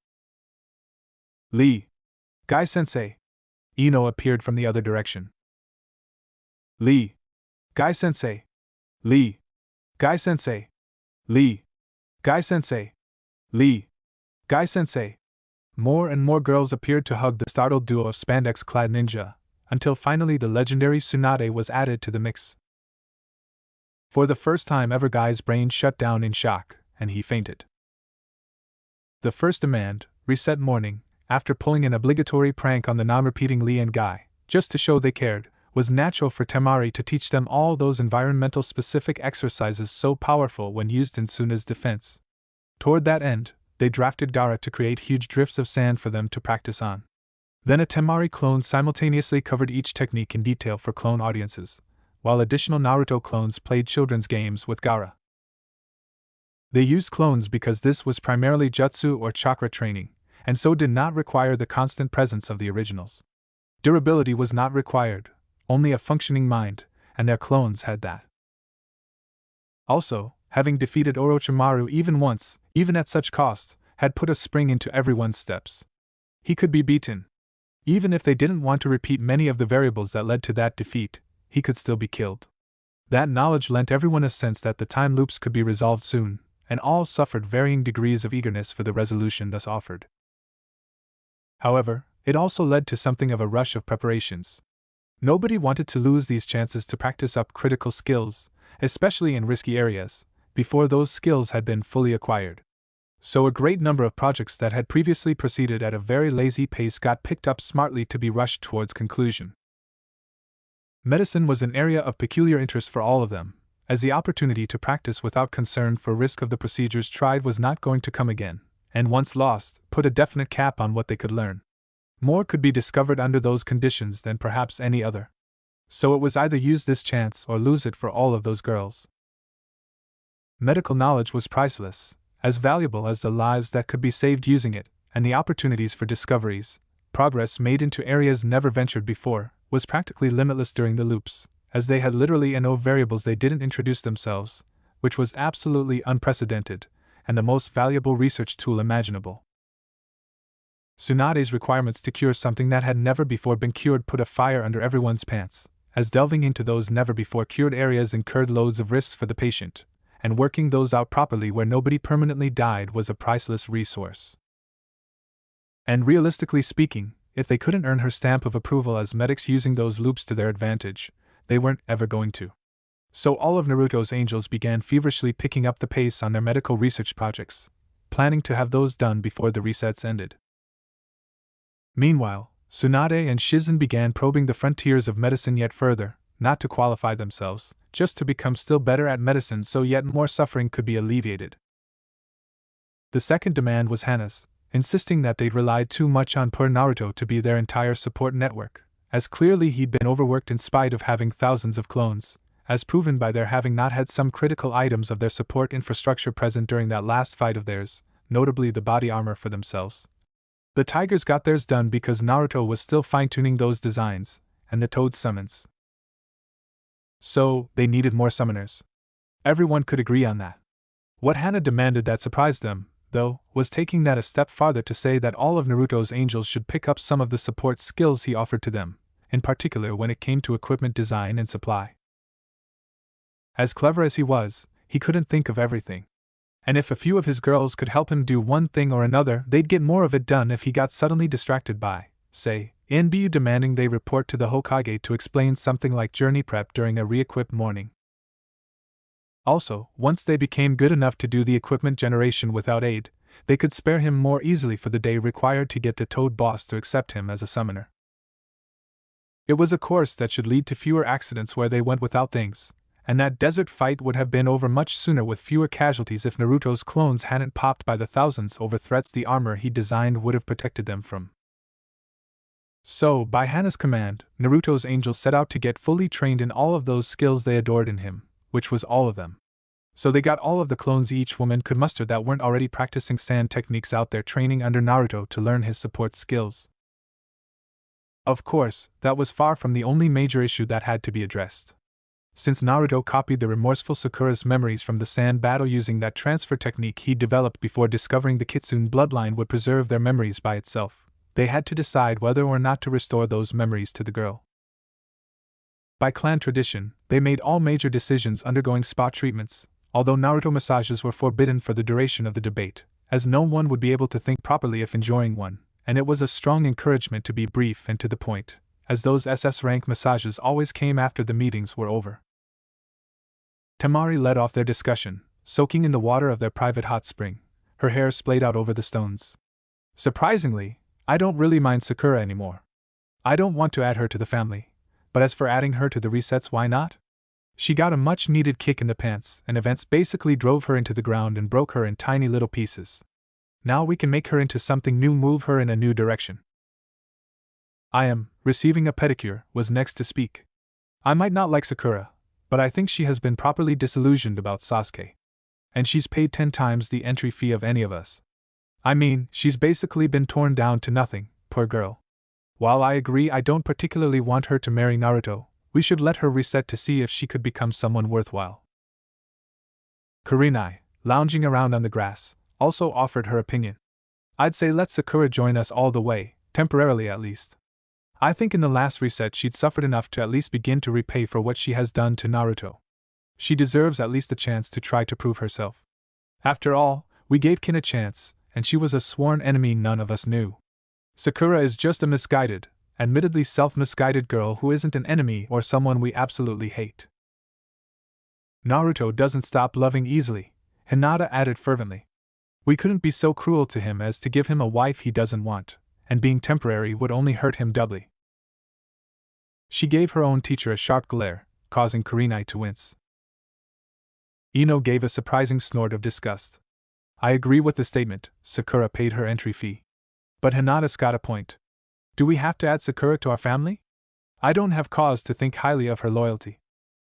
S1: Lee, Guy-sensei, Ino appeared from the other direction. Lee, Guy-sensei, Lee, Guy-sensei, Lee, Guy-sensei, Lee, Guy-sensei. More and more girls appeared to hug the startled duo of spandex-clad ninja, until finally the legendary Tsunade was added to the mix. For the first time ever, Guy's brain shut down in shock, and he fainted. The first demand, reset morning, after pulling an obligatory prank on the non-repeating Lee and Guy, just to show they cared, was natural for Temari to teach them all those environmental-specific exercises so powerful when used in Suna's defense. Toward that end, they drafted Gaara to create huge drifts of sand for them to practice on. Then a Temari clone simultaneously covered each technique in detail for clone audiences, while additional Naruto clones played children's games with Gaara. They used clones because this was primarily jutsu or chakra training, and so did not require the constant presence of the originals. Durability was not required, only a functioning mind, and their clones had that. Also, having defeated Orochimaru even once, even at such cost, had put a spring into everyone's steps. He could be beaten. Even if they didn't want to repeat many of the variables that led to that defeat, he could still be killed. That knowledge lent everyone a sense that the time loops could be resolved soon, and all suffered varying degrees of eagerness for the resolution thus offered. However, it also led to something of a rush of preparations. Nobody wanted to lose these chances to practice up critical skills, especially in risky areas, before those skills had been fully acquired. So a great number of projects that had previously proceeded at a very lazy pace got picked up smartly to be rushed towards conclusion. Medicine was an area of peculiar interest for all of them, as the opportunity to practice without concern for risk of the procedures tried was not going to come again, and once lost, put a definite cap on what they could learn. More could be discovered under those conditions than perhaps any other. So it was either use this chance or lose it for all of those girls. Medical knowledge was priceless, as valuable as the lives that could be saved using it, and the opportunities for discoveries, progress made into areas never ventured before, was practically limitless during the loops, as they had literally no variables they didn't introduce themselves, which was absolutely unprecedented, and the most valuable research tool imaginable. Tsunade's requirements to cure something that had never before been cured put a fire under everyone's pants, as delving into those never-before-cured areas incurred loads of risks for the patient, and working those out properly where nobody permanently died was a priceless resource. And realistically speaking, if they couldn't earn her stamp of approval as medics using those loops to their advantage, they weren't ever going to. So all of Naruto's angels began feverishly picking up the pace on their medical research projects, planning to have those done before the resets ended. Meanwhile, Tsunade and Shizen began probing the frontiers of medicine yet further, not to qualify themselves, just to become still better at medicine so yet more suffering could be alleviated. The second demand was Hana's, insisting that they'd relied too much on poor Naruto to be their entire support network, as clearly he'd been overworked in spite of having thousands of clones, as proven by their having not had some critical items of their support infrastructure present during that last fight of theirs, notably the body armor for themselves. The Tigers got theirs done because Naruto was still fine-tuning those designs, and the Toad's summons. So, they needed more summoners. Everyone could agree on that. What Hana demanded that surprised them, though, was taking that a step farther to say that all of Naruto's angels should pick up some of the support skills he offered to them, in particular when it came to equipment design and supply. As clever as he was, he couldn't think of everything. And if a few of his girls could help him do one thing or another, they'd get more of it done if he got suddenly distracted by, say, NBU demanding they report to the Hokage to explain something like journey prep during a re-equipped morning. Also, once they became good enough to do the equipment generation without aid, they could spare him more easily for the day required to get the Toad boss to accept him as a summoner. It was a course that should lead to fewer accidents where they went without things, and that desert fight would have been over much sooner with fewer casualties if Naruto's clones hadn't popped by the thousands over threats the armor he designed would have protected them from. So, by Hana's command, Naruto's angels set out to get fully trained in all of those skills they adored in him, which was all of them. So they got all of the clones each woman could muster that weren't already practicing sand techniques out there training under Naruto to learn his support skills. Of course, that was far from the only major issue that had to be addressed. Since Naruto copied the remorseful Sakura's memories from the sand battle using that transfer technique he developed before discovering the Kitsune bloodline would preserve their memories by itself, they had to decide whether or not to restore those memories to the girl. By clan tradition, they made all major decisions undergoing spa treatments, although Naruto massages were forbidden for the duration of the debate, as no one would be able to think properly if enjoying one, and it was a strong encouragement to be brief and to the point, as those SS rank massages always came after the meetings were over. Temari led off their discussion, soaking in the water of their private hot spring, her hair splayed out over the stones. Surprisingly, I don't really mind Sakura anymore. I don't want to add her to the family, but as for adding her to the resets, why not? She got a much-needed kick in the pants, and events basically drove her into the ground and broke her in tiny little pieces. Now we can make her into something new, move her in a new direction. I am receiving a pedicure was next to speak. I might not like Sakura, but I think she has been properly disillusioned about Sasuke. And she's paid 10 times the entry fee of any of us. I mean, she's basically been torn down to nothing, poor girl. While I agree I don't particularly want her to marry Naruto, we should let her reset to see if she could become someone worthwhile. Kurenai, lounging around on the grass, also offered her opinion. I'd say let Sakura join us all the way, temporarily at least. I think in the last reset she'd suffered enough to at least begin to repay for what she has done to Naruto. She deserves at least a chance to try to prove herself. After all, we gave Kin a chance, and she was a sworn enemy none of us knew. Sakura is just a misguided, admittedly self-misguided girl who isn't an enemy or someone we absolutely hate. Naruto doesn't stop loving easily, Hinata added fervently. We couldn't be so cruel to him as to give him a wife he doesn't want, and being temporary would only hurt him doubly. She gave her own teacher a sharp glare, causing Kurenai to wince. Ino gave a surprising snort of disgust. I agree with the statement, Sakura paid her entry fee. But Hinata's got a point. Do we have to add Sakura to our family? I don't have cause to think highly of her loyalty.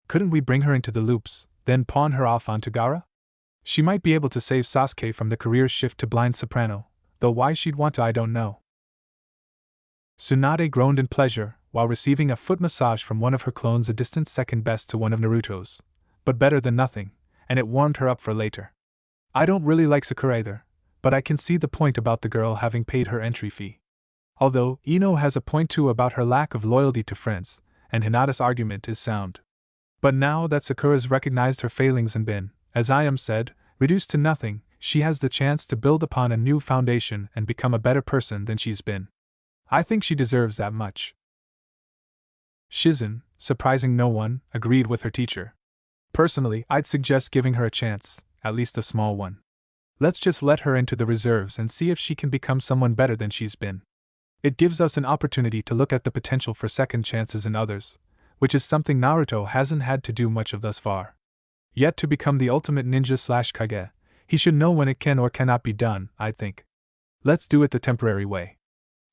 S1: Couldn't we bring her into the loops, then pawn her off onto Gaara? She might be able to save Sasuke from the career shift to blind soprano, though why she'd want to I don't know. Tsunade groaned in pleasure, while receiving a foot massage from one of her clones, a distant second best to one of Naruto's, but better than nothing, and it warmed her up for later. I don't really like Sakura either, but I can see the point about the girl having paid her entry fee. Although, Ino has a point too about her lack of loyalty to friends, and Hinata's argument is sound. But now that Sakura's recognized her failings and been, as I am said, reduced to nothing, she has the chance to build upon a new foundation and become a better person than she's been. I think she deserves that much. Shizen, surprising no one, agreed with her teacher. Personally, I'd suggest giving her a chance, at least a small one. Let's just let her into the reserves and see if she can become someone better than she's been. It gives us an opportunity to look at the potential for second chances in others, which is something Naruto hasn't had to do much of thus far. Yet to become the ultimate ninja/Kage, he should know when it can or cannot be done, I think. Let's do it the temporary way.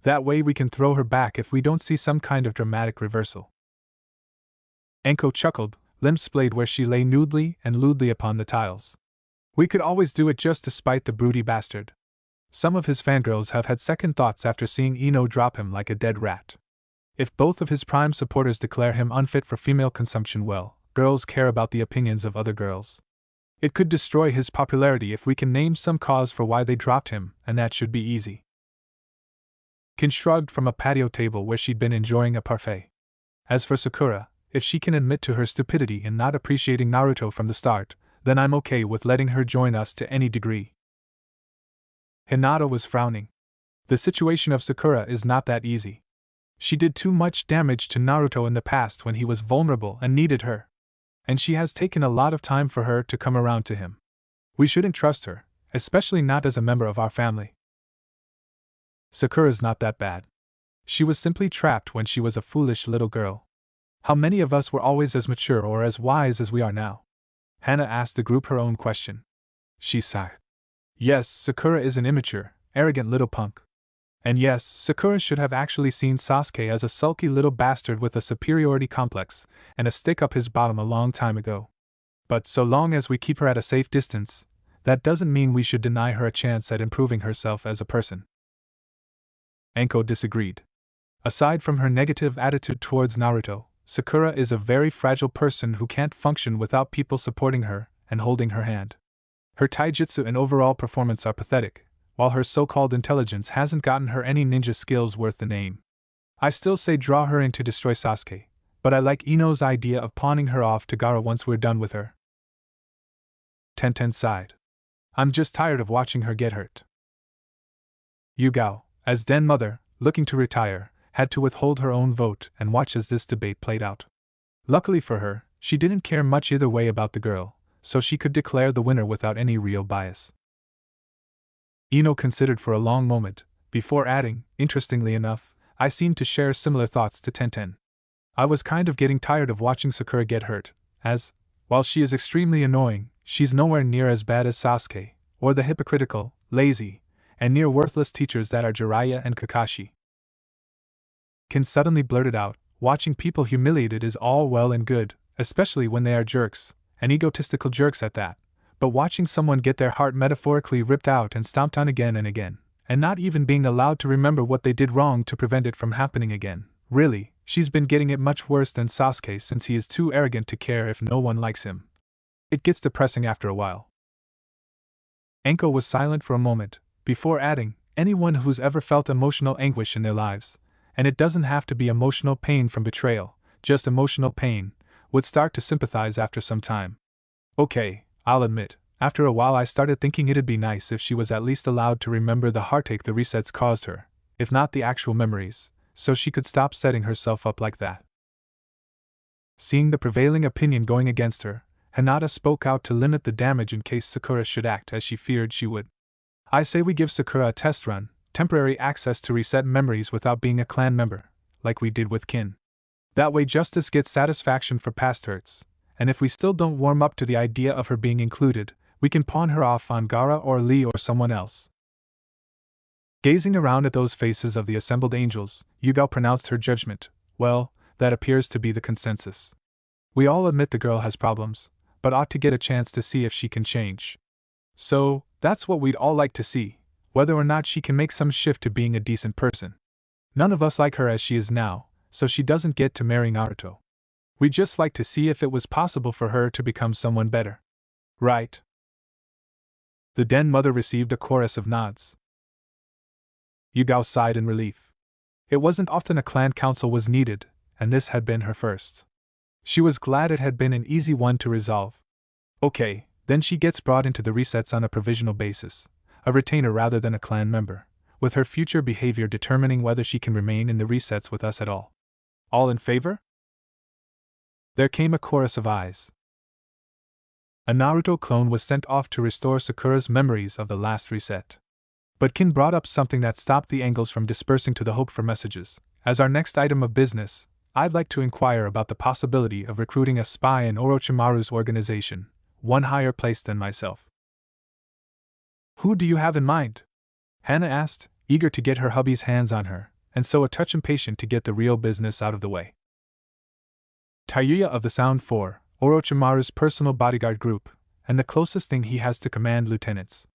S1: That way we can throw her back if we don't see some kind of dramatic reversal. Enko chuckled, limbs splayed where she lay nudely and lewdly upon the tiles. We could always do it just to spite the broody bastard. Some of his fangirls have had second thoughts after seeing Ino drop him like a dead rat. If both of his prime supporters declare him unfit for female consumption, well, girls care about the opinions of other girls. It could destroy his popularity if we can name some cause for why they dropped him, and that should be easy. Kin shrugged from a patio table where she'd been enjoying a parfait. As for Sakura, if she can admit to her stupidity in not appreciating Naruto from the start, then I'm okay with letting her join us to any degree. Hinata was frowning. The situation of Sakura is not that easy. She did too much damage to Naruto in the past when he was vulnerable and needed her. And she has taken a lot of time for her to come around to him. We shouldn't trust her, especially not as a member of our family. Sakura's not that bad. She was simply trapped when she was a foolish little girl. How many of us were always as mature or as wise as we are now? Hana asked the group her own question. She sighed. Yes, Sakura is an immature, arrogant little punk. And yes, Sakura should have actually seen Sasuke as a sulky little bastard with a superiority complex and a stick up his bottom a long time ago. But so long as we keep her at a safe distance, that doesn't mean we should deny her a chance at improving herself as a person. Enko disagreed. Aside from her negative attitude towards Naruto, Sakura is a very fragile person who can't function without people supporting her and holding her hand. Her taijutsu and overall performance are pathetic, while her so-called intelligence hasn't gotten her any ninja skills worth the name. I still say draw her in to destroy Sasuke, but I like Ino's idea of pawning her off to Gaara once we're done with her. Tenten sighed. I'm just tired of watching her get hurt. Yugao, as den mother, looking to retire, had to withhold her own vote and watch as this debate played out. Luckily for her, she didn't care much either way about the girl, so she could declare the winner without any real bias. Ino considered for a long moment, before adding, interestingly enough, I seem to share similar thoughts to Tenten. I was kind of getting tired of watching Sakura get hurt, as, while she is extremely annoying, she's nowhere near as bad as Sasuke, or the hypocritical, lazy, and near worthless teachers that are Jiraiya and Kakashi. Kin suddenly blurted out, watching people humiliated is all well and good, especially when they are jerks, and egotistical jerks at that, but watching someone get their heart metaphorically ripped out and stomped on again and again, and not even being allowed to remember what they did wrong to prevent it from happening again, really, she's been getting it much worse than Sasuke since he is too arrogant to care if no one likes him. It gets depressing after a while. Enko was silent for a moment, before adding, anyone who's ever felt emotional anguish in their lives, and it doesn't have to be emotional pain from betrayal, just emotional pain, would start to sympathize after some time. Okay, I'll admit, after a while I started thinking it'd be nice if she was at least allowed to remember the heartache the resets caused her, if not the actual memories, so she could stop setting herself up like that. Seeing the prevailing opinion going against her, Hinata spoke out to limit the damage in case Sakura should act as she feared she would. I say we give Sakura a test run, temporary access to reset memories without being a clan member, like we did with Kin. That way Justice gets satisfaction for past hurts, and if we still don't warm up to the idea of her being included, we can pawn her off on Gaara or Lee or someone else. Gazing around at those faces of the assembled angels, Yugao pronounced her judgment. Well, that appears to be the consensus. We all admit the girl has problems, but ought to get a chance to see if she can change. So, that's what we'd all like to see, whether or not she can make some shift to being a decent person. None of us like her as she is now, so she doesn't get to marry Naruto. We'd just like to see if it was possible for her to become someone better. Right? The den mother received a chorus of nods. Yugao sighed in relief. It wasn't often a clan council was needed, and this had been her first. She was glad it had been an easy one to resolve. Okay, then she gets brought into the resets on a provisional basis, a retainer rather than a clan member, with her future behavior determining whether she can remain in the resets with us at all. All in favor? There came a chorus of ayes. A Naruto clone was sent off to restore Sakura's memories of the last reset. But Kin brought up something that stopped the angles from dispersing to the hope for messages. As our next item of business, I'd like to inquire about the possibility of recruiting a spy in Orochimaru's organization, one higher placed than myself. Who do you have in mind? Hana asked, eager to get her hubby's hands on her, and so a touch impatient to get the real business out of the way. Tayuya of the Sound 4, Orochimaru's personal bodyguard group, and the closest thing he has to command lieutenants.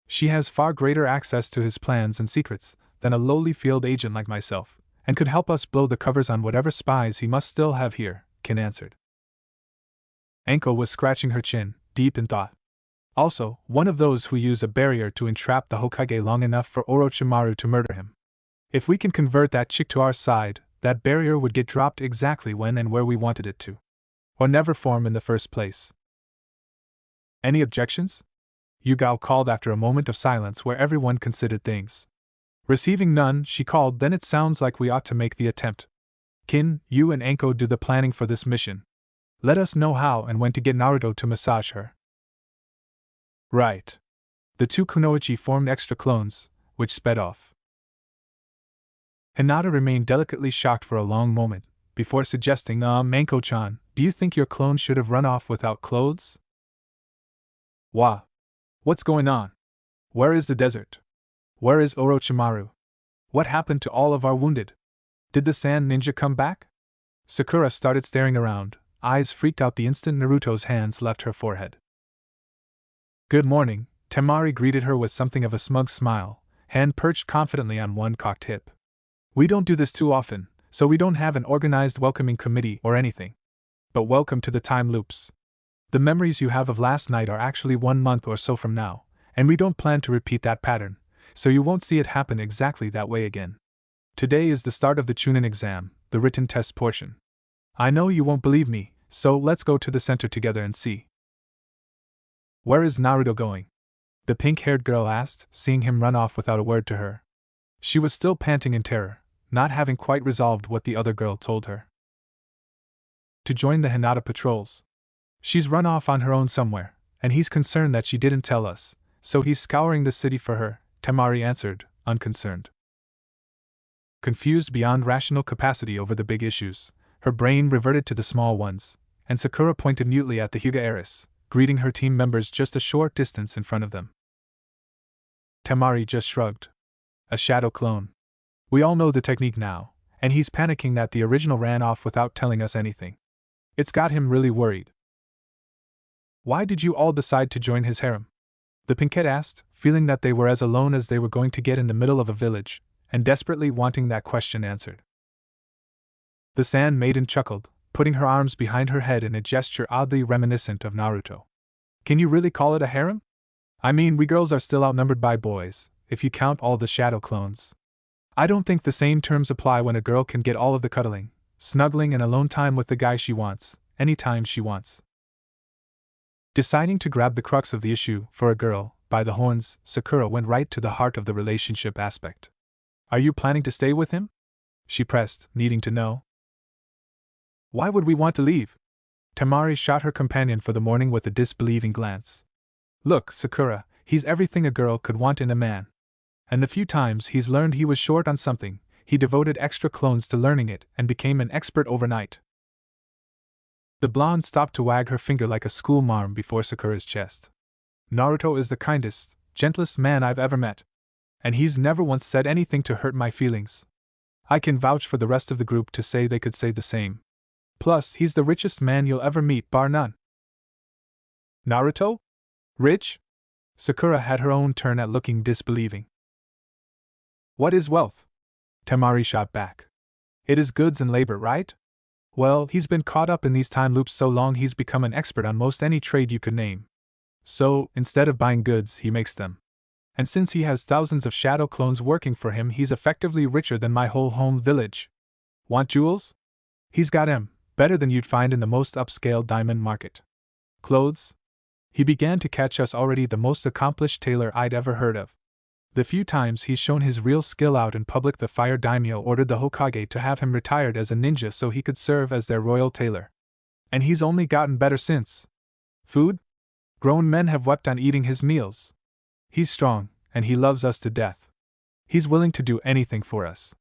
S1: She has far greater access to his plans and secrets than a lowly field agent like myself, and could help us blow the covers on whatever spies he must still have here, Kin answered. Anko was scratching her chin, deep in thought. Also, one of those who use a barrier to entrap the Hokage long enough for Orochimaru to murder him. If we can convert that chick to our side, that barrier would get dropped exactly when and where we wanted it to. Or never form in the first place. Any objections? Yugao called after a moment of silence where everyone considered things. Receiving none, she called, then it sounds like we ought to make the attempt. Kin, you and Anko do the planning for this mission. Let us know how and when to get Naruto to massage her. Right. The two kunoichi formed extra clones, which sped off. Hinata remained delicately shocked for a long moment, before suggesting, Anko-chan, do you think your clone should have run off without clothes? Wah. What's going on? Where is the desert? Where is Orochimaru? What happened to all of our wounded? Did the sand ninja come back? Sakura started staring around, eyes freaked out the instant Naruto's hands left her forehead. Good morning, Temari greeted her with something of a smug smile, hand perched confidently on one cocked hip. We don't do this too often, so we don't have an organized welcoming committee or anything. But welcome to the time loops. The memories you have of last night are actually 1 month or so from now, and we don't plan to repeat that pattern, so you won't see it happen exactly that way again. Today is the start of the Chunin exam, the written test portion. I know you won't believe me, so let's go to the center together and see. Where is Naruto going? The pink-haired girl asked, seeing him run off without a word to her. She was still panting in terror, not having quite resolved what the other girl told her. To join the Hinata patrols. She's run off on her own somewhere, and he's concerned that she didn't tell us, so he's scouring the city for her, Temari answered, unconcerned. Confused beyond rational capacity over the big issues, her brain reverted to the small ones, and Sakura pointed mutely at the Hyuga heiress, greeting her team members just a short distance in front of them. Temari just shrugged. A shadow clone. We all know the technique now, and he's panicking that the original ran off without telling us anything. It's got him really worried. Why did you all decide to join his harem? The pinkette asked, feeling that they were as alone as they were going to get in the middle of a village, and desperately wanting that question answered. The sand maiden chuckled, putting her arms behind her head in a gesture oddly reminiscent of Naruto. Can you really call it a harem? I mean, we girls are still outnumbered by boys, if you count all the shadow clones. I don't think the same terms apply when a girl can get all of the cuddling, snuggling and alone time with the guy she wants, anytime she wants. Deciding to grab the crux of the issue, for a girl, by the horns, Sakura went right to the heart of the relationship aspect. Are you planning to stay with him? She pressed, needing to know. Why would we want to leave? Temari shot her companion for the morning with a disbelieving glance. Look, Sakura, he's everything a girl could want in a man. And the few times he's learned he was short on something, he devoted extra clones to learning it and became an expert overnight. The blonde stopped to wag her finger like a schoolmarm before Sakura's chest. Naruto is the kindest, gentlest man I've ever met. And he's never once said anything to hurt my feelings. I can vouch for the rest of the group to say they could say the same. Plus, he's the richest man you'll ever meet, bar none. Naruto? Rich? Sakura had her own turn at looking disbelieving. What is wealth? Temari shot back. It is goods and labor, right? Well, he's been caught up in these time loops so long he's become an expert on most any trade you could name. So, instead of buying goods, he makes them. And since he has thousands of shadow clones working for him, he's effectively richer than my whole home village. Want jewels? He's got 'em, better than you'd find in the most upscale diamond market. Clothes? He began to catch us already the most accomplished tailor I'd ever heard of. The few times he's shown his real skill out in public, the fire daimyo ordered the Hokage to have him retired as a ninja so he could serve as their royal tailor. And he's only gotten better since. Food? Grown men have wept on eating his meals. He's strong, and he loves us to death. He's willing to do anything for us.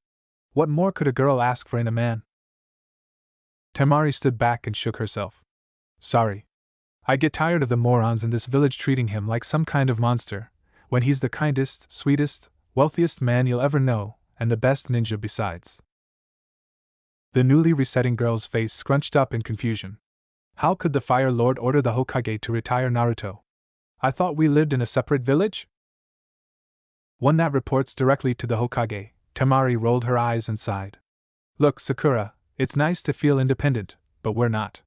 S1: What more could a girl ask for in a man? Temari stood back and shook herself. Sorry. I get tired of the morons in this village treating him like some kind of monster, when he's the kindest, sweetest, wealthiest man you'll ever know, and the best ninja besides. The newly resetting girl's face scrunched up in confusion. How could the Fire Lord order the Hokage to retire Naruto? I thought we lived in a separate village? One that reports directly to the Hokage. Temari rolled her eyes and sighed. Look, Sakura, it's nice to feel independent, but we're not.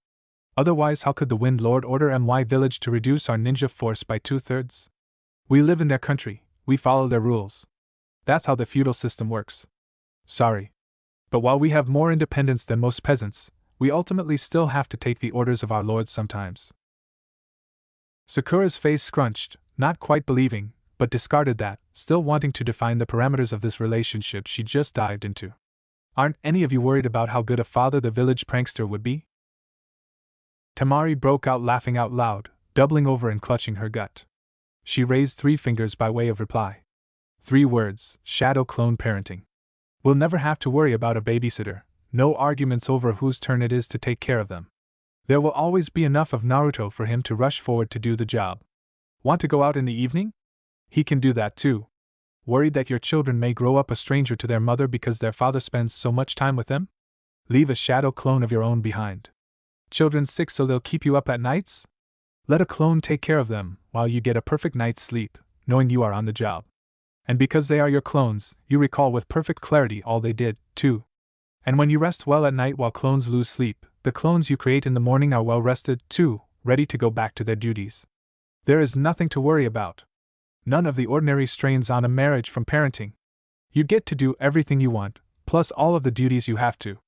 S1: Otherwise, how could the Wind Lord order my village to reduce our ninja force by 2/3? We live in their country, we follow their rules. That's how the feudal system works. Sorry. But while we have more independence than most peasants, we ultimately still have to take the orders of our lords sometimes. Sakura's face scrunched, not quite believing, but discarded that, still wanting to define the parameters of this relationship she just dived into. Aren't any of you worried about how good a father the village prankster would be? Temari broke out laughing out loud, doubling over and clutching her gut. She raised 3 fingers by way of reply. 3 words: shadow clone parenting. We'll never have to worry about a babysitter, no arguments over whose turn it is to take care of them. There will always be enough of Naruto for him to rush forward to do the job. Want to go out in the evening? He can do that too. Worried that your children may grow up a stranger to their mother because their father spends so much time with them? Leave a shadow clone of your own behind. Children sick so they'll keep you up at nights? Let a clone take care of them while you get a perfect night's sleep, knowing you are on the job. And because they are your clones, you recall with perfect clarity all they did, too. And when you rest well at night while clones lose sleep, the clones you create in the morning are well rested, too, ready to go back to their duties. There is nothing to worry about. None of the ordinary strains on a marriage from parenting. You get to do everything you want, plus all of the duties you have to.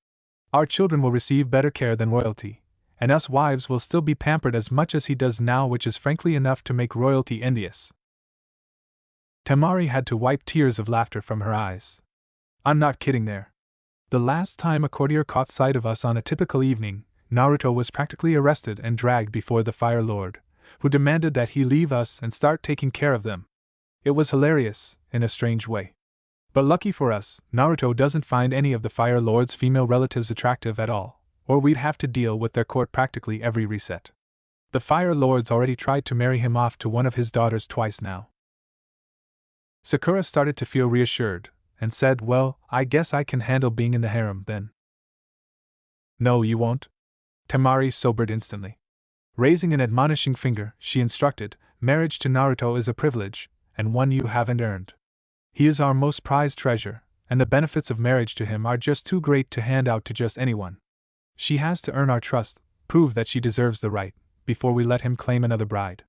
S1: Our children will receive better care than royalty, and us wives will still be pampered as much as he does now, which is frankly enough to make royalty envious. Temari had to wipe tears of laughter from her eyes. I'm not kidding there. The last time a courtier caught sight of us on a typical evening, Naruto was practically arrested and dragged before the Fire Lord, who demanded that he leave us and start taking care of them. It was hilarious, in a strange way. But lucky for us, Naruto doesn't find any of the Fire Lord's female relatives attractive at all, or we'd have to deal with their court practically every reset. The Fire Lord's already tried to marry him off to one of his daughters twice now. Sakura started to feel reassured, and said, well, I guess I can handle being in the harem then. No, you won't. Temari sobered instantly. Raising an admonishing finger, she instructed, marriage to Naruto is a privilege, and one you haven't earned. He is our most prized treasure, and the benefits of marriage to him are just too great to hand out to just anyone. She has to earn our trust, prove that she deserves the right, before we let him claim another bride.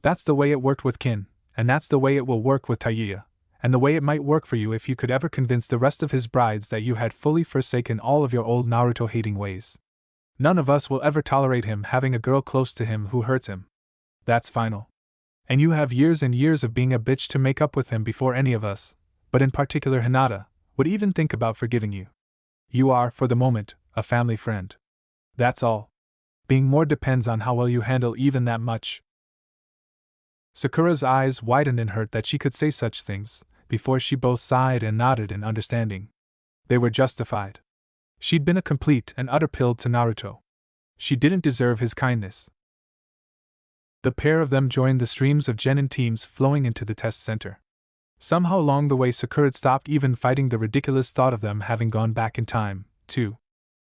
S1: That's the way it worked with Kin, and that's the way it will work with Taiya, and the way it might work for you if you could ever convince the rest of his brides that you had fully forsaken all of your old Naruto-hating ways. None of us will ever tolerate him having a girl close to him who hurts him. That's final. And you have years and years of being a bitch to make up with him before any of us, but in particular Hinata, would even think about forgiving you. You are, for the moment, a family friend. That's all. Being more depends on how well you handle even that much. Sakura's eyes widened in hurt that she could say such things, before she both sighed and nodded in understanding. They were justified. She'd been a complete and utter pill to Naruto. She didn't deserve his kindness. The pair of them joined the streams of genin teams flowing into the test center. Somehow along the way Sakura stopped even fighting the ridiculous thought of them having gone back in time, too.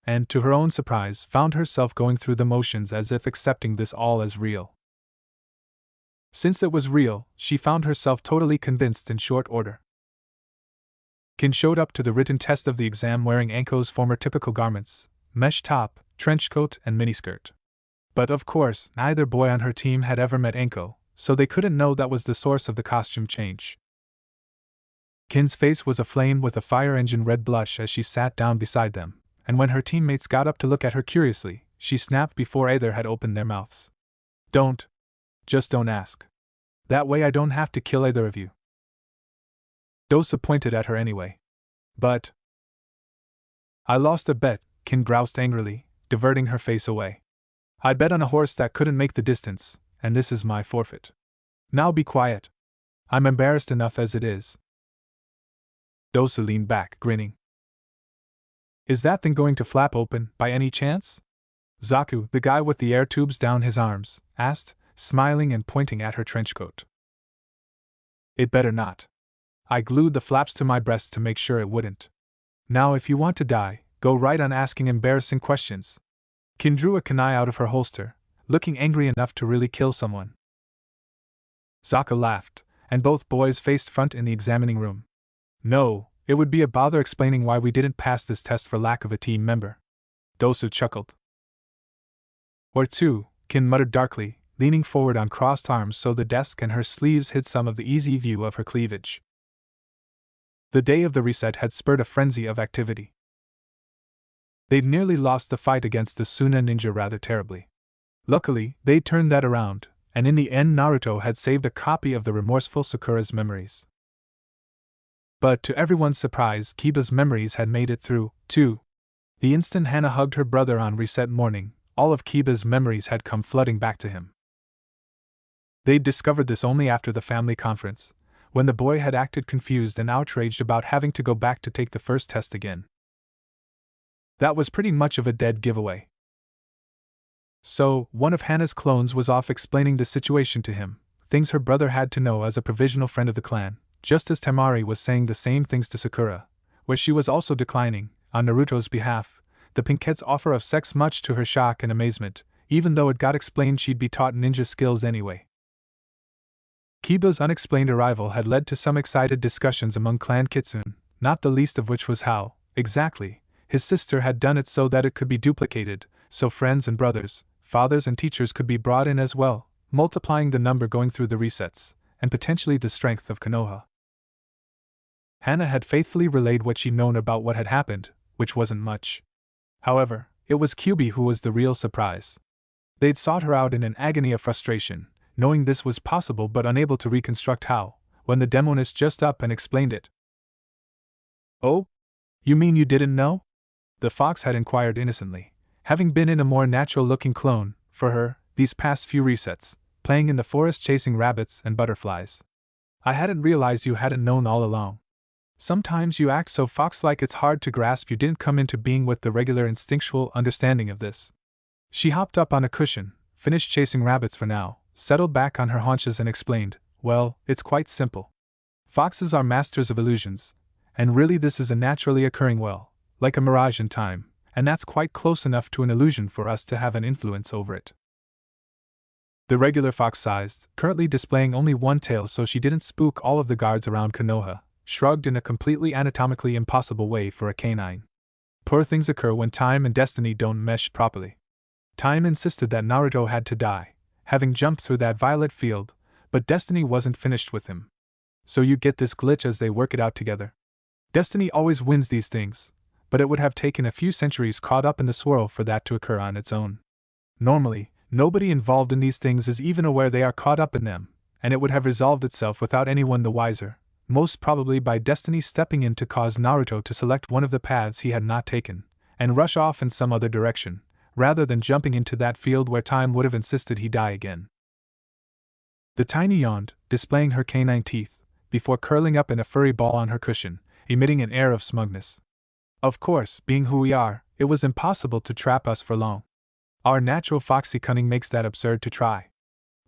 S1: And, to her own surprise, found herself going through the motions as if accepting this all as real. Since it was real, she found herself totally convinced in short order. Kin showed up to the written test of the exam wearing Anko's former typical garments, mesh top, trench coat, and miniskirt. But of course, neither boy on her team had ever met Anko, so they couldn't know that was the source of the costume change. Kin's face was aflame with a fire engine red blush as she sat down beside them, and when her teammates got up to look at her curiously, she snapped before either had opened their mouths. Just don't ask. That way I don't have to kill either of you. Dosa pointed at her anyway. But I lost a bet, Kin groused angrily, diverting her face away. I'd bet on a horse that couldn't make the distance, and this is my forfeit. Now be quiet. I'm embarrassed enough as it is. Dosu leaned back, grinning. Is that thing going to flap open, by any chance? Zaku, the guy with the air tubes down his arms, asked, smiling and pointing at her trenchcoat. It better not. I glued the flaps to my breasts to make sure it wouldn't. Now if you want to die, go right on asking embarrassing questions. Kin drew a kunai out of her holster, looking angry enough to really kill someone. Zaku laughed, and both boys faced front in the examining room. No, it would be a bother explaining why we didn't pass this test for lack of a team member. Dosu chuckled. Or two, Kin muttered darkly, leaning forward on crossed arms so the desk and her sleeves hid some of the easy view of her cleavage. The day of the reset had spurred a frenzy of activity. They'd nearly lost the fight against the Suna ninja rather terribly. Luckily, they turned that around, and in the end Naruto had saved a copy of the remorseful Sakura's memories. But to everyone's surprise, Kiba's memories had made it through, too. The instant Hana hugged her brother on reset morning, all of Kiba's memories had come flooding back to him. They'd discovered this only after the family conference, when the boy had acted confused and outraged about having to go back to take the first test again. That was pretty much of a dead giveaway. So, one of Hana's clones was off explaining the situation to him, things her brother had to know as a provisional friend of the clan, just as Temari was saying the same things to Sakura, where she was also declining, on Naruto's behalf, the Pinkette's offer of sex, much to her shock and amazement, even though it got explained she'd be taught ninja skills anyway. Kiba's unexplained arrival had led to some excited discussions among Clan Kitsune, not the least of which was how, exactly, his sister had done it so that it could be duplicated, so friends and brothers, fathers and teachers could be brought in as well, multiplying the number going through the resets, and potentially the strength of Konoha. Hana had faithfully relayed what she'd known about what had happened, which wasn't much. However, it was Kyubi who was the real surprise. They'd sought her out in an agony of frustration, knowing this was possible but unable to reconstruct how, when the demonist just up and explained it. Oh? You mean you didn't know? The fox had inquired innocently, having been in a more natural-looking clone, for her, these past few resets, playing in the forest chasing rabbits and butterflies. I hadn't realized you hadn't known all along. Sometimes you act so fox-like it's hard to grasp you didn't come into being with the regular instinctual understanding of this. She hopped up on a cushion, finished chasing rabbits for now, settled back on her haunches and explained, well, it's quite simple. Foxes are masters of illusions, and really this is a naturally occurring like a mirage in time, and that's quite close enough to an illusion for us to have an influence over it. The regular fox-sized, currently displaying only one tail so she didn't spook all of the guards around Konoha, shrugged in a completely anatomically impossible way for a canine. Poor things occur when time and destiny don't mesh properly. Time insisted that Naruto had to die, having jumped through that violet field, but destiny wasn't finished with him. So you get this glitch as they work it out together. Destiny always wins these things, but it would have taken a few centuries caught up in the swirl for that to occur on its own. Normally, nobody involved in these things is even aware they are caught up in them, and it would have resolved itself without anyone the wiser, most probably by destiny stepping in to cause Naruto to select one of the paths he had not taken, and rush off in some other direction, rather than jumping into that field where time would have insisted he die again. The tiny yawned, displaying her canine teeth, before curling up in a furry ball on her cushion, emitting an air of smugness. Of course, being who we are, it was impossible to trap us for long. Our natural foxy cunning makes that absurd to try.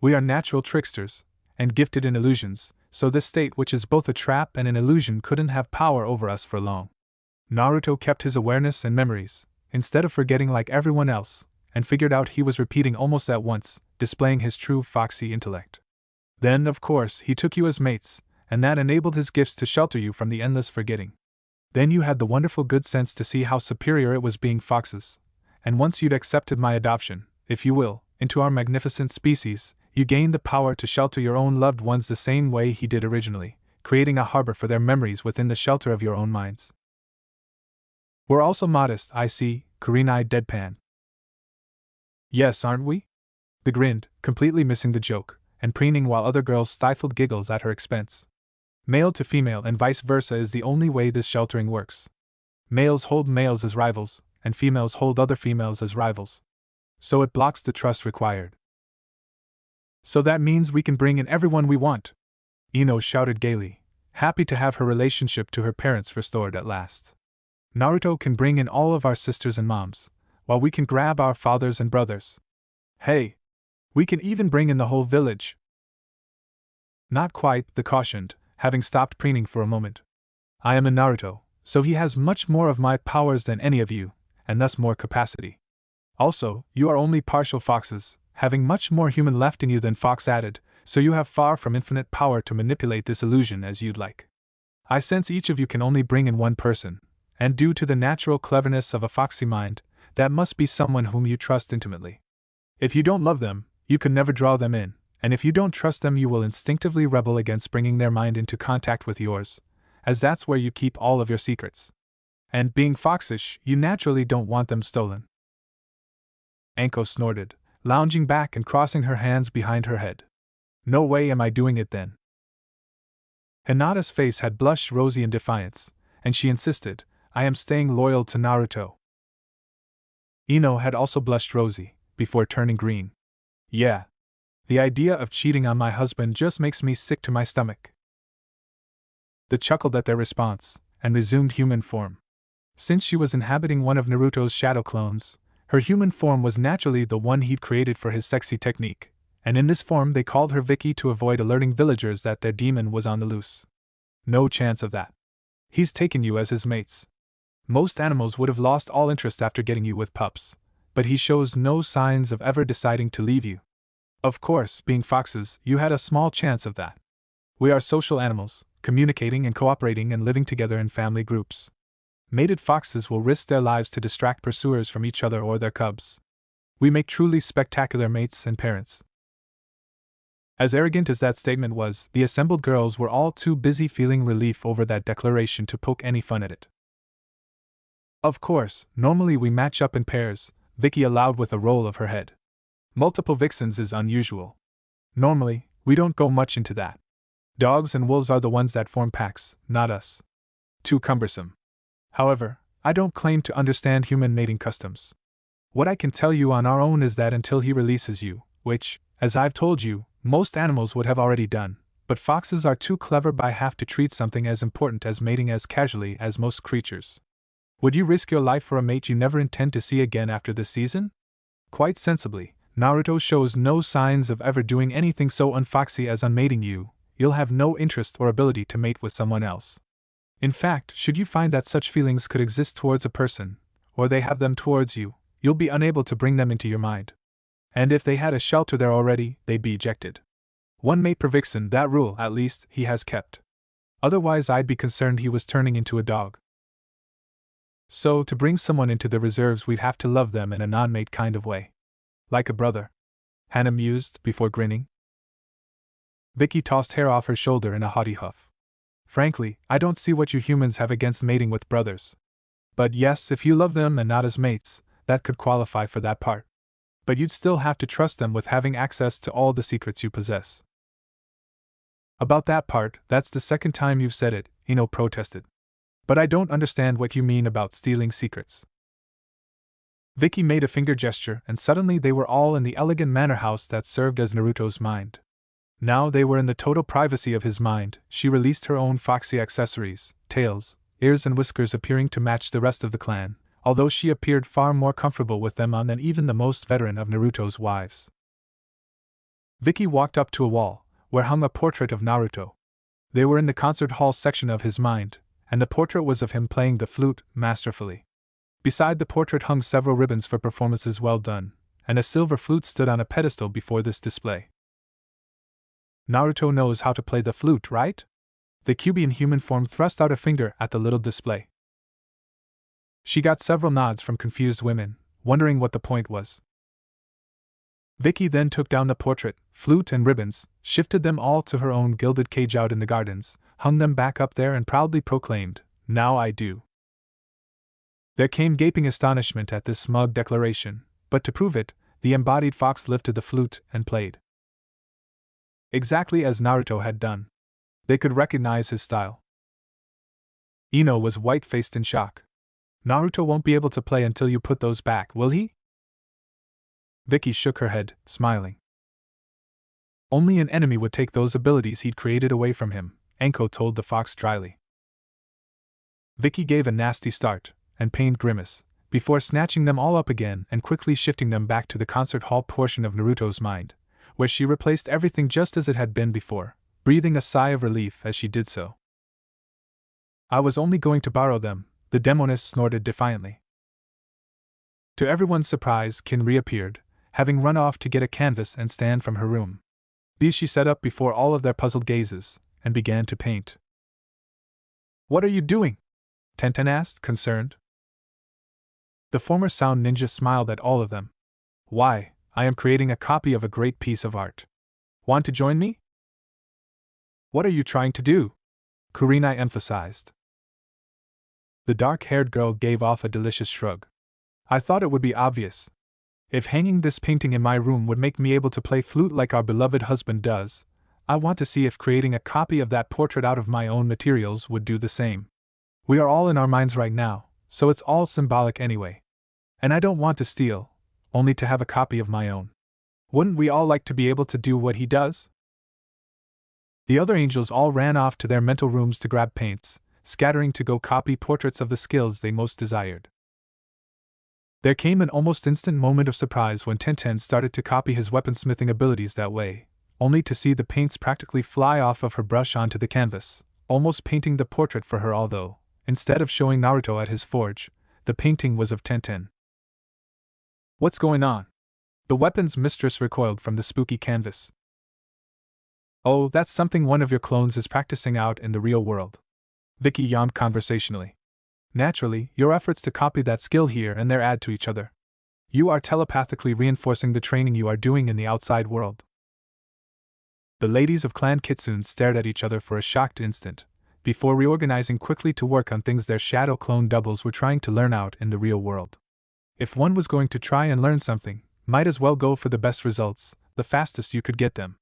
S1: We are natural tricksters, and gifted in illusions, so this state which is both a trap and an illusion couldn't have power over us for long. Naruto kept his awareness and memories, instead of forgetting like everyone else, and figured out he was repeating almost at once, displaying his true foxy intellect. Then, of course, he took you as mates, and that enabled his gifts to shelter you from the endless forgetting. Then you had the wonderful good sense to see how superior it was being foxes, and once you'd accepted my adoption, if you will, into our magnificent species, you gained the power to shelter your own loved ones the same way he did originally, creating a harbor for their memories within the shelter of your own minds. We're also modest, I see, Kurenai deadpan. Yes, aren't we? The grinned, completely missing the joke, and preening while other girls stifled giggles at her expense. Male to female and vice versa is the only way this sheltering works. Males hold males as rivals, and females hold other females as rivals. So it blocks the trust required. So that means we can bring in everyone we want, Ino shouted gaily, happy to have her relationship to her parents restored at last. Naruto can bring in all of our sisters and moms, while we can grab our fathers and brothers. Hey! We can even bring in the whole village. Not quite, they cautioned, having stopped preening for a moment. I am a Naruto, so he has much more of my powers than any of you, and thus more capacity. Also, you are only partial foxes, having much more human left in you than Fox added, so you have far from infinite power to manipulate this illusion as you'd like. I sense each of you can only bring in one person, and due to the natural cleverness of a foxy mind, that must be someone whom you trust intimately. If you don't love them, you can never draw them in, and if you don't trust them you will instinctively rebel against bringing their mind into contact with yours, as that's where you keep all of your secrets. And being foxish, you naturally don't want them stolen. Anko snorted, lounging back and crossing her hands behind her head. No way am I doing it then. Hinata's face had blushed rosy in defiance, and she insisted, I am staying loyal to Naruto. Ino had also blushed rosy, before turning green. Yeah. The idea of cheating on my husband just makes me sick to my stomach. They chuckled at their response, and resumed human form. Since she was inhabiting one of Naruto's shadow clones, her human form was naturally the one he'd created for his sexy technique, and in this form they called her Vicky to avoid alerting villagers that their demon was on the loose. No chance of that. He's taken you as his mates. Most animals would have lost all interest after getting you with pups, but he shows no signs of ever deciding to leave you. Of course, being foxes, you had a small chance of that. We are social animals, communicating and cooperating and living together in family groups. Mated foxes will risk their lives to distract pursuers from each other or their cubs. We make truly spectacular mates and parents. As arrogant as that statement was, the assembled girls were all too busy feeling relief over that declaration to poke any fun at it. Of course, normally we match up in pairs, Vicky allowed with a roll of her head. Multiple vixens is unusual. Normally, we don't go much into that. Dogs and wolves are the ones that form packs, not us. Too cumbersome. However, I don't claim to understand human mating customs. What I can tell you on our own is that until he releases you, which, as I've told you, most animals would have already done, but foxes are too clever by half to treat something as important as mating as casually as most creatures. Would you risk your life for a mate you never intend to see again after this season? Quite sensibly, Naruto shows no signs of ever doing anything so unfoxy as unmating you. You'll have no interest or ability to mate with someone else. In fact, should you find that such feelings could exist towards a person, or they have them towards you, you'll be unable to bring them into your mind. And if they had a shelter there already, they'd be ejected. One mate per vixen, that rule, at least, he has kept. Otherwise I'd be concerned he was turning into a dog. So, to bring someone into the reserves we'd have to love them in a non-mate kind of way. Like a brother. Hannah mused, before grinning. Vicky tossed hair off her shoulder in a haughty huff. Frankly, I don't see what you humans have against mating with brothers. But yes, if you love them and not as mates, that could qualify for that part. But you'd still have to trust them with having access to all the secrets you possess. About that part, that's the second time you've said it, Ino protested. But I don't understand what you mean about stealing secrets. Vicky made a finger gesture, and suddenly they were all in the elegant manor house that served as Naruto's mind. Now they were in the total privacy of his mind. She released her own foxy accessories, tails, ears and whiskers appearing to match the rest of the clan, although she appeared far more comfortable with them on than even the most veteran of Naruto's wives. Vicky walked up to a wall, where hung a portrait of Naruto. They were in the concert hall section of his mind, and the portrait was of him playing the flute, masterfully. Beside the portrait hung several ribbons for performances well done, and a silver flute stood on a pedestal before this display. Naruto knows how to play the flute, right? The Kyuubi in human form thrust out a finger at the little display. She got several nods from confused women, wondering what the point was. Vicky then took down the portrait, flute and ribbons, shifted them all to her own gilded cage out in the gardens, hung them back up there and proudly proclaimed, "Now I do." There came gaping astonishment at this smug declaration, but to prove it, the embodied fox lifted the flute and played. Exactly as Naruto had done. They could recognize his style. Ino was white-faced in shock. Naruto won't be able to play until you put those back, will he? Vicky shook her head, smiling. Only an enemy would take those abilities he'd created away from him, Anko told the fox dryly. Vicky gave a nasty start, and pained grimace, before snatching them all up again and quickly shifting them back to the concert hall portion of Naruto's mind, where she replaced everything just as it had been before, breathing a sigh of relief as she did so. I was only going to borrow them, the demoness snorted defiantly. To everyone's surprise, Kin reappeared, having run off to get a canvas and stand from her room. These she set up before all of their puzzled gazes, and began to paint. "What are you doing?" Tenten asked, concerned. The former sound ninja smiled at all of them. "Why, I am creating a copy of a great piece of art. Want to join me?" "What are you trying to do?" Kurenai emphasized. The dark-haired girl gave off a delicious shrug. "I thought it would be obvious. If hanging this painting in my room would make me able to play flute like our beloved husband does, I want to see if creating a copy of that portrait out of my own materials would do the same. We are all in our minds right now, so it's all symbolic anyway. And I don't want to steal, only to have a copy of my own. Wouldn't we all like to be able to do what he does?" The other angels all ran off to their mental rooms to grab paints, scattering to go copy portraits of the skills they most desired. There came an almost instant moment of surprise when Tenten started to copy his weaponsmithing abilities that way, only to see the paints practically fly off of her brush onto the canvas, almost painting the portrait for her, although, instead of showing Naruto at his forge, the painting was of Tenten. "What's going on?" The weapons mistress recoiled from the spooky canvas. "Oh, that's something one of your clones is practicing out in the real world." Vicky yawned conversationally. "Naturally, your efforts to copy that skill here and there add to each other. You are telepathically reinforcing the training you are doing in the outside world." The ladies of Clan Kitsune stared at each other for a shocked instant, before reorganizing quickly to work on things their shadow clone doubles were trying to learn out in the real world. If one was going to try and learn something, might as well go for the best results, the fastest you could get them.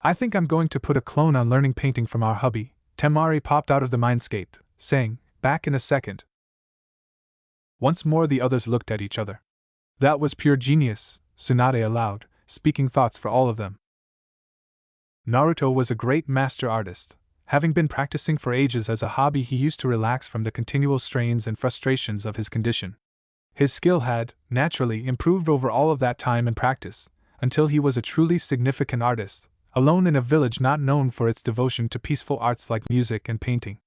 S1: "I think I'm going to put a clone on learning painting from our hubby," Temari popped out of the mindscape, saying, "Back in a second." Once more the others looked at each other. "That was pure genius," Tsunade allowed, speaking thoughts for all of them. Naruto was a great master artist. Having been practicing for ages as a hobby, he used to relax from the continual strains and frustrations of his condition. His skill had, naturally, improved over all of that time and practice, until he was a truly significant artist, alone in a village not known for its devotion to peaceful arts like music and painting.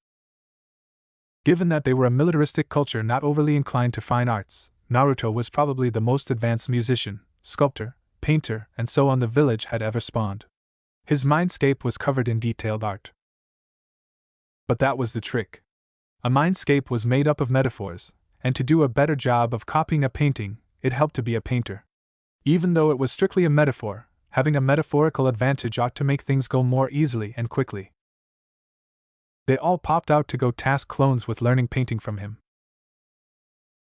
S1: Given that they were a militaristic culture not overly inclined to fine arts, Naruto was probably the most advanced musician, sculptor, painter, and so on the village had ever spawned. His mindscape was covered in detailed art. But that was the trick. A mindscape was made up of metaphors, and to do a better job of copying a painting, it helped to be a painter. Even though it was strictly a metaphor, having a metaphorical advantage ought to make things go more easily and quickly. They all popped out to go task clones with learning painting from him.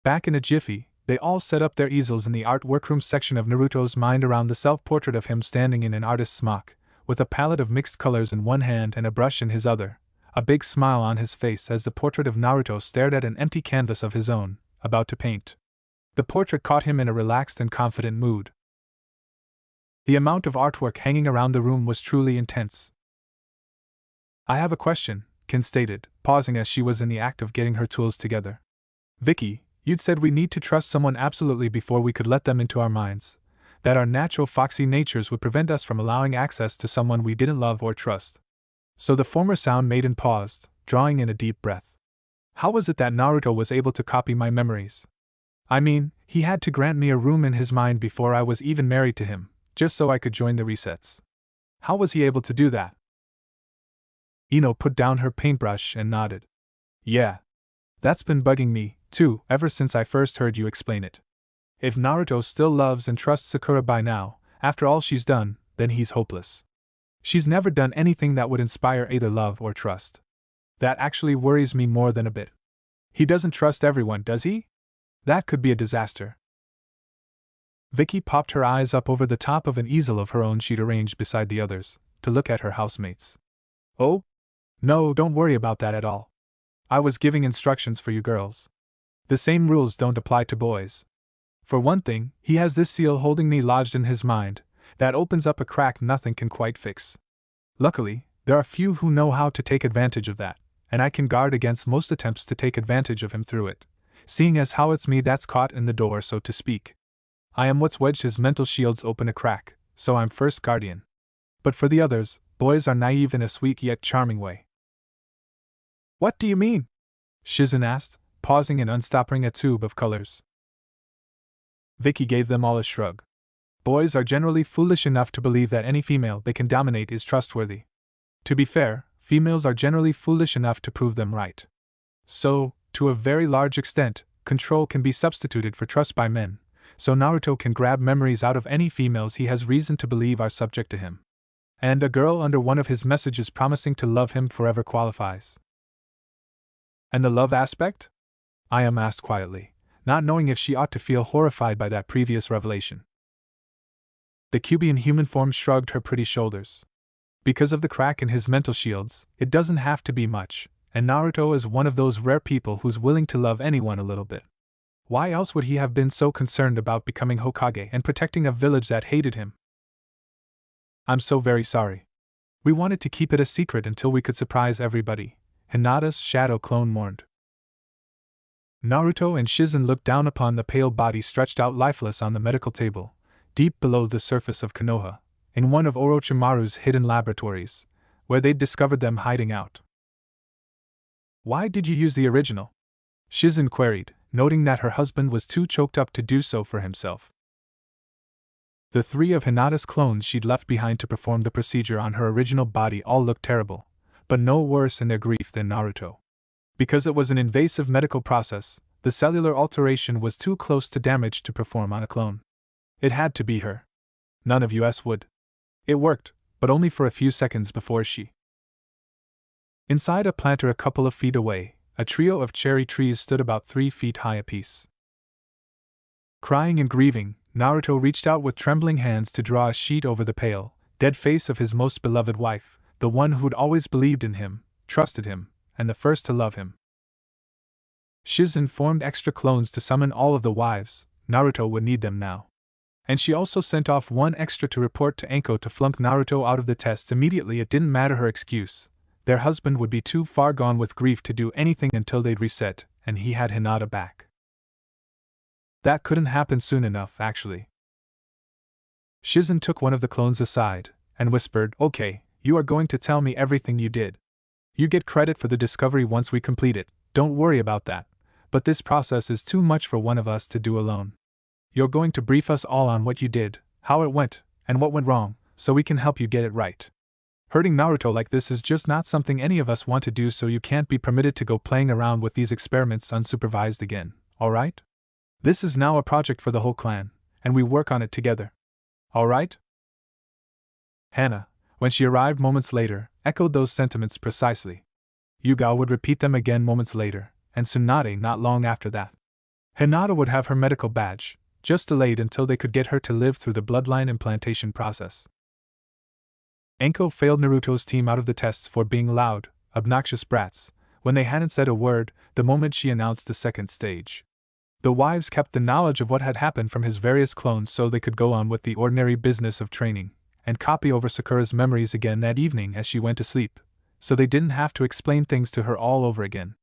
S1: Back in a jiffy, they all set up their easels in the art workroom section of Naruto's mind around the self-portrait of him standing in an artist's smock, with a palette of mixed colors in one hand and a brush in his other, a big smile on his face as the portrait of Naruto stared at an empty canvas of his own, about to paint. The portrait caught him in a relaxed and confident mood. The amount of artwork hanging around the room was truly intense. "I have a question," Kin stated, pausing as she was in the act of getting her tools together. "Vicky, you'd said we need to trust someone absolutely before we could let them into our minds, that our natural foxy natures would prevent us from allowing access to someone we didn't love or trust." So the former sound maiden paused, drawing in a deep breath. "How was it that Naruto was able to copy my memories? I mean, he had to grant me a room in his mind before I was even married to him, just so I could join the resets. How was he able to do that?" Ino put down her paintbrush and nodded. "Yeah. That's been bugging me, too, ever since I first heard you explain it. If Naruto still loves and trusts Sakura by now, after all she's done, then he's hopeless. She's never done anything that would inspire either love or trust. That actually worries me more than a bit. He doesn't trust everyone, does he? That could be a disaster." Vicky popped her eyes up over the top of an easel of her own she'd arranged beside the others, to look at her housemates. "Oh? No, don't worry about that at all. I was giving instructions for you girls. The same rules don't apply to boys. For one thing, he has this seal holding me lodged in his mind, That opens up a crack nothing can quite fix. Luckily, there are few who know how to take advantage of that, and I can guard against most attempts to take advantage of him through it, seeing as how it's me that's caught in the door, so to speak. I am what's wedged his mental shields open a crack, so I'm first guardian. But for the others, boys are naive in a sweet yet charming way. What do you mean? Shizen asked, pausing and unstopping a tube of colors. Vicky gave them all a shrug. Boys are generally foolish enough to believe that any female they can dominate is trustworthy. To be fair, females are generally foolish enough to prove them right. So, to a very large extent, control can be substituted for trust by men, so Naruto can grab memories out of any females he has reason to believe are subject to him. And a girl under one of his messages promising to love him forever qualifies. And the love aspect? Ayam asked quietly, not knowing if she ought to feel horrified by that previous revelation. The Kyuubi in human form shrugged her pretty shoulders. Because of the crack in his mental shields, it doesn't have to be much, and Naruto is one of those rare people who's willing to love anyone a little bit. Why else would he have been so concerned about becoming Hokage and protecting a village that hated him? I'm so very sorry. We wanted to keep it a secret until we could surprise everybody, Hinata's shadow clone mourned. Naruto and Shizen looked down upon the pale body stretched out lifeless on the medical table, deep below the surface of Konoha, in one of Orochimaru's hidden laboratories, where they'd discovered them hiding out. Why did you use the original? Shizen queried, noting that her husband was too choked up to do so for himself. The three of Hinata's clones she'd left behind to perform the procedure on her original body all looked terrible, but no worse in their grief than Naruto. Because it was an invasive medical process, the cellular alteration was too close to damage to perform on a clone. It had to be her. None of us would. It worked, but only for a few seconds before she. Inside a planter a couple of feet away, a trio of cherry trees stood about 3 feet high apiece. Crying and grieving, Naruto reached out with trembling hands to draw a sheet over the pale, dead face of his most beloved wife, the one who'd always believed in him, trusted him, and the first to love him. Shizen formed extra clones to summon all of the wives. Naruto would need them now. And she also sent off one extra to report to Anko to flunk Naruto out of the tests immediately. It didn't matter her excuse. Their husband would be too far gone with grief to do anything until they'd reset, and he had Hinata back. That couldn't happen soon enough, actually. Shizen took one of the clones aside, and whispered, "Okay, you are going to tell me everything you did. You get credit for the discovery once we complete it, don't worry about that, but this process is too much for one of us to do alone. You're going to brief us all on what you did, how it went, and what went wrong, so we can help you get it right. Hurting Naruto like this is just not something any of us want to do, so you can't be permitted to go playing around with these experiments unsupervised again, alright? This is now a project for the whole clan, and we work on it together. Alright?" Hana, when she arrived moments later, echoed those sentiments precisely. Yugao would repeat them again moments later, and Tsunade not long after that. Hinata would have her medical badge, just delayed until they could get her to live through the bloodline implantation process. Anko failed Naruto's team out of the tests for being loud, obnoxious brats, when they hadn't said a word, the moment she announced the second stage. The wives kept the knowledge of what had happened from his various clones so they could go on with the ordinary business of training, and copy over Sakura's memories again that evening as she went to sleep, so they didn't have to explain things to her all over again.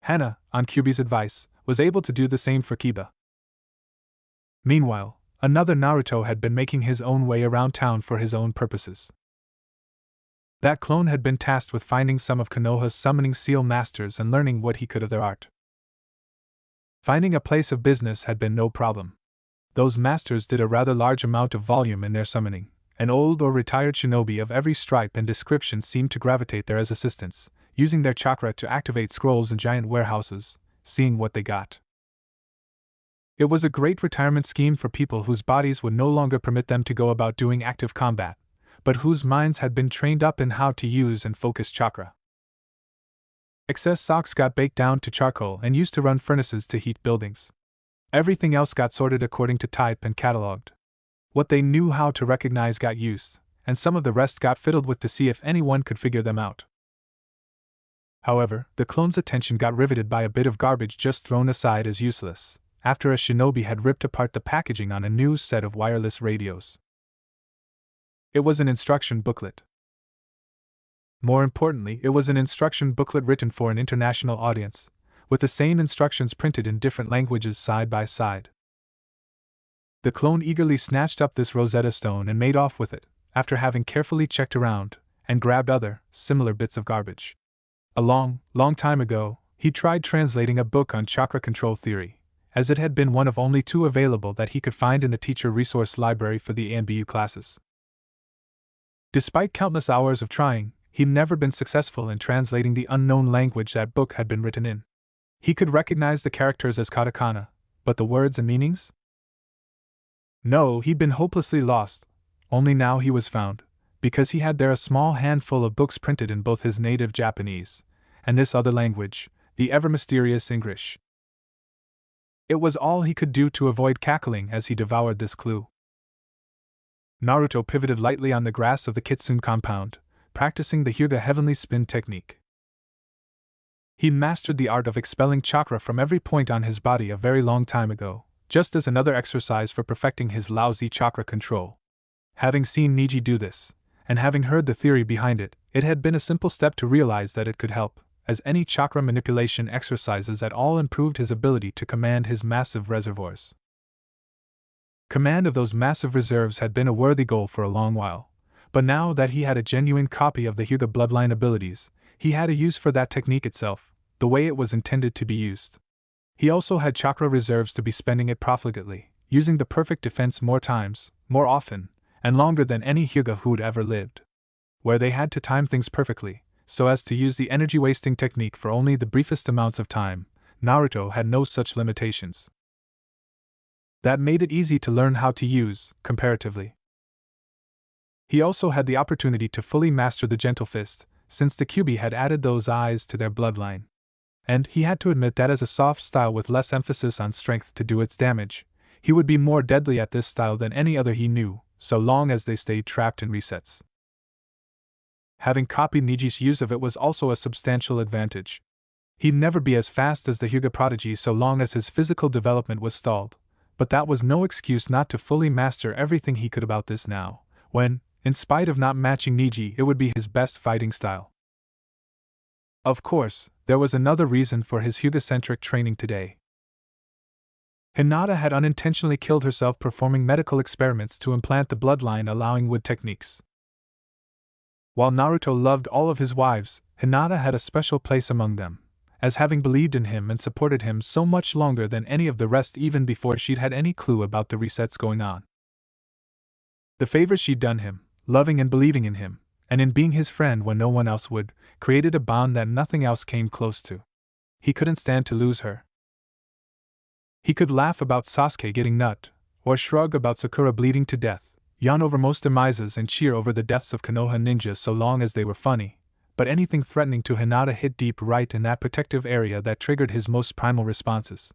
S1: Hana, on Kyuubi's advice, was able to do the same for Kiba. Meanwhile, another Naruto had been making his own way around town for his own purposes. That clone had been tasked with finding some of Konoha's summoning seal masters and learning what he could of their art. Finding a place of business had been no problem. Those masters did a rather large amount of volume in their summoning. An old or retired shinobi of every stripe and description seemed to gravitate there as assistants, using their chakra to activate scrolls in giant warehouses, seeing what they got. It was a great retirement scheme for people whose bodies would no longer permit them to go about doing active combat, but whose minds had been trained up in how to use and focus chakra. Excess socks got baked down to charcoal and used to run furnaces to heat buildings. Everything else got sorted according to type and catalogued. What they knew how to recognize got used, and some of the rest got fiddled with to see if anyone could figure them out. However, the clone's attention got riveted by a bit of garbage just thrown aside as useless, after a shinobi had ripped apart the packaging on a new set of wireless radios. It was an instruction booklet. More importantly, it was an instruction booklet written for an international audience, with the same instructions printed in different languages side by side. The clone eagerly snatched up this Rosetta Stone and made off with it, after having carefully checked around and grabbed other, similar bits of garbage. A long time ago, he tried translating a book on chakra control theory, as it had been one of only 2 available that he could find in the teacher resource library for the ANBU classes. Despite countless hours of trying, he'd never been successful in translating the unknown language that book had been written in. He could recognize the characters as katakana, but the words and meanings? No, he'd been hopelessly lost. Only now he was found, because he had there a small handful of books printed in both his native Japanese and this other language, the ever-mysterious English. It was all he could do to avoid cackling as he devoured this clue. Naruto pivoted lightly on the grass of the Kitsune compound, practicing the Hyuga heavenly spin technique. He mastered the art of expelling chakra from every point on his body a very long time ago, just as another exercise for perfecting his lousy chakra control. Having seen Niji do this, and having heard the theory behind it, it had been a simple step to realize that it could help, as any chakra manipulation exercises at all improved his ability to command his massive reservoirs. Command of those massive reserves had been a worthy goal for a long while, but now that he had a genuine copy of the Hyuga bloodline abilities, he had a use for that technique itself, the way it was intended to be used. He also had chakra reserves to be spending it profligately, using the perfect defense more times, more often, and longer than any Hyuga who'd ever lived. Where they had to time things perfectly, so as to use the energy-wasting technique for only the briefest amounts of time, Naruto had no such limitations. That made it easy to learn how to use, comparatively. He also had the opportunity to fully master the Gentle Fist, since the Kyuubi had added those eyes to their bloodline. And he had to admit that as a soft style with less emphasis on strength to do its damage, he would be more deadly at this style than any other he knew, so long as they stayed trapped in resets. Having copied Niji's use of it was also a substantial advantage. He'd never be as fast as the Hyuga prodigy so long as his physical development was stalled, but that was no excuse not to fully master everything he could about this now, when, in spite of not matching Niji, it would be his best fighting style. Of course, there was another reason for his Hyuga-centric training today. Hinata had unintentionally killed herself performing medical experiments to implant the bloodline allowing wood techniques. While Naruto loved all of his wives, Hinata had a special place among them, as having believed in him and supported him so much longer than any of the rest even before she'd had any clue about the resets going on. The favors she'd done him, loving and believing in him, and in being his friend when no one else would, created a bond that nothing else came close to. He couldn't stand to lose her. He could laugh about Sasuke getting nut, or shrug about Sakura bleeding to death, yawn over most demises and cheer over the deaths of Konoha ninjas so long as they were funny, but anything threatening to Hinata hit deep right in that protective area that triggered his most primal responses.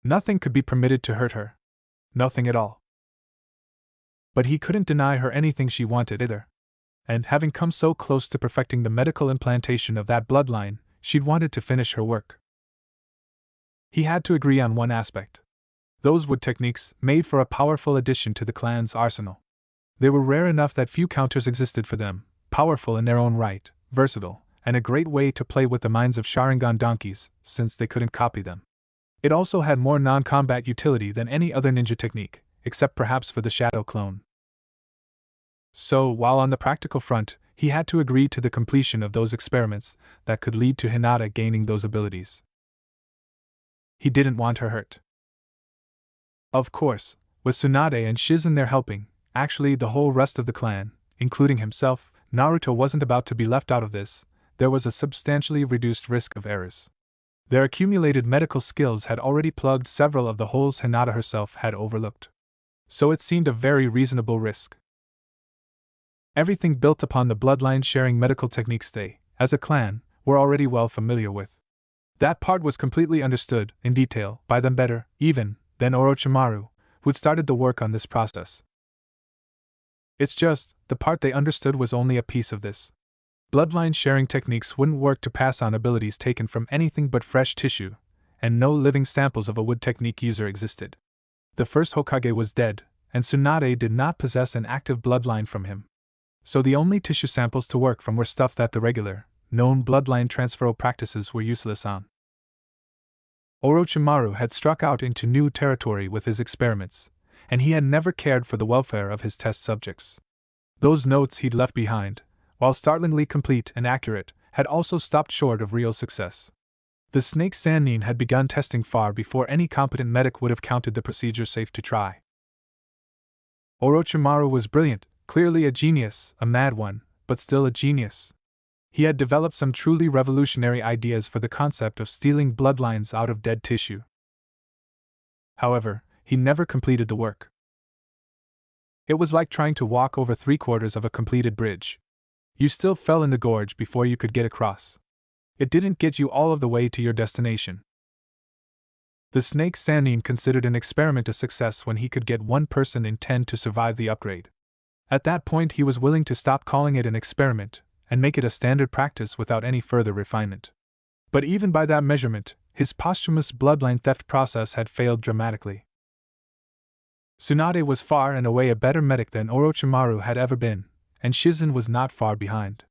S1: Nothing could be permitted to hurt her. Nothing at all. But he couldn't deny her anything she wanted either. And having come so close to perfecting the medical implantation of that bloodline, she'd wanted to finish her work. He had to agree on one aspect. Those wood techniques made for a powerful addition to the clan's arsenal. They were rare enough that few counters existed for them, powerful in their own right, versatile, and a great way to play with the minds of Sharingan donkeys, since they couldn't copy them. It also had more non-combat utility than any other ninja technique, except perhaps for the Shadow Clone. So, while on the practical front, he had to agree to the completion of those experiments that could lead to Hinata gaining those abilities. He didn't want her hurt. Of course, with Tsunade and Shizen there helping, actually the whole rest of the clan, including himself, Naruto wasn't about to be left out of this. There was a substantially reduced risk of errors. Their accumulated medical skills had already plugged several of the holes Hinata herself had overlooked. So it seemed a very reasonable risk. Everything built upon the bloodline-sharing medical techniques they, as a clan, were already well familiar with. That part was completely understood, in detail, by them better, even, than Orochimaru, who'd started the work on this process. It's just, the part they understood was only a piece of this. Bloodline-sharing techniques wouldn't work to pass on abilities taken from anything but fresh tissue, and no living samples of a wood technique user existed. The first Hokage was dead, and Tsunade did not possess an active bloodline from him. So the only tissue samples to work from were stuff that the regular, known bloodline transferal practices were useless on. Orochimaru had struck out into new territory with his experiments, and he had never cared for the welfare of his test subjects. Those notes he'd left behind, while startlingly complete and accurate, had also stopped short of real success. The snake Sannin had begun testing far before any competent medic would have counted the procedure safe to try. Orochimaru was brilliant, clearly a genius, a mad one, but still a genius. He had developed some truly revolutionary ideas for the concept of stealing bloodlines out of dead tissue. However, he never completed the work. It was like trying to walk over 3/4 of a completed bridge. You still fell in the gorge before you could get across. It didn't get you all of the way to your destination. The snake Sannin considered an experiment a success when he could get 1 person in 10 to survive the upgrade. At that point, he was willing to stop calling it an experiment and make it a standard practice without any further refinement. But even by that measurement, his posthumous bloodline theft process had failed dramatically. Tsunade was far and away a better medic than Orochimaru had ever been, and Shizen was not far behind.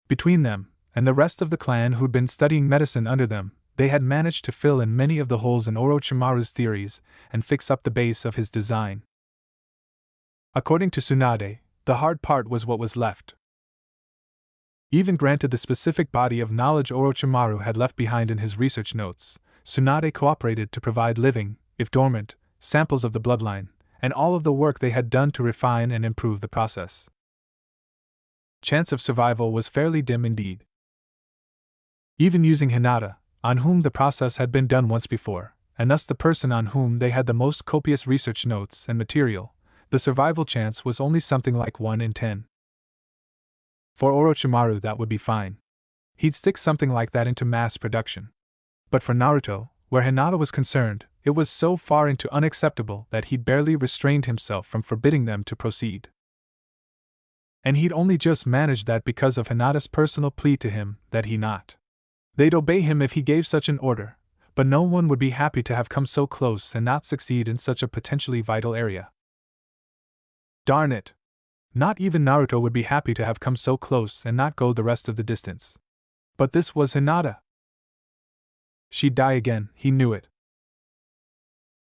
S1: Between them, and the rest of the clan who'd been studying medicine under them, they had managed to fill in many of the holes in Orochimaru's theories and fix up the base of his design. According to Tsunade, the hard part was what was left. Even granted the specific body of knowledge Orochimaru had left behind in his research notes, Tsunade cooperated to provide living, if dormant, samples of the bloodline, and all of the work they had done to refine and improve the process. Chance of survival was fairly dim indeed. Even using Hinata, on whom the process had been done once before, and thus the person on whom they had the most copious research notes and material, the survival chance was only something like 1 in 10. For Orochimaru, that would be fine. He'd stick something like that into mass production. But for Naruto, where Hinata was concerned, it was so far into unacceptable that he barely restrained himself from forbidding them to proceed. And he'd only just managed that because of Hinata's personal plea to him that he not. They'd obey him if he gave such an order, but no one would be happy to have come so close and not succeed in such a potentially vital area. Darn it! Not even Naruto would be happy to have come so close and not go the rest of the distance. But this was Hinata. She'd die again, he knew it.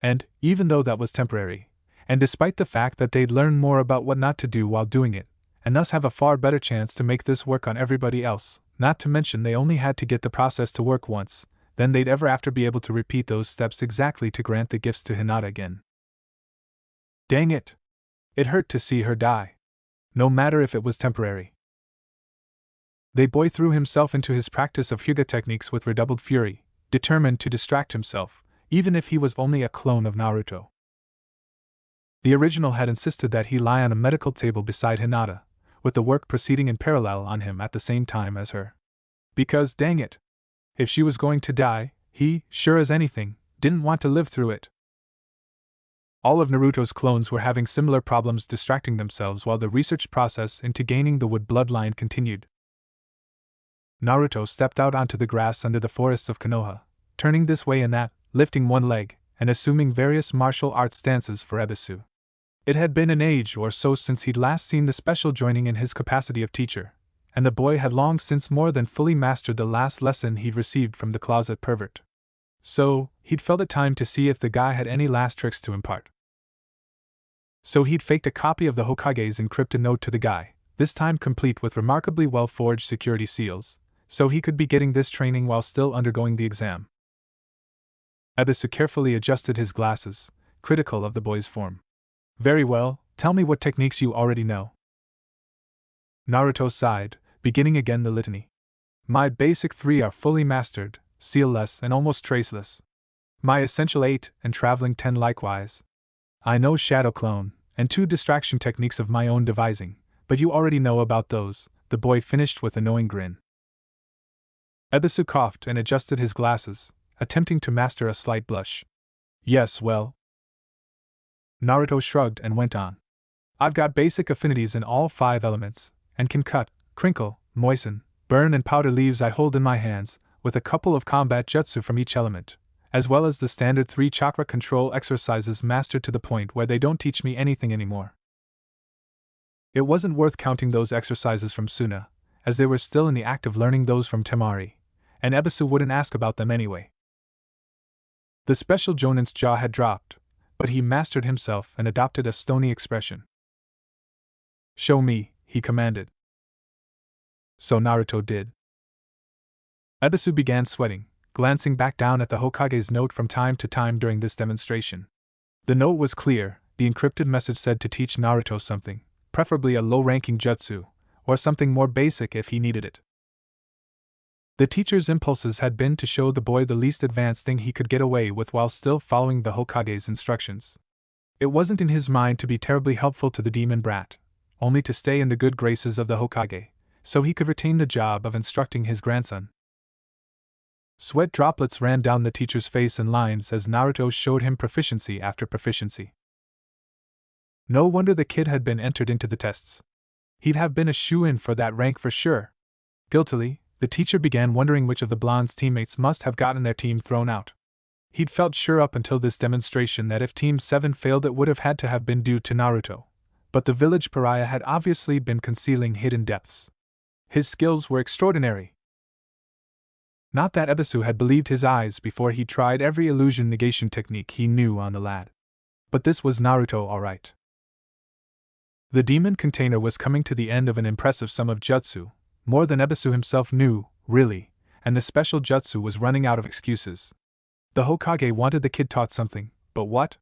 S1: And, even though that was temporary, and despite the fact that they'd learn more about what not to do while doing it, and thus have a far better chance to make this work on everybody else, not to mention they only had to get the process to work once, then they'd ever after be able to repeat those steps exactly to grant the gifts to Hinata again. Dang it! It hurt to see her die. No matter if it was temporary. The boy threw himself into his practice of Hyuga techniques with redoubled fury, determined to distract himself, even if he was only a clone of Naruto. The original had insisted that he lie on a medical table beside Hinata, with the work proceeding in parallel on him at the same time as her. Because, dang it! If she was going to die, he, sure as anything, didn't want to live through it. All of Naruto's clones were having similar problems distracting themselves while the research process into gaining the wood bloodline continued. Naruto stepped out onto the grass under the forests of Konoha, turning this way and that, lifting one leg, and assuming various martial arts stances for Ebisu. It had been an age or so since he'd last seen the special joining in his capacity of teacher, and the boy had long since more than fully mastered the last lesson he'd received from the closet pervert. So, he'd felt it time to see if the guy had any last tricks to impart. So he'd faked a copy of the Hokage's encrypted note to the guy, this time complete with remarkably well-forged security seals, so he could be getting this training while still undergoing the exam. Ebisu carefully adjusted his glasses, critical of the boy's form. Very well, tell me what techniques you already know. Naruto sighed, beginning again the litany. My basic 3 are fully mastered, sealless and almost traceless. My essential 8 and traveling 10 likewise. I know Shadow Clone, and 2 distraction techniques of my own devising, but you already know about those, the boy finished with a knowing grin. Ebisu coughed and adjusted his glasses, attempting to master a slight blush. Yes, well. Naruto shrugged and went on. I've got basic affinities in all 5 elements, and can cut, crinkle, moisten, burn and powder leaves I hold in my hands, with a couple of combat jutsu from each element, as well as the standard 3 chakra control exercises mastered to the point where they don't teach me anything anymore. It wasn't worth counting those exercises from Suna, as they were still in the act of learning those from Temari, and Ebisu wouldn't ask about them anyway. The special Jonin's jaw had dropped, but he mastered himself and adopted a stony expression. "Show me," he commanded. So Naruto did. Ebisu began sweating, glancing back down at the Hokage's note from time to time during this demonstration. The note was clear. The encrypted message said to teach Naruto something, preferably a low-ranking jutsu, or something more basic if he needed it. The teacher's impulses had been to show the boy the least advanced thing he could get away with while still following the Hokage's instructions. It wasn't in his mind to be terribly helpful to the demon brat, only to stay in the good graces of the Hokage, so he could retain the job of instructing his grandson. Sweat droplets ran down the teacher's face in lines as Naruto showed him proficiency after proficiency. No wonder the kid had been entered into the tests. He'd have been a shoo-in for that rank for sure. Guiltily, the teacher began wondering which of the blonde's teammates must have gotten their team thrown out. He'd felt sure up until this demonstration that if Team 7 failed it would have had to have been due to Naruto, but the village pariah had obviously been concealing hidden depths. His skills were extraordinary. Not that Ebisu had believed his eyes before he tried every illusion negation technique he knew on the lad. But this was Naruto all right. The demon container was coming to the end of an impressive sum of jutsu, more than Ebisu himself knew, really, and the special jutsu was running out of excuses. The Hokage wanted the kid taught something, but what?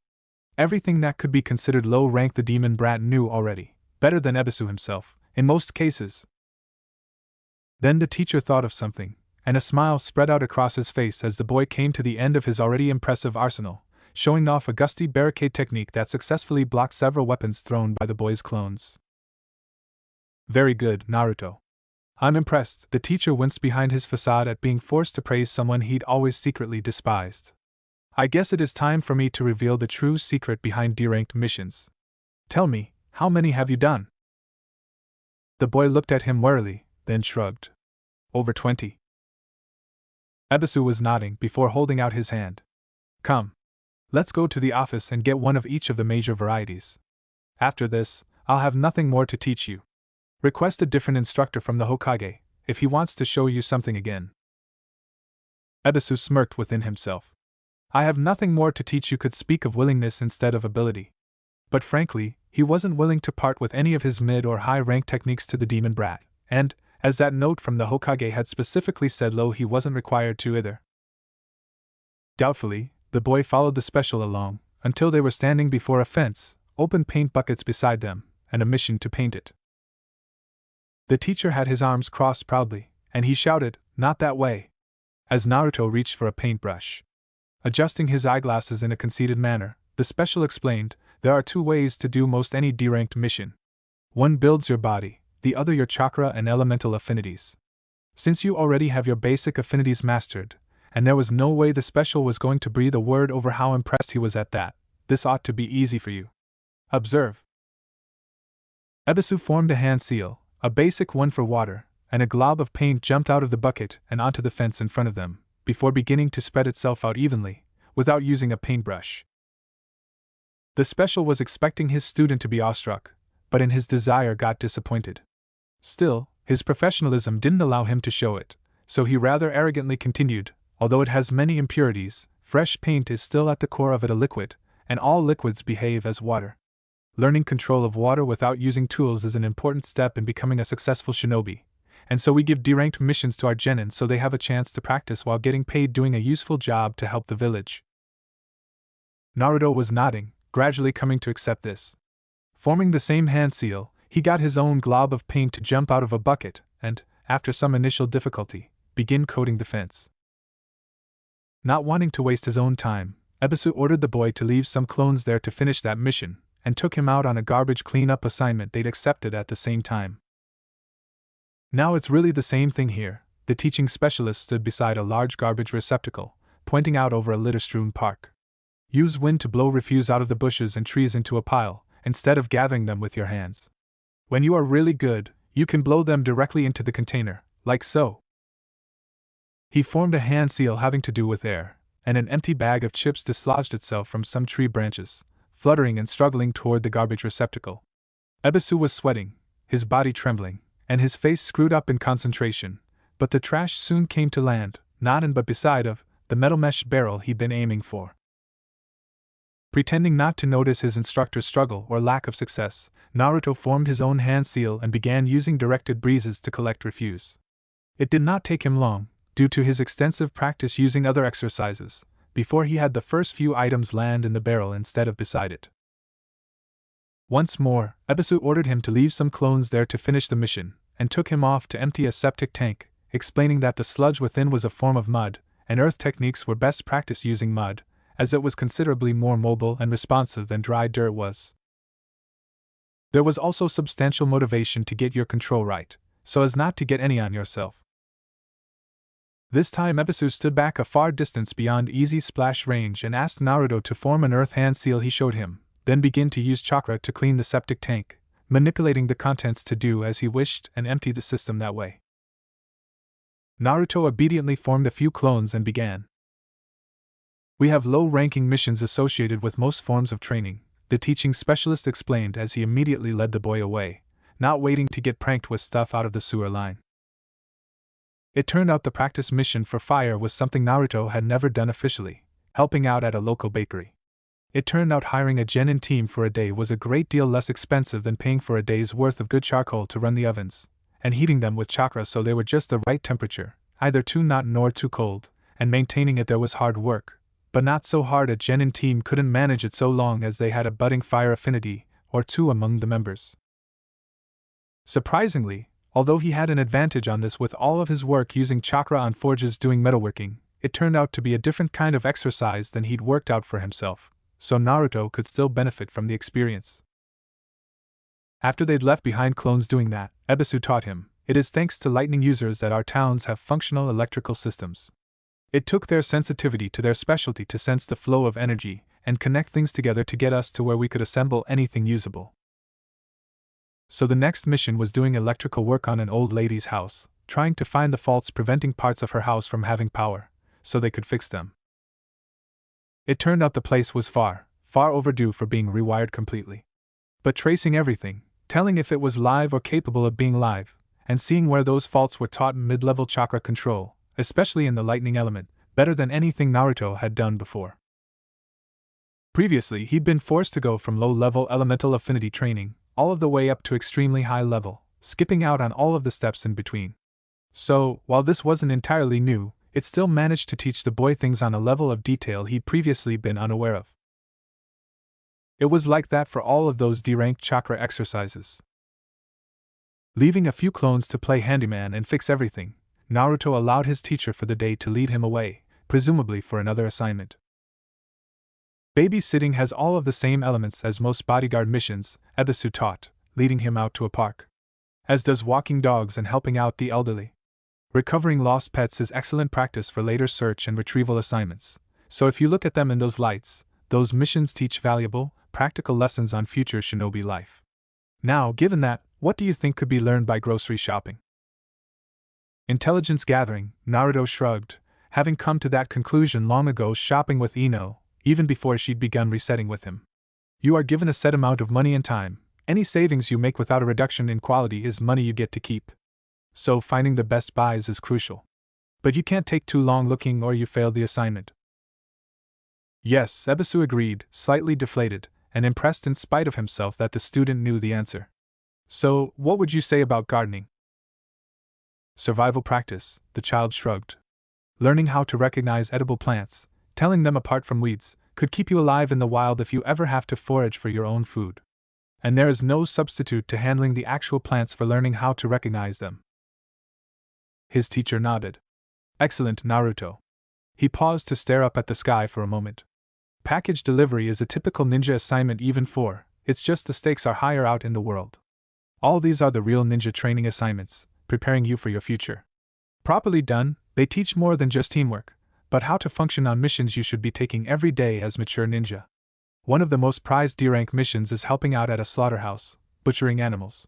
S1: Everything that could be considered low rank the demon brat knew already, better than Ebisu himself, in most cases. Then the teacher thought of something, and a smile spread out across his face as the boy came to the end of his already impressive arsenal, showing off a gusty barricade technique that successfully blocked several weapons thrown by the boy's clones. "Very good, Naruto. I'm impressed." The teacher winced behind his facade at being forced to praise someone he'd always secretly despised. "I guess it is time for me to reveal the true secret behind D-ranked missions. Tell me, how many have you done?" The boy looked at him warily, then shrugged. "Over 20. Ebisu was nodding before holding out his hand. "Come. Let's go to the office and get one of each of the major varieties. After this, I'll have nothing more to teach you. Request a different instructor from the Hokage, if he wants to show you something again." Ebisu smirked within himself. "I have nothing more to teach you" could speak of willingness instead of ability. But frankly, he wasn't willing to part with any of his mid or high rank techniques to the demon brat, and, as that note from the Hokage had specifically said low, he wasn't required to either. Doubtfully, the boy followed the special along, until they were standing before a fence, open paint buckets beside them, and a mission to paint it. The teacher had his arms crossed proudly, and he shouted, "Not that way!" as Naruto reached for a paintbrush. Adjusting his eyeglasses in a conceited manner, the special explained, "There are two ways to do most any D-ranked mission. One builds your body, the other your chakra and elemental affinities. Since you already have your basic affinities mastered, and there was no way the special was going to breathe a word over how impressed he was at that, this ought to be easy for you. Observe." Ebisu formed a hand seal, a basic one for water, and a glob of paint jumped out of the bucket and onto the fence in front of them, before beginning to spread itself out evenly, without using a paintbrush. The special was expecting his student to be awestruck, but in his desire got disappointed. Still, his professionalism didn't allow him to show it, so he rather arrogantly continued, "Although it has many impurities, fresh paint is still at the core of it a liquid, and all liquids behave as water. Learning control of water without using tools is an important step in becoming a successful shinobi, and so we give D-ranked missions to our genin so they have a chance to practice while getting paid doing a useful job to help the village." Naruto was nodding, gradually coming to accept this. Forming the same hand seal, he got his own glob of paint to jump out of a bucket and, after some initial difficulty, begin coating the fence. Not wanting to waste his own time, Ebisu ordered the boy to leave some clones there to finish that mission, and took him out on a garbage cleanup assignment they'd accepted at the same time. "Now it's really the same thing here." The teaching specialist stood beside a large garbage receptacle, pointing out over a litter-strewn park. "Use wind to blow refuse out of the bushes and trees into a pile, instead of gathering them with your hands. When you are really good, you can blow them directly into the container, like so." He formed a hand seal having to do with air, and an empty bag of chips dislodged itself from some tree branches, fluttering and struggling toward the garbage receptacle. Ebisu was sweating, his body trembling, and his face screwed up in concentration, but the trash soon came to land, not in but beside of the metal mesh barrel he'd been aiming for. Pretending not to notice his instructor's struggle or lack of success, Naruto formed his own hand seal and began using directed breezes to collect refuse. It did not take him long, due to his extensive practice using other exercises, before he had the first few items land in the barrel instead of beside it. Once more, Ebisu ordered him to leave some clones there to finish the mission, and took him off to empty a septic tank, explaining that the sludge within was a form of mud, and earth techniques were best practiced using mud, as it was considerably more mobile and responsive than dry dirt was. There was also substantial motivation to get your control right, so as not to get any on yourself. This time Ebisu stood back a far distance beyond easy splash range and asked Naruto to form an earth hand seal he showed him, then begin to use chakra to clean the septic tank, manipulating the contents to do as he wished and empty the system that way. Naruto obediently formed a few clones and began. We have low-ranking missions associated with most forms of training, the teaching specialist explained as he immediately led the boy away, not waiting to get pranked with stuff out of the sewer line. It turned out the practice mission for fire was something Naruto had never done officially, helping out at a local bakery. It turned out hiring a genin team for a day was a great deal less expensive than paying for a day's worth of good charcoal to run the ovens, and heating them with chakra so they were just the right temperature, either too hot nor too cold, and maintaining it there was hard work, but not so hard a genin team couldn't manage it so long as they had a budding fire affinity or two among the members. Surprisingly, although he had an advantage on this with all of his work using chakra on forges doing metalworking, it turned out to be a different kind of exercise than he'd worked out for himself, so Naruto could still benefit from the experience. After they'd left behind clones doing that, Ebisu taught him, it is thanks to lightning users that our towns have functional electrical systems. It took their sensitivity to their specialty to sense the flow of energy and connect things together to get us to where we could assemble anything usable. So the next mission was doing electrical work on an old lady's house, trying to find the faults preventing parts of her house from having power, so they could fix them. It turned out the place was far overdue for being rewired completely. But tracing everything, telling if it was live or capable of being live, and seeing where those faults were taught mid-level chakra control, especially in the lightning element, better than anything Naruto had done before. Previously, he'd been forced to go from low-level elemental affinity training, all of the way up to extremely high level, skipping out on all of the steps in between. So, while this wasn't entirely new, it still managed to teach the boy things on a level of detail he'd previously been unaware of. It was like that for all of those D-ranked chakra exercises. Leaving a few clones to play handyman and fix everything, Naruto allowed his teacher for the day to lead him away, presumably for another assignment. Babysitting has all of the same elements as most bodyguard missions, Ebisu taught, leading him out to a park. As does walking dogs and helping out the elderly. Recovering lost pets is excellent practice for later search and retrieval assignments, so if you look at them in those lights, those missions teach valuable, practical lessons on future shinobi life. Now, given that, what do you think could be learned by grocery shopping? Intelligence gathering, Naruto shrugged, having come to that conclusion long ago shopping with Ino, even before she'd begun resetting with him. You are given a set amount of money and time. Any savings you make without a reduction in quality is money you get to keep. So finding the best buys is crucial. But you can't take too long looking or you fail the assignment. Yes, Ebisu agreed, slightly deflated, and impressed in spite of himself that the student knew the answer. So, what would you say about gardening? Survival practice, the child shrugged. Learning how to recognize edible plants, telling them apart from weeds, could keep you alive in the wild if you ever have to forage for your own food. And there is no substitute to handling the actual plants for learning how to recognize them. His teacher nodded. Excellent, Naruto. He paused to stare up at the sky for a moment. Package delivery is a typical ninja assignment even for, it's just the stakes are higher out in the world. All these are the real ninja training assignments, preparing you for your future. Properly done, they teach more than just teamwork, but how to function on missions you should be taking every day as mature ninja. One of the most prized D-rank missions is helping out at a slaughterhouse, butchering animals.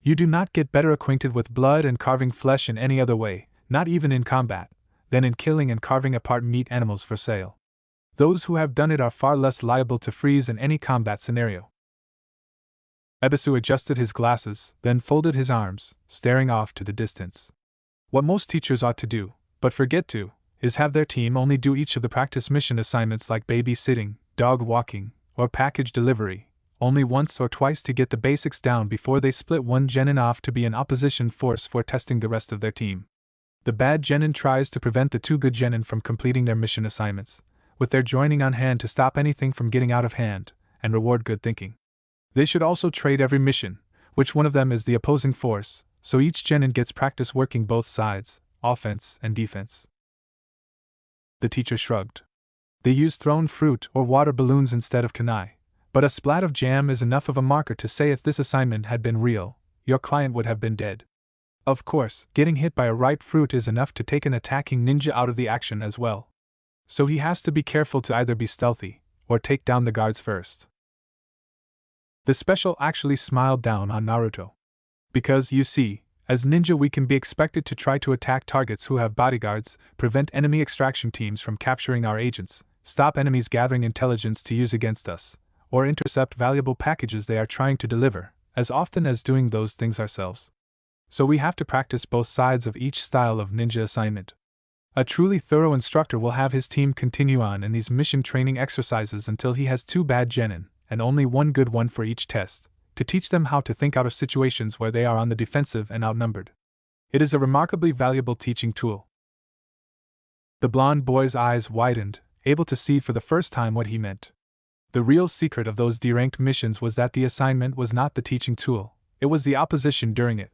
S1: You do not get better acquainted with blood and carving flesh in any other way, not even in combat, than in killing and carving apart meat animals for sale. Those who have done it are far less liable to freeze in any combat scenario. Ebisu adjusted his glasses, then folded his arms, staring off to the distance. What most teachers ought to do, but forget to, is have their team only do each of the practice mission assignments like babysitting, dog walking, or package delivery, only once or twice to get the basics down before they split one genin off to be an opposition force for testing the rest of their team. The bad genin tries to prevent the two good genin from completing their mission assignments, with their joining on hand to stop anything from getting out of hand, and reward good thinking. They should also trade every mission, which one of them is the opposing force, so each genin gets practice working both sides, offense and defense. The teacher shrugged. They use thrown fruit or water balloons instead of kunai, but a splat of jam is enough of a marker to say if this assignment had been real, your client would have been dead. Of course, getting hit by a ripe fruit is enough to take an attacking ninja out of the action as well. So he has to be careful to either be stealthy, or take down the guards first. The special actually smiled down on Naruto. Because, you see, as ninja we can be expected to try to attack targets who have bodyguards, prevent enemy extraction teams from capturing our agents, stop enemies gathering intelligence to use against us, or intercept valuable packages they are trying to deliver, as often as doing those things ourselves. So we have to practice both sides of each style of ninja assignment. A truly thorough instructor will have his team continue on in these mission training exercises until he has 2 bad genin, and only 1 good one for each test, to teach them how to think out of situations where they are on the defensive and outnumbered. It is a remarkably valuable teaching tool. The blond boy's eyes widened, able to see for the first time what he meant. The real secret of those D-ranked missions was that the assignment was not the teaching tool, it was the opposition during it.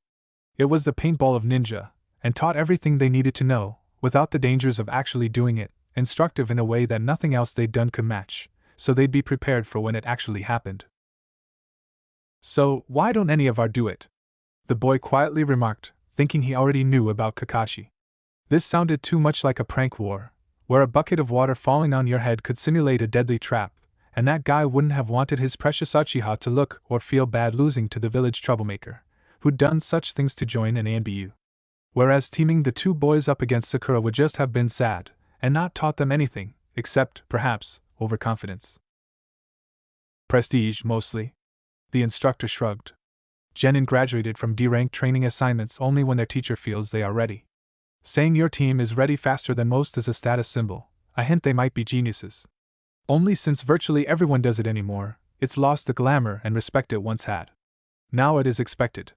S1: It was the paintball of ninja, and taught everything they needed to know, without the dangers of actually doing it, instructive in a way that nothing else they'd done could match, so they'd be prepared for when it actually happened. So, why don't any of our do it? The boy quietly remarked, thinking he already knew about Kakashi. This sounded too much like a prank war, where a bucket of water falling on your head could simulate a deadly trap, and that guy wouldn't have wanted his precious Uchiha to look or feel bad losing to the village troublemaker, who'd done such things to join an ANBU. Whereas teaming the 2 boys up against Sakura would just have been sad, and not taught them anything, except, perhaps, overconfidence. Prestige, mostly. The instructor shrugged. Genin graduated from D-rank training assignments only when their teacher feels they are ready. Saying your team is ready faster than most is a status symbol, a hint they might be geniuses. Only since virtually everyone does it anymore, it's lost the glamour and respect it once had. Now it is expected.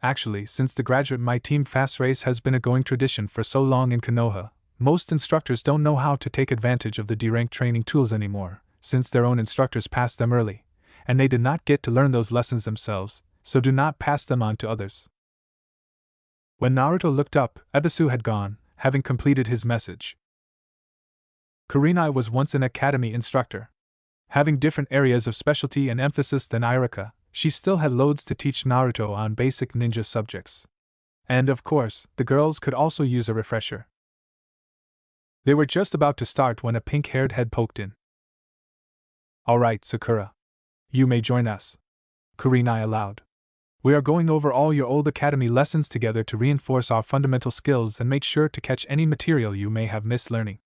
S1: Actually, since the Graduate My Team Fast Race has been a going tradition for so long in Konoha, most instructors don't know how to take advantage of the D-rank training tools anymore, since their own instructors passed them early, and they did not get to learn those lessons themselves, so do not pass them on to others. When Naruto looked up, Ebisu had gone, having completed his message. Kurenai was once an academy instructor. Having different areas of specialty and emphasis than Irika, she still had loads to teach Naruto on basic ninja subjects. And of course, the girls could also use a refresher. They were just about to start when a pink-haired head poked in. "Alright, Sakura. You may join us," Kurenai allowed. "We are going over all your old academy lessons together to reinforce our fundamental skills and make sure to catch any material you may have missed learning.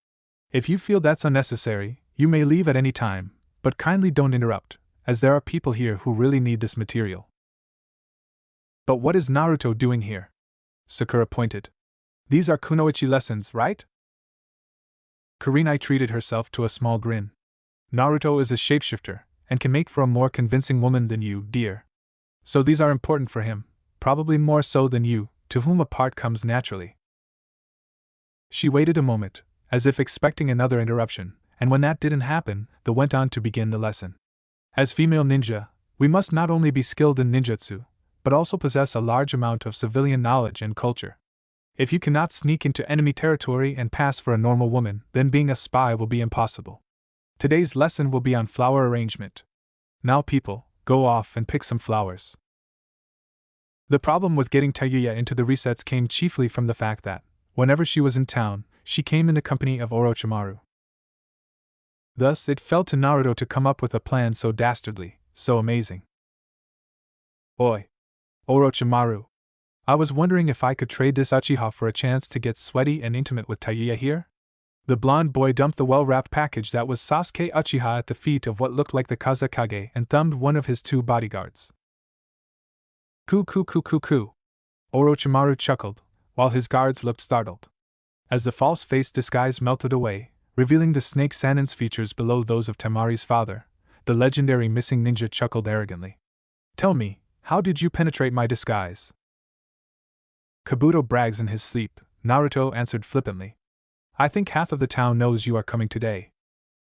S1: If you feel that's unnecessary, you may leave at any time, but kindly don't interrupt, as there are people here who really need this material." "But what is Naruto doing here?" Sakura pointed. "These are kunoichi lessons, right?" Kurenai treated herself to a small grin. "Naruto is a shapeshifter, and can make for a more convincing woman than you, dear. So these are important for him, probably more so than you, to whom a part comes naturally." She waited a moment, as if expecting another interruption, and when that didn't happen, they went on to begin the lesson. "As female ninja, we must not only be skilled in ninjutsu, but also possess a large amount of civilian knowledge and culture. If you cannot sneak into enemy territory and pass for a normal woman, then being a spy will be impossible. Today's lesson will be on flower arrangement. Now people, go off and pick some flowers." The problem with getting Tayuya into the resets came chiefly from the fact that, whenever she was in town, she came in the company of Orochimaru. Thus it fell to Naruto to come up with a plan so dastardly, so amazing. "Oi! Orochimaru! I was wondering if I could trade this Uchiha for a chance to get sweaty and intimate with Taiya here? The blonde boy dumped the well-wrapped package that was Sasuke Uchiha at the feet of what looked like the Kazekage and thumbed one of his two bodyguards. Coo coo coo coo coo. Orochimaru chuckled, while his guards looked startled. As the false-face disguise melted away, revealing the snake Sanin's features below those of Temari's father, the legendary missing ninja chuckled arrogantly. Tell me, how did you penetrate my disguise? Kabuto brags in his sleep, Naruto answered flippantly. I think half of the town knows you are coming today.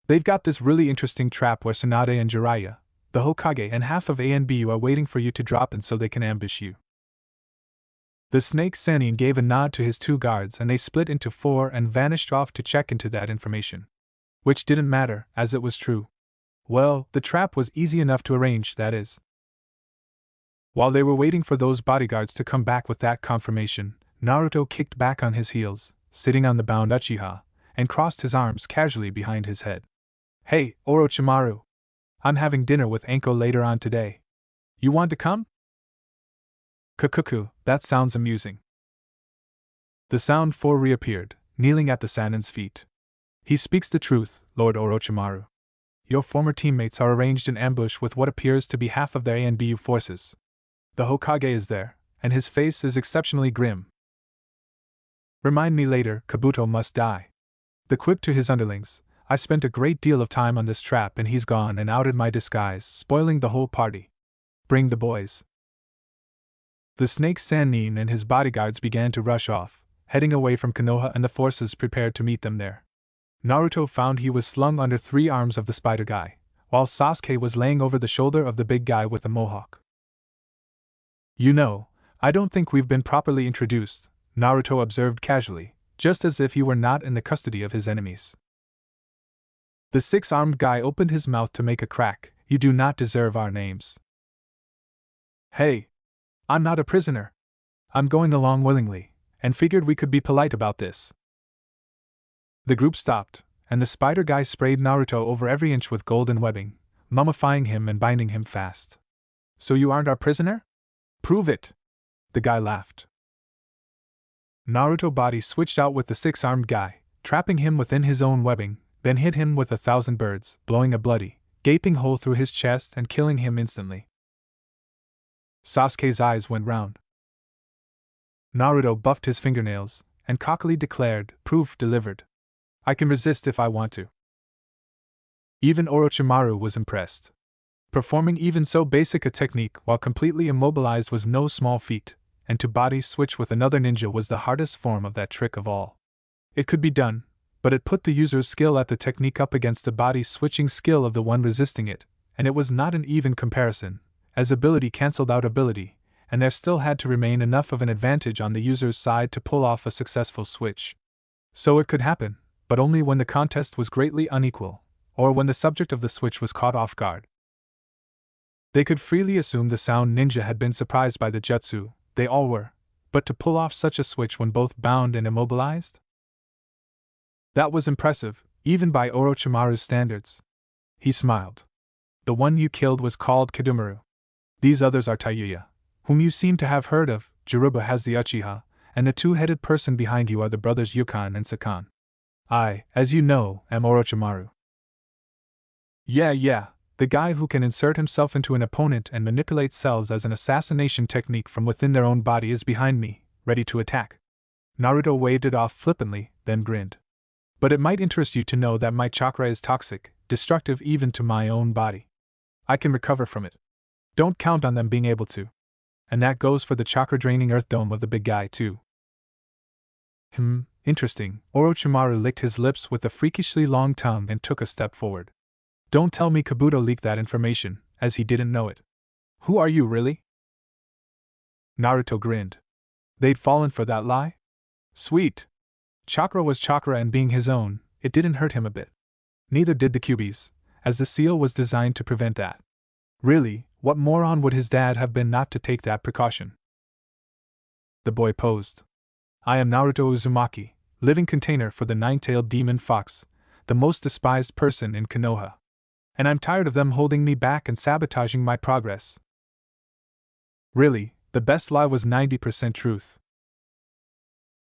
S1: They've got this really interesting trap where Tsunade and Jiraiya, the Hokage, and half of ANBU are waiting for you to drop in so they can ambush you. The snake Sanin gave a nod to his two guards and they split into four and vanished off to check into that information. Which didn't matter, as it was true. Well, the trap was easy enough to arrange, that is. While they were waiting for those bodyguards to come back with that confirmation, Naruto kicked back on his heels, sitting on the bound Uchiha, and crossed his arms casually behind his head. Hey, Orochimaru! I'm having dinner with Anko later on today. You want to come? Kukuku, that sounds amusing. The Sound 4 reappeared, kneeling at the Sanin's feet. He speaks the truth, Lord Orochimaru. Your former teammates are arranged in ambush with what appears to be half of their ANBU forces. The Hokage is there, and his face is exceptionally grim. Remind me later, Kabuto must die. The quip to his underlings, I spent a great deal of time on this trap and he's gone and outed my disguise, spoiling the whole party. Bring the boys. The snake Sanin and his bodyguards began to rush off, heading away from Konoha and the forces prepared to meet them there. Naruto found he was slung under three arms of the spider guy, while Sasuke was laying over the shoulder of the big guy with the mohawk. You know, I don't think we've been properly introduced, Naruto observed casually, just as if he were not in the custody of his enemies. The six-armed guy opened his mouth to make a crack. You do not deserve our names. Hey! I'm not a prisoner. I'm going along willingly, and figured we could be polite about this. The group stopped, and the spider guy sprayed Naruto over every inch with golden webbing, mummifying him and binding him fast. So you aren't our prisoner? Prove it! The guy laughed. Naruto's body switched out with the six-armed guy, trapping him within his own webbing, then hit him with 1,000 birds, blowing a bloody, gaping hole through his chest and killing him instantly. Sasuke's eyes went round. Naruto buffed his fingernails, and cockily declared, proof delivered. I can resist if I want to. Even Orochimaru was impressed. Performing even so basic a technique while completely immobilized was no small feat, and to body switch with another ninja was the hardest form of that trick of all. It could be done, but it put the user's skill at the technique up against the body switching skill of the one resisting it, and it was not an even comparison, as ability cancelled out ability, and there still had to remain enough of an advantage on the user's side to pull off a successful switch. So it could happen, but only when the contest was greatly unequal, or when the subject of the switch was caught off guard. They could freely assume the Sound Ninja had been surprised by the jutsu, they all were, but to pull off such a switch when both bound and immobilized? That was impressive, even by Orochimaru's standards. He smiled. The one you killed was called Kidomaru. These others are Taiya, whom you seem to have heard of. Jiruba has the Uchiha, and the two-headed person behind you are the brothers Yukon and Sakan. I, as you know, am Orochimaru. Yeah, the guy who can insert himself into an opponent and manipulate cells as an assassination technique from within their own body is behind me, ready to attack. Naruto waved it off flippantly, then grinned. But it might interest you to know that my chakra is toxic, destructive even to my own body. I can recover from it. Don't count on them being able to. And that goes for the chakra-draining earth dome of the big guy too. Interesting. Orochimaru licked his lips with a freakishly long tongue and took a step forward. Don't tell me Kabuto leaked that information, as he didn't know it. Who are you really? Naruto grinned. They'd fallen for that lie? Sweet. Chakra was chakra, and being his own, it didn't hurt him a bit. Neither did the Kyuubi's, as the seal was designed to prevent that. Really, what moron would his dad have been not to take that precaution? The boy posed. I am Naruto Uzumaki, living container for the nine-tailed demon fox, the most despised person in Konoha. And I'm tired of them holding me back and sabotaging my progress. Really, The best lie was 90% truth.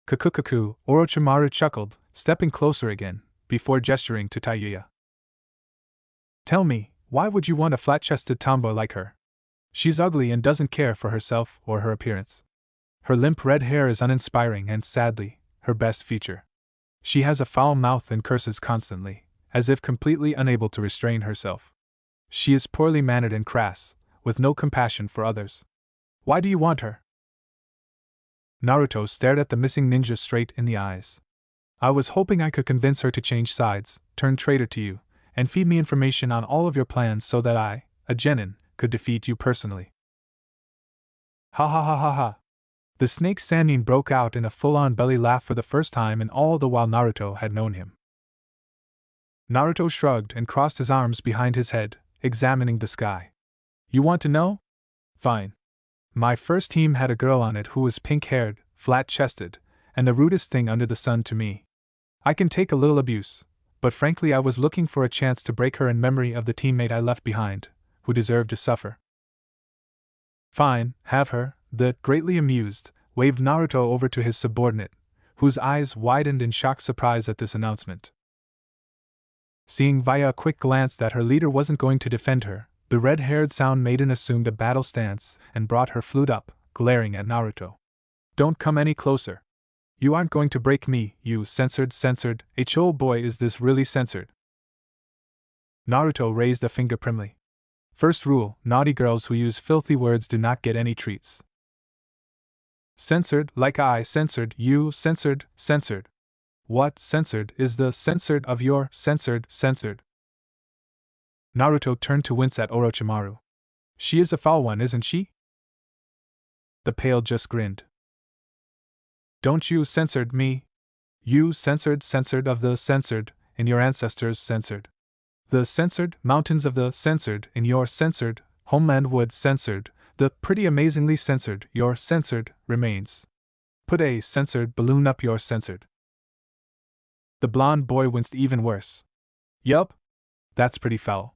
S1: Kukukuku, Orochimaru chuckled, stepping closer again, before gesturing to Tayuya. Tell me, why would you want a flat-chested tomboy like her? She's ugly and doesn't care for herself or her appearance. Her limp red hair is uninspiring and, sadly, her best feature. She has a foul mouth and curses constantly, as if completely unable to restrain herself. She is poorly mannered and crass, with no compassion for others. Why do you want her? Naruto stared at the missing ninja straight in the eyes. I was hoping I could convince her to change sides, turn traitor to you, and feed me information on all of your plans so that I, a genin, could defeat you personally. Ha ha ha ha ha. The snake Sannin broke out in a full-on belly laugh for the first time in all the while Naruto had known him. Naruto shrugged and crossed his arms behind his head, examining the sky. You want to know? Fine. My first team had a girl on it who was pink-haired, flat-chested, and the rudest thing under the sun to me. I can take a little abuse, but frankly I was looking for a chance to break her in memory of the teammate I left behind, who deserved to suffer. Fine, have her. The, greatly amused, waved Naruto over to his subordinate, whose eyes widened in shocked surprise at this announcement. Seeing via a quick glance that her leader wasn't going to defend her, the red-haired sound maiden assumed a battle stance and brought her flute up, glaring at Naruto. Don't come any closer. You aren't going to break me, you censored. Oh boy, is this really censored? Naruto raised a finger primly. First rule, naughty girls who use filthy words do not get any treats. Censored, like I censored you, censored. What censored is the censored of your censored? Naruto turned to wince at Orochimaru. She is a foul one, isn't she? The pale just grinned. Don't you censored me? You censored of the censored, in your ancestors censored. The censored, mountains of the censored, in your censored, homeland wood censored, the pretty amazingly censored, your censored, remains. Put a censored balloon up your censored. The blonde boy winced even worse. Yup. That's pretty foul.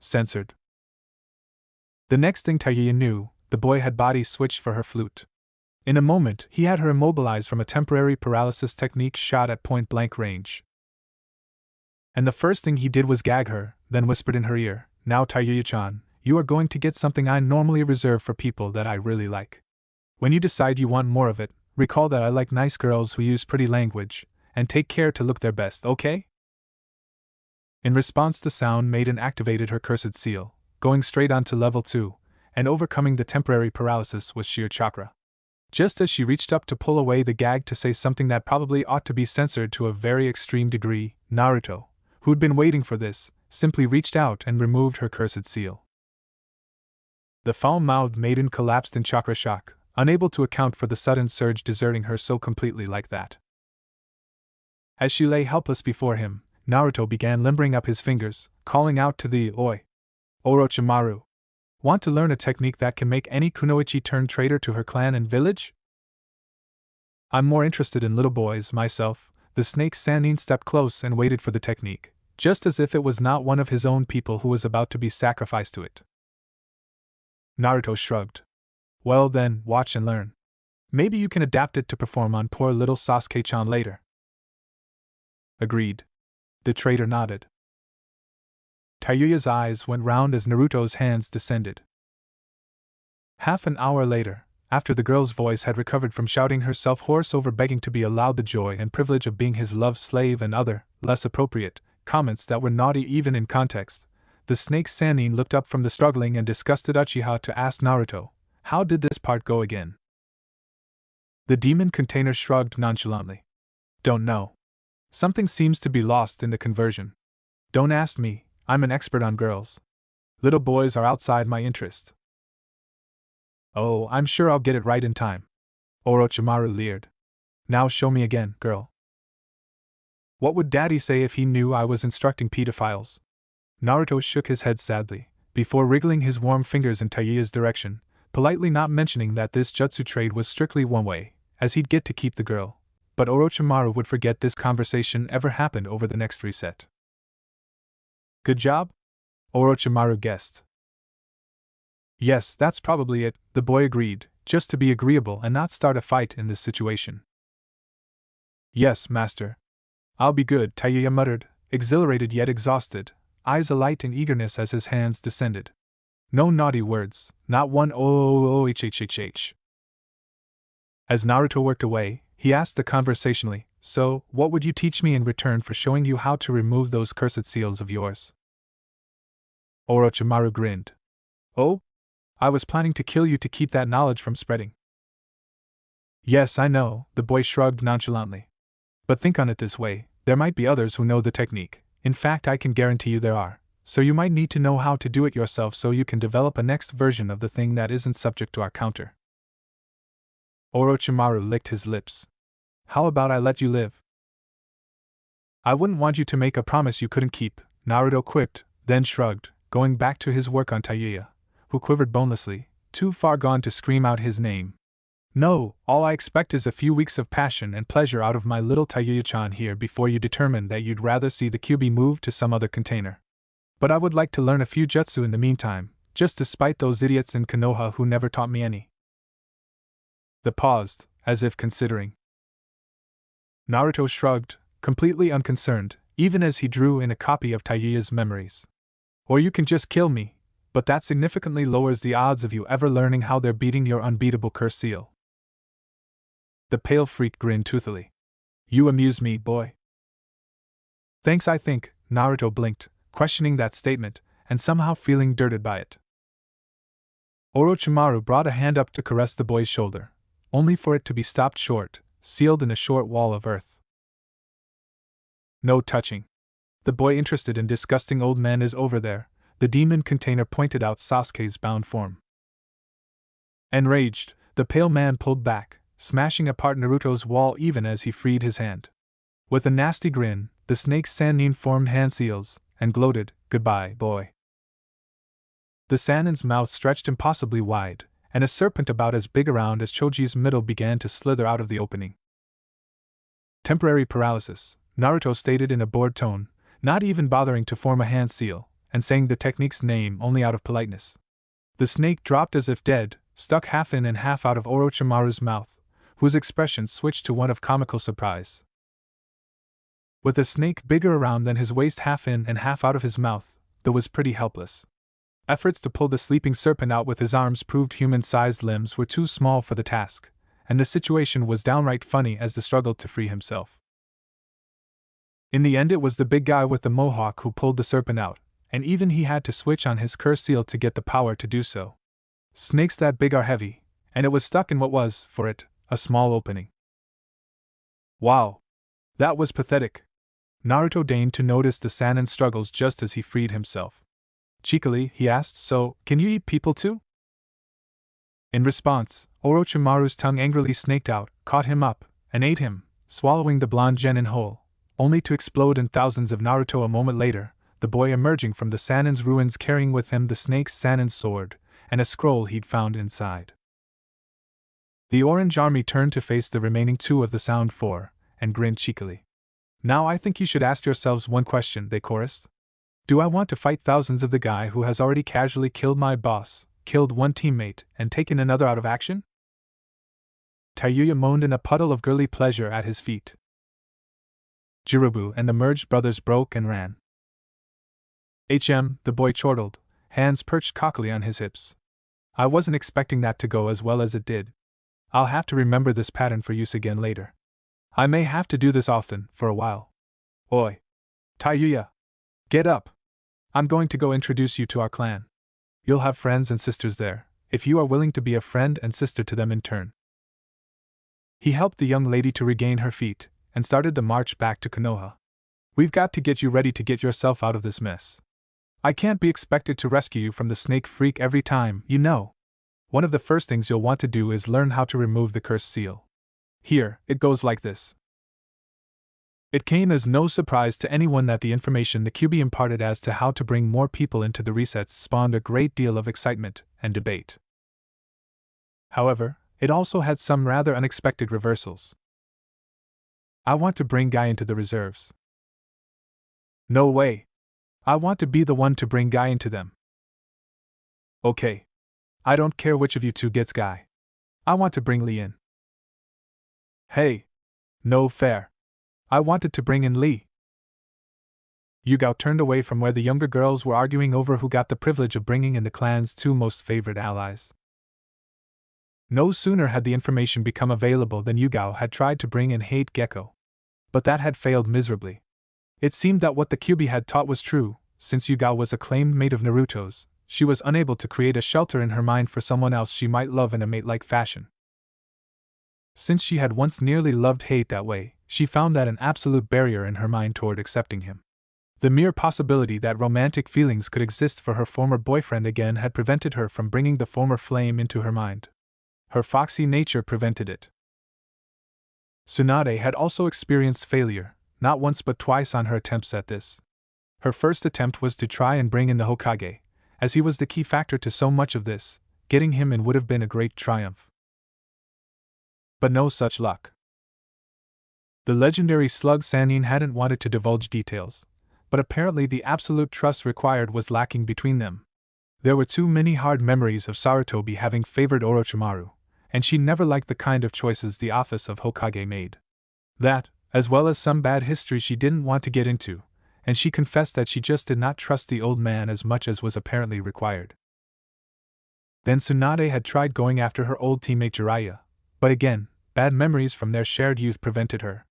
S1: Censored. The next thing Tayuya knew, the boy had body switched for her flute. In a moment, he had her immobilized from a temporary paralysis technique shot at point-blank range. And the first thing he did was gag her, then whispered in her ear, Now Tayuya-chan, you are going to get something I normally reserve for people that I really like. When you decide you want more of it, recall that I like nice girls who use pretty language, and take care to look their best, okay? In response, the sound maiden activated her cursed seal, going straight on to level 2, and overcoming the temporary paralysis with sheer chakra. Just as she reached up to pull away the gag to say something that probably ought to be censored to a very extreme degree, Naruto, who'd been waiting for this, simply reached out and removed her cursed seal. The foul-mouthed maiden collapsed in chakra shock, unable to account for the sudden surge deserting her so completely like that. As she lay helpless before him, Naruto began limbering up his fingers, calling out to the Oi! Orochimaru! Want to learn a technique that can make any kunoichi turn traitor to her clan and village? I'm more interested in little boys, myself. The snake Sannin stepped close and waited for the technique, just as if it was not one of his own people who was about to be sacrificed to it. Naruto shrugged. Well then, watch and learn. Maybe you can adapt it to perform on poor little Sasuke-chan later. Agreed. The traitor nodded. Tayuya's eyes went round as Naruto's hands descended. Half an hour later, after the girl's voice had recovered from shouting herself hoarse over begging to be allowed the joy and privilege of being his love slave and other, less appropriate, comments that were naughty even in context, the snake Sannin looked up from the struggling and disgusted Uchiha to ask Naruto, how did this part go again? The demon container shrugged nonchalantly. Don't know. Something seems to be lost in the conversion. Don't ask me, I'm an expert on girls. Little boys are outside my interest. Oh, I'm sure I'll get it right in time. Orochimaru leered. Now show me again, girl. What would Daddy say if he knew I was instructing pedophiles? Naruto shook his head sadly, before wriggling his warm fingers in Tayuya's direction, politely not mentioning that this jutsu trade was strictly one way, as he'd get to keep the girl, but Orochimaru would forget this conversation ever happened over the next reset. Good job? Orochimaru guessed. Yes, that's probably it, the boy agreed, just to be agreeable and not start a fight in this situation. Yes, master. I'll be good, Taiyuya muttered, exhilarated yet exhausted, eyes alight in eagerness as his hands descended. No naughty words, not one oh. As Naruto worked away, he asked the conversationally, "So, what would you teach me in return for showing you how to remove those cursed seals of yours?" Orochimaru grinned. "Oh? I was planning to kill you to keep that knowledge from spreading." "Yes, I know," the boy shrugged nonchalantly. "But think on it this way, there might be others who know the technique. In fact, I can guarantee you there are. So you might need to know how to do it yourself so you can develop a next version of the thing that isn't subject to our counter." Orochimaru licked his lips. "How about I let you live?" "I wouldn't want you to make a promise you couldn't keep," Naruto quipped, then shrugged, going back to his work on Taiyuya, who quivered bonelessly, too far gone to scream out his name. "No, all I expect is a few weeks of passion and pleasure out of my little Taiyuya-chan here before you determine that you'd rather see the QB moved to some other container. But I would like to learn a few jutsu in the meantime, just to spite those idiots in Konoha who never taught me any." They paused, as if considering. Naruto shrugged, completely unconcerned, even as he drew in a copy of Taiyuya's memories. "Or you can just kill me, but that significantly lowers the odds of you ever learning how they're beating your unbeatable curse seal." The pale freak grinned toothily. "You amuse me, boy." "Thanks, I think," Naruto blinked, questioning that statement, and somehow feeling dirted by it. Orochimaru brought a hand up to caress the boy's shoulder, only for it to be stopped short, sealed in a short wall of earth. "No touching. The boy interested in disgusting old men is over there," the demon container pointed out Sasuke's bound form. Enraged, the pale man pulled back, smashing apart Naruto's wall even as he freed his hand. With a nasty grin, the snake's Sannin formed hand seals, and gloated, "Goodbye, boy." The Sannin's mouth stretched impossibly wide, and a serpent about as big around as Choji's middle began to slither out of the opening. "Temporary paralysis," Naruto stated in a bored tone, not even bothering to form a hand seal, and saying the technique's name only out of politeness. The snake dropped as if dead, stuck half in and half out of Orochimaru's mouth, whose expression switched to one of comical surprise. With the snake bigger around than his waist half in and half out of his mouth, Tho was pretty helpless. Efforts to pull the sleeping serpent out with his arms proved human-sized limbs were too small for the task, and the situation was downright funny as the struggled to free himself. In the end it was the big guy with the mohawk who pulled the serpent out, and even he had to switch on his curse seal to get the power to do so. Snakes that big are heavy, and it was stuck in what was, for it, a small opening. Wow! That was pathetic. Naruto deigned to notice the Sannin's struggles just as he freed himself. Cheekily, he asked, "So, can you eat people too?" In response, Orochimaru's tongue angrily snaked out, caught him up, and ate him, swallowing the blonde genin whole, only to explode in thousands of Naruto a moment later, the boy emerging from the Sannin's ruins carrying with him the snake's Sannin's sword, and a scroll he'd found inside. The Orange Army turned to face the remaining two of the Sound Four, and grinned cheekily. "Now I think you should ask yourselves one question," they chorused. "Do I want to fight thousands of the guy who has already casually killed my boss, killed one teammate, and taken another out of action?" Taiyuya moaned in a puddle of girly pleasure at his feet. Jirubu and the merged brothers broke and ran. The boy chortled, hands perched cockily on his hips. "I wasn't expecting that to go as well as it did. I'll have to remember this pattern for use again later. I may have to do this often, for a while. Oi! Taiyuya! Get up! I'm going to go introduce you to our clan. You'll have friends and sisters there, if you are willing to be a friend and sister to them in turn." He helped the young lady to regain her feet, and started the march back to Konoha. "We've got to get you ready to get yourself out of this mess. I can't be expected to rescue you from the snake freak every time, you know. One of the first things you'll want to do is learn how to remove the cursed seal. Here, it goes like this." It came as no surprise to anyone that the information the QB imparted as to how to bring more people into the resets spawned a great deal of excitement and debate. However, it also had some rather unexpected reversals. "I want to bring Guy into the reserves." "No way! I want to be the one to bring Guy into them." "Okay. I don't care which of you two gets Guy. I want to bring Lee in. Hey! No fair. I wanted to bring in Lee. Yugao turned away from where the younger girls were arguing over who got the privilege of bringing in the clan's two most favored allies. No sooner had the information become available than Yugao had tried to bring in Hate Gecko. But that had failed miserably. It seemed that what the Kyuubi had taught was true. Since Yugao was a claimed mate of Naruto's, she was unable to create a shelter in her mind for someone else she might love in a mate-like fashion. Since she had once nearly loved Hate that way, she found that an absolute barrier in her mind toward accepting him. The mere possibility that romantic feelings could exist for her former boyfriend again had prevented her from bringing the former flame into her mind. Her foxy nature prevented it. Tsunade had also experienced failure, not once but twice on her attempts at this. Her first attempt was to try and bring in the Hokage, as he was the key factor to so much of this. Getting him in would have been a great triumph. But no such luck. The legendary slug Sannin hadn't wanted to divulge details, but apparently the absolute trust required was lacking between them. There were too many hard memories of Sarutobi having favored Orochimaru, and she never liked the kind of choices the office of Hokage made. That, as well as some bad history she didn't want to get into, and she confessed that she just did not trust the old man as much as was apparently required. Then Tsunade had tried going after her old teammate Jiraiya, but again, bad memories from their shared youth prevented her.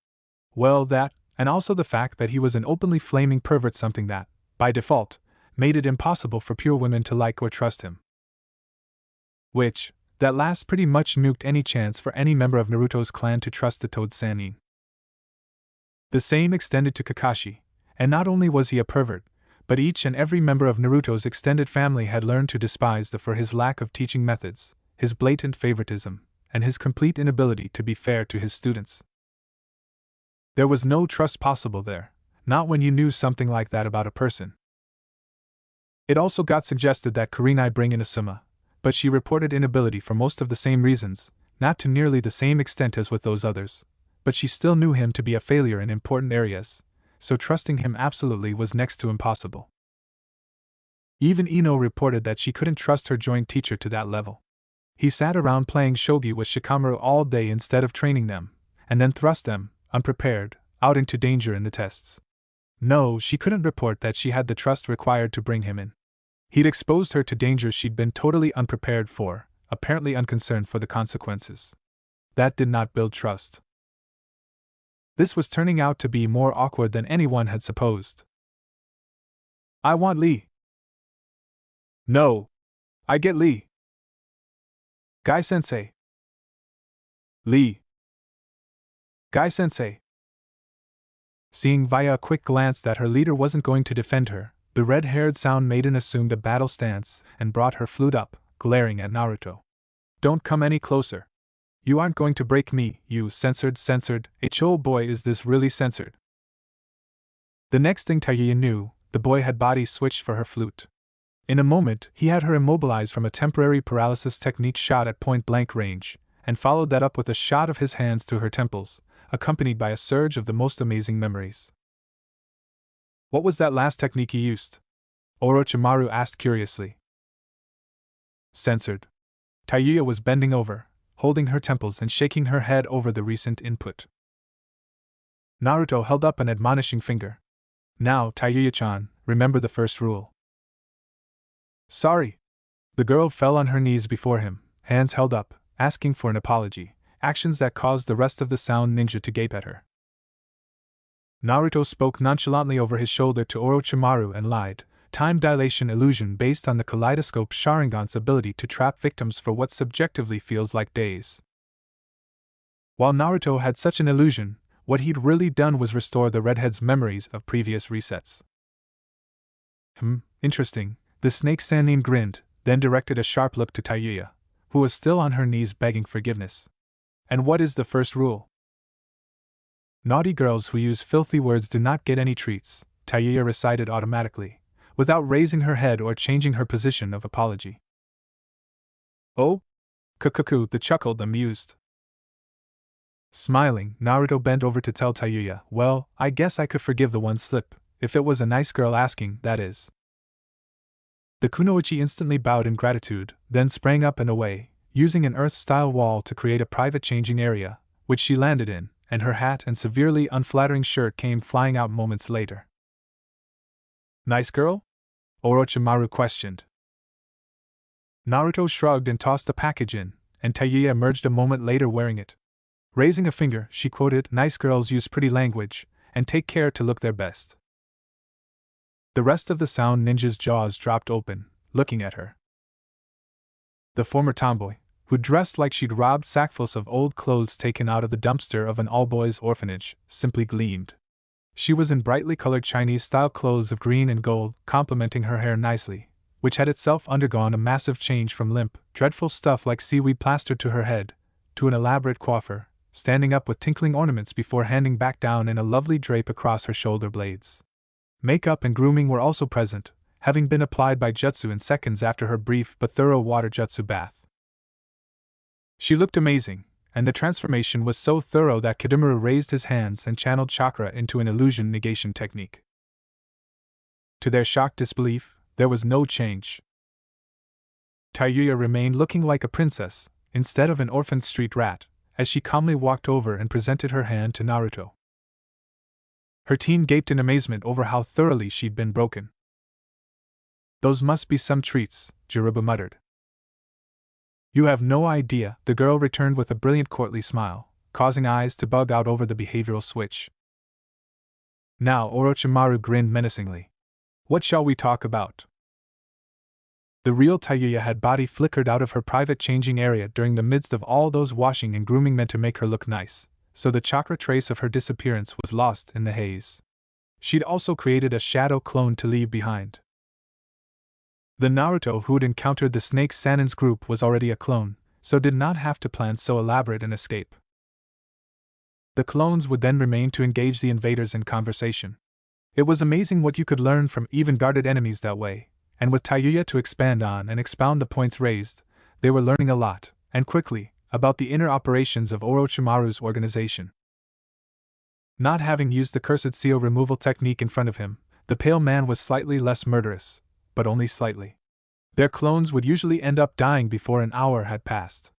S1: Well, that, and also the fact that he was an openly flaming pervert, something that, by default, made it impossible for pure women to like or trust him. Which, that last pretty much nuked any chance for any member of Naruto's clan to trust the Toad Sannin. The same extended to Kakashi, and not only was he a pervert, but each and every member of Naruto's extended family had learned to despise the for his lack of teaching methods, his blatant favoritism, and his complete inability to be fair to his students. There was no trust possible there, not when you knew something like that about a person. It also got suggested that Kurenai bring in Asuma, but she reported inability for most of the same reasons, not to nearly the same extent as with those others, but she still knew him to be a failure in important areas, so trusting him absolutely was next to impossible. Even Ino reported that she couldn't trust her joint teacher to that level. He sat around playing shogi with Shikamaru all day instead of training them, and then thrust them, unprepared, out into danger in the tests. No, she couldn't report that she had the trust required to bring him in. He'd exposed her to dangers she'd been totally unprepared for, apparently unconcerned for the consequences. That did not build trust. This was turning out to be more awkward than anyone had supposed. I want Lee. No. I get Lee. Guy-sensei. Lee. Guy-sensei. Seeing via a quick glance that her leader wasn't going to defend her, the red-haired sound maiden assumed a battle stance and brought her flute up, glaring at Naruto. Don't come any closer. You aren't going to break me, you censored. Oh boy, is this really censored. The next thing Taiuya knew, the boy had body switched for her flute. In a moment, he had her immobilized from a temporary paralysis technique shot at point-blank range, and followed that up with a shot of his hands to her temples, accompanied by a surge of the most amazing memories. What was that last technique he used? Orochimaru asked curiously. Censored. Taiuya was bending over, holding her temples and shaking her head over the recent input. Naruto held up an admonishing finger. Now, Taiuya-chan, remember the first rule. Sorry. The girl fell on her knees before him, hands held up, asking for an apology, actions that caused the rest of the sound ninja to gape at her. Naruto spoke nonchalantly over his shoulder to Orochimaru and lied, time dilation illusion based on the kaleidoscope Sharingan's ability to trap victims for what subjectively feels like days. While Naruto had such an illusion, what he'd really done was restore the redhead's memories of previous resets. Interesting, the snake Sannin grinned, then directed a sharp look to Taiuya, who was still on her knees begging forgiveness. And what is the first rule? Naughty girls who use filthy words do not get any treats, Taiuya recited automatically, without raising her head or changing her position of apology. Oh? Kukuku, the chuckled, amused. Smiling, Naruto bent over to tell Taiuya, well, I guess I could forgive the one slip, if it was a nice girl asking, that is. The kunoichi instantly bowed in gratitude, then sprang up and away, using an earth-style wall to create a private changing area, which she landed in, and her hat and severely unflattering shirt came flying out moments later. Nice girl? Orochimaru questioned. Naruto shrugged and tossed the package in, and Tayuya emerged a moment later wearing it. Raising a finger, she quoted, "Nice girls use pretty language, and take care to look their best." The rest of the Sound Ninja's jaws dropped open, looking at her. The former tomboy, who dressed like she'd robbed sackfuls of old clothes taken out of the dumpster of an all-boys orphanage, simply gleamed. She was in brightly colored Chinese-style clothes of green and gold, complementing her hair nicely, which had itself undergone a massive change from limp, dreadful stuff like seaweed plastered to her head, to an elaborate coiffure, standing up with tinkling ornaments before handing back down in a lovely drape across her shoulder blades. Makeup and grooming were also present, having been applied by Jutsu in seconds after her brief but thorough water jutsu bath. She looked amazing, and the transformation was so thorough that Kidomaru raised his hands and channeled chakra into an illusion negation technique. To their shocked disbelief, there was no change. Tayuya remained looking like a princess, instead of an orphaned street rat, as she calmly walked over and presented her hand to Naruto. Her team gaped in amazement over how thoroughly she'd been broken. "Those must be some treats," Jiruba muttered. "You have no idea," the girl returned with a brilliant courtly smile, causing eyes to bug out over the behavioral switch. Now Orochimaru grinned menacingly. "What shall we talk about?" The real Tayuya had body flickered out of her private changing area during the midst of all those washing and grooming meant to make her look nice, so the chakra trace of her disappearance was lost in the haze. She'd also created a shadow clone to leave behind. The Naruto who'd encountered the Snake Sanin's group was already a clone, so did not have to plan so elaborate an escape. The clones would then remain to engage the invaders in conversation. It was amazing what you could learn from even guarded enemies that way, and with Tayuya to expand on and expound the points raised, they were learning a lot, and quickly, about the inner operations of Orochimaru's organization. Not having used the cursed seal removal technique in front of him, the pale man was slightly less murderous, but only slightly. Their clones would usually end up dying before an hour had passed.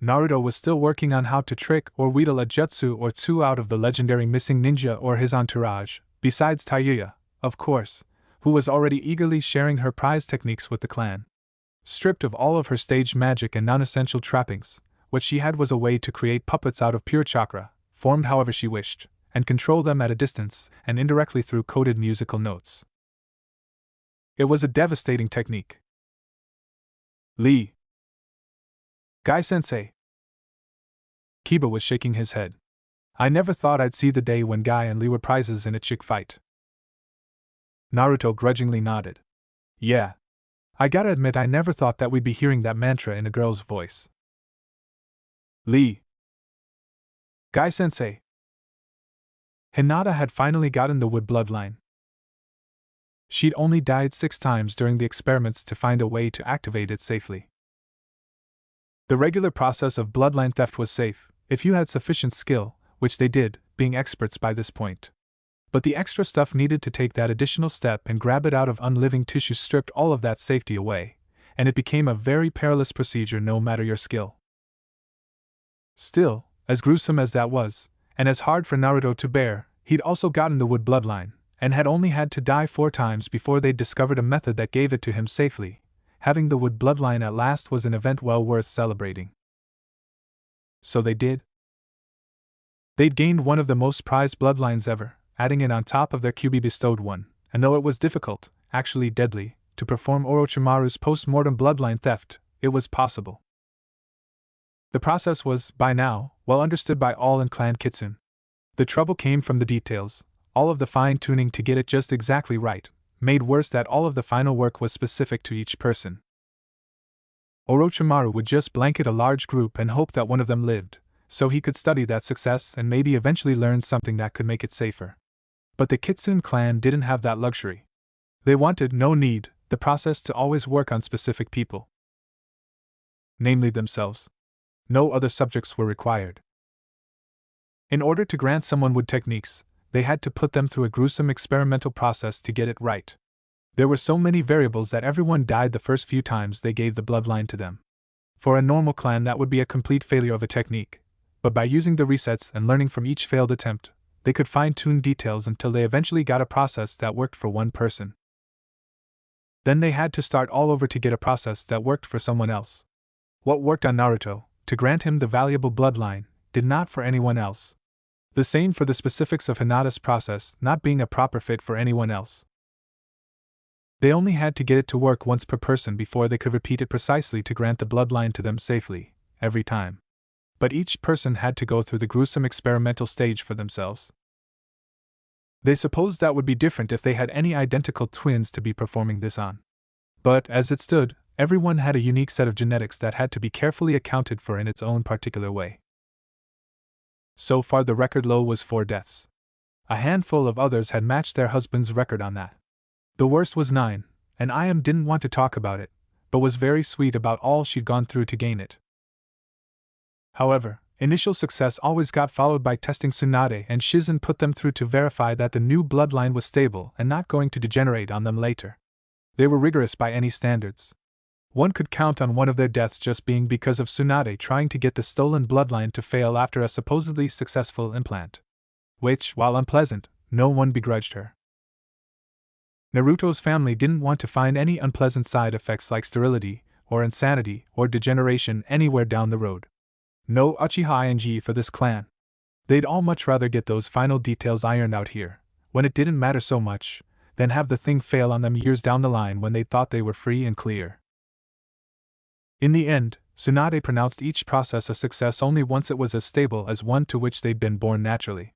S1: Naruto was still working on how to trick or wheedle a jutsu or two out of the legendary missing ninja or his entourage, besides Tayuya, of course, who was already eagerly sharing her prize techniques with the clan. Stripped of all of her stage magic and non-essential trappings, what she had was a way to create puppets out of pure chakra, formed however she wished, and control them at a distance and indirectly through coded musical notes. It was a devastating technique. "Lee. Guy-sensei." Kiba was shaking his head. "I never thought I'd see the day when Guy and Lee were prizes in a chick fight." Naruto grudgingly nodded. "Yeah. I gotta admit I never thought that we'd be hearing that mantra in a girl's voice." "Lee. Guy-sensei." Hinata had finally gotten the wood bloodline. She'd only died 6 times during the experiments to find a way to activate it safely. The regular process of bloodline theft was safe, if you had sufficient skill, which they did, being experts by this point. But the extra stuff needed to take that additional step and grab it out of unliving tissue stripped all of that safety away, and it became a very perilous procedure no matter your skill. Still, as gruesome as that was, and as hard for Naruto to bear, he'd also gotten the wood bloodline, and had only had to die 4 times before they'd discovered a method that gave it to him safely. Having the wood bloodline at last was an event well worth celebrating. So they did. They'd gained one of the most prized bloodlines ever, adding it on top of their QB-bestowed one, and though it was difficult, actually deadly, to perform Orochimaru's post-mortem bloodline theft, it was possible. The process was, by now, well understood by all in Clan Kitsune. The trouble came from the details, all of the fine-tuning to get it just exactly right, made worse that all of the final work was specific to each person. Orochimaru would just blanket a large group and hope that one of them lived, so he could study that success and maybe eventually learn something that could make it safer. But the Kitsune clan didn't have that luxury. They wanted, no need, the process to always work on specific people. Namely themselves. No other subjects were required. In order to grant someone wood techniques, they had to put them through a gruesome experimental process to get it right. There were so many variables that everyone died the first few times they gave the bloodline to them. For a normal clan, that would be a complete failure of a technique, but by using the resets and learning from each failed attempt, they could fine-tune details until they eventually got a process that worked for one person. Then they had to start all over to get a process that worked for someone else. What worked on Naruto, to grant him the valuable bloodline, did not for anyone else. The same for the specifics of Hinata's process not being a proper fit for anyone else. They only had to get it to work once per person before they could repeat it precisely to grant the bloodline to them safely, every time. But each person had to go through the gruesome experimental stage for themselves. They supposed that would be different if they had any identical twins to be performing this on. But, as it stood, everyone had a unique set of genetics that had to be carefully accounted for in its own particular way. So far the record low was 4 deaths. A handful of others had matched their husband's record on that. The worst was 9, and Ayam didn't want to talk about it, but was very sweet about all she'd gone through to gain it. However, initial success always got followed by testing. Tsunade and Shizen put them through to verify that the new bloodline was stable and not going to degenerate on them later. They were rigorous by any standards. One could count on one of their deaths just being because of Tsunade trying to get the stolen bloodline to fail after a supposedly successful implant. Which, while unpleasant, no one begrudged her. Naruto's family didn't want to find any unpleasant side effects like sterility, or insanity, or degeneration anywhere down the road. No Uchiha ing for this clan. They'd all much rather get those final details ironed out here, when it didn't matter so much, than have the thing fail on them years down the line when they thought they were free and clear. In the end, Tsunade pronounced each process a success only once it was as stable as one to which they'd been born naturally.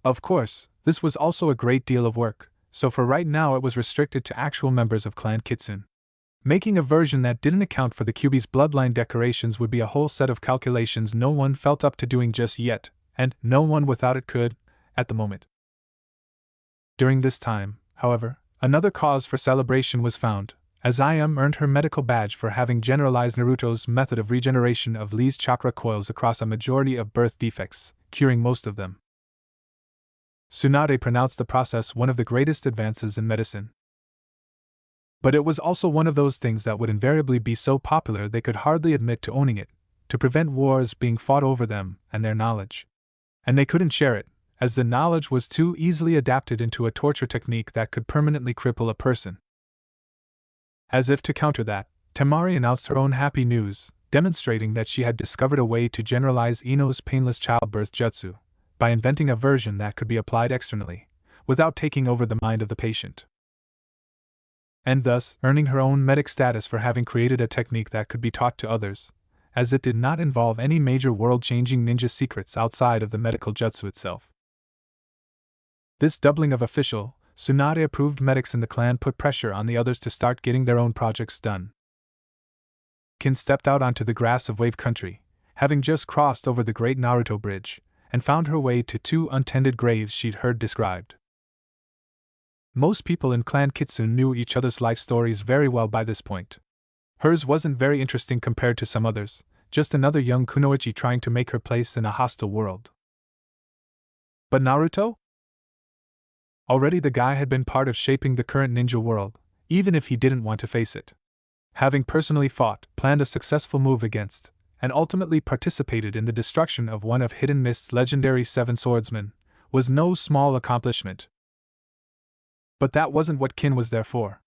S1: Of course, this was also a great deal of work, so for right now it was restricted to actual members of Clan Kitsune. Making a version that didn't account for the Kyuubi's bloodline decorations would be a whole set of calculations no one felt up to doing just yet, and no one without it could, at the moment. During this time, however, another cause for celebration was found, as Ayam earned her medical badge for having generalized Naruto's method of regeneration of Lee's chakra coils across a majority of birth defects, curing most of them. Tsunade pronounced the process one of the greatest advances in medicine. But it was also one of those things that would invariably be so popular they could hardly admit to owning it, to prevent wars being fought over them and their knowledge. And they couldn't share it, as the knowledge was too easily adapted into a torture technique that could permanently cripple a person. As if to counter that, Temari announced her own happy news, demonstrating that she had discovered a way to generalize Ino's painless childbirth jutsu, by inventing a version that could be applied externally, without taking over the mind of the patient. And thus earning her own medic status for having created a technique that could be taught to others, as it did not involve any major world-changing ninja secrets outside of the medical jutsu itself. This doubling of official, Tsunade-approved medics in the clan put pressure on the others to start getting their own projects done. Kin stepped out onto the grass of Wave Country, having just crossed over the Great Naruto Bridge, and found her way to 2 untended graves she'd heard described. Most people in Clan Kitsune knew each other's life stories very well by this point. Hers wasn't very interesting compared to some others, just another young kunoichi trying to make her place in a hostile world. But Naruto? Already the guy had been part of shaping the current ninja world, even if he didn't want to face it. Having personally fought, planned a successful move against, and ultimately participated in the destruction of one of Hidden Mist's legendary 7 swordsmen, was no small accomplishment. But that wasn't what Kin was there for.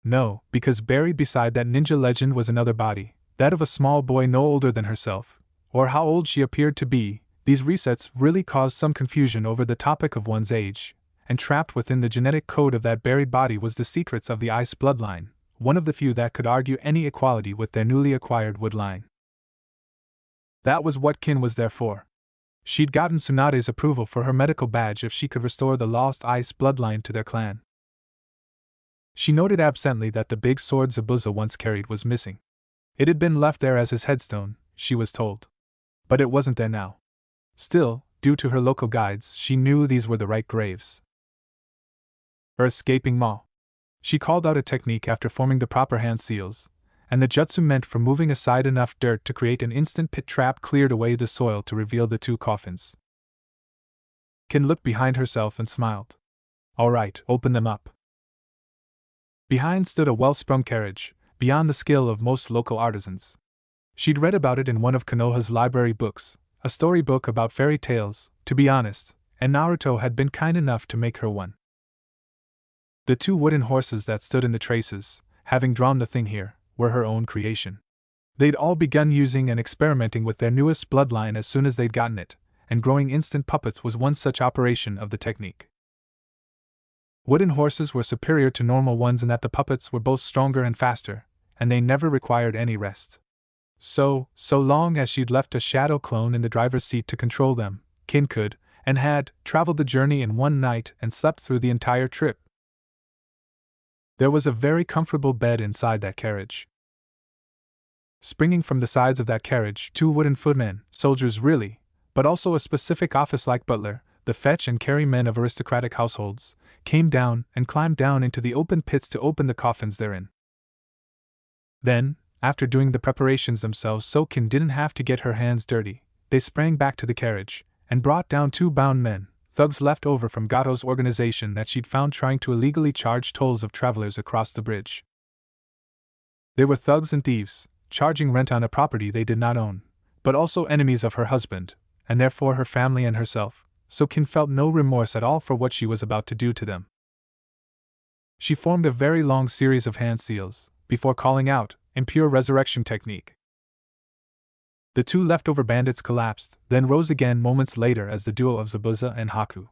S1: No, because buried beside that ninja legend was another body, that of a small boy no older than herself, or how old she appeared to be. These resets really caused some confusion over the topic of one's age, and trapped within the genetic code of that buried body was the secrets of the Ice bloodline, one of the few that could argue any equality with their newly acquired wood line. That was what Kin was there for. She'd gotten Tsunade's approval for her medical badge if she could restore the lost Ice bloodline to their clan. She noted absently that the big sword Zabuza once carried was missing. It had been left there as his headstone, she was told. But it wasn't there now. Still, due to her local guides, she knew these were the right graves. Earth-scaping Maw. She called out a technique after forming the proper hand seals, and the jutsu meant for moving aside enough dirt to create an instant pit trap cleared away the soil to reveal the 2 coffins. Kin looked behind herself and smiled. All right, open them up. Behind stood a well-sprung carriage, beyond the skill of most local artisans. She'd read about it in one of Konoha's library books, a storybook about fairy tales, to be honest, and Naruto had been kind enough to make her one. The 2 wooden horses that stood in the traces, having drawn the thing here, were her own creation. They'd all begun using and experimenting with their newest bloodline as soon as they'd gotten it, and growing instant puppets was one such operation of the technique. Wooden horses were superior to normal ones in that the puppets were both stronger and faster, and they never required any rest. So long as she'd left a shadow clone in the driver's seat to control them, Kin could, and had, traveled the journey in one night and slept through the entire trip. There was a very comfortable bed inside that carriage. Springing from the sides of that carriage, 2 wooden footmen, soldiers really, but also a specific office-like butler, the fetch and carry men of aristocratic households, came down and climbed down into the open pits to open the coffins therein. Then, after doing the preparations themselves so Kin didn't have to get her hands dirty, they sprang back to the carriage, and brought down 2 bound men, thugs left over from Gato's organization that she'd found trying to illegally charge tolls of travelers across the bridge. They were thugs and thieves, charging rent on a property they did not own, but also enemies of her husband, and therefore her family and herself, so Kin felt no remorse at all for what she was about to do to them. She formed a very long series of hand seals, before calling out, in pure resurrection technique. The 2 leftover bandits collapsed, then rose again moments later as the duo of Zabuza and Haku.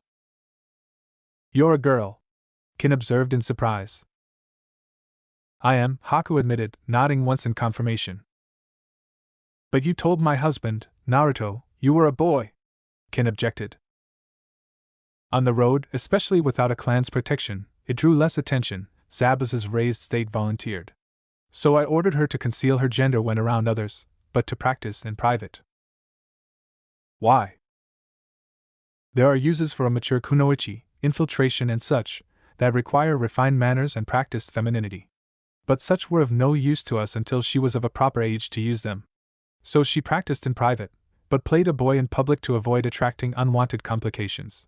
S1: "You're a girl," Kin observed in surprise. "I am," Haku admitted, nodding once in confirmation. "But you told my husband, Naruto, you were a boy," Kin objected. "On the road, especially without a clan's protection, it drew less attention," Zabuza's raised state volunteered. "So I ordered her to conceal her gender when around others, but to practice in private." "Why?" "There are uses for a mature kunoichi, infiltration and such, that require refined manners and practiced femininity. But such were of no use to us until she was of a proper age to use them. So she practiced in private, but played a boy in public to avoid attracting unwanted complications.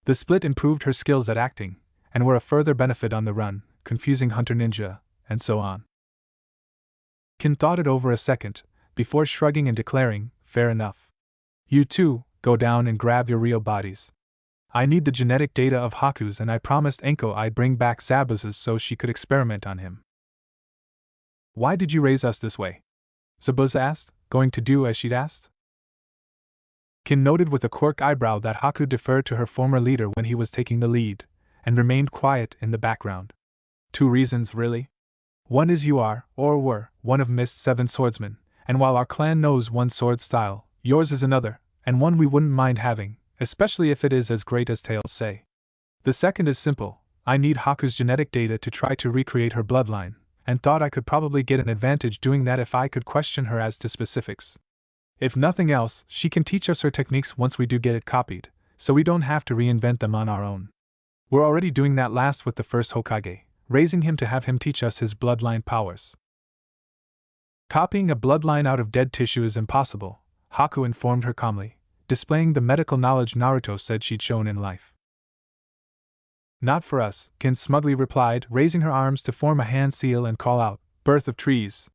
S1: The split improved her skills at acting, and were a further benefit on the run, confusing Hunter Ninja, and so on." Kin thought it over a second, before shrugging and declaring, "Fair enough. You 2, go down and grab your real bodies. I need the genetic data of Haku's and I promised Enko I'd bring back Zabuza's so she could experiment on him." "Why did you raise us this way?" Zabuza asked, going to do as she'd asked. Kin noted with a quirk eyebrow that Haku deferred to her former leader when he was taking the lead, and remained quiet in the background. "2 reasons, really. One is you are, or were, one of Mist's 7 swordsmen, and while our clan knows one sword style, yours is another, and one we wouldn't mind having, especially if it is as great as tales say. The second is simple, I need Haku's genetic data to try to recreate her bloodline, and thought I could probably get an advantage doing that if I could question her as to specifics. If nothing else, she can teach us her techniques once we do get it copied, so we don't have to reinvent them on our own. We're already doing that last with the first Hokage, raising him to have him teach us his bloodline powers." "Copying a bloodline out of dead tissue is impossible," Haku informed her calmly, displaying the medical knowledge Naruto said she'd shown in life. "Not for us," Kin smugly replied, raising her arms to form a hand seal and call out, "Birth of trees!"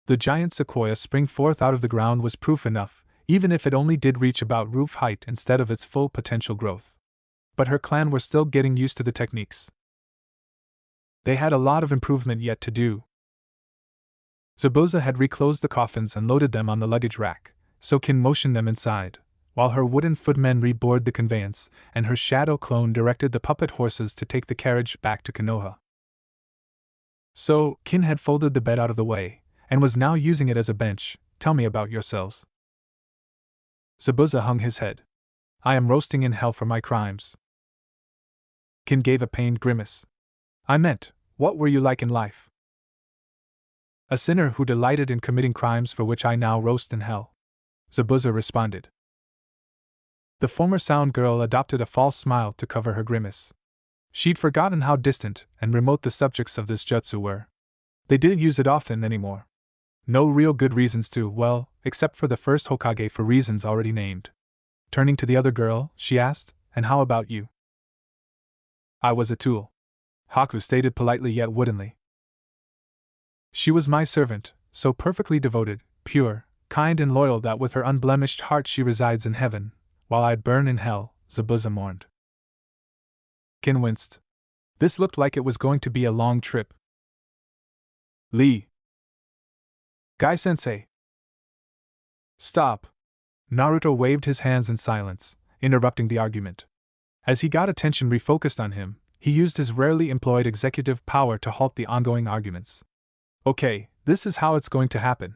S1: The giant sequoia spring forth out of the ground was proof enough, even if it only did reach about roof height instead of its full potential growth. But her clan were still getting used to the techniques. They had a lot of improvement yet to do. Zabuza had reclosed the coffins and loaded them on the luggage rack, so Kin motioned them inside, while her wooden footmen reboarded the conveyance, and her shadow clone directed the puppet horses to take the carriage back to Konoha. So, Kin had folded the bed out of the way, and was now using it as a bench. "Tell me about yourselves." Zabuza hung his head. "I am roasting in hell for my crimes." Kin gave a pained grimace. "I meant, what were you like in life?" "A sinner who delighted in committing crimes for which I now roast in hell," Zabuza responded. The former sound girl adopted a false smile to cover her grimace. She'd forgotten how distant and remote the subjects of this jutsu were. They didn't use it often anymore. No real good reasons to, well, except for the first Hokage for reasons already named. Turning to the other girl, she asked, "And how about you?" "I was a tool," Haku stated politely yet woodenly. She was my servant, so perfectly devoted, pure, kind and loyal that with her unblemished heart she resides in heaven, while I burn in hell, Zabuza mourned. Kin winced. This looked like it was going to be a long trip. Lee. Guy-sensei. Stop. Naruto waved his hands in silence, interrupting the argument. As he got attention refocused on him, he used his rarely employed executive power to halt the ongoing arguments. Okay, this is how it's going to happen.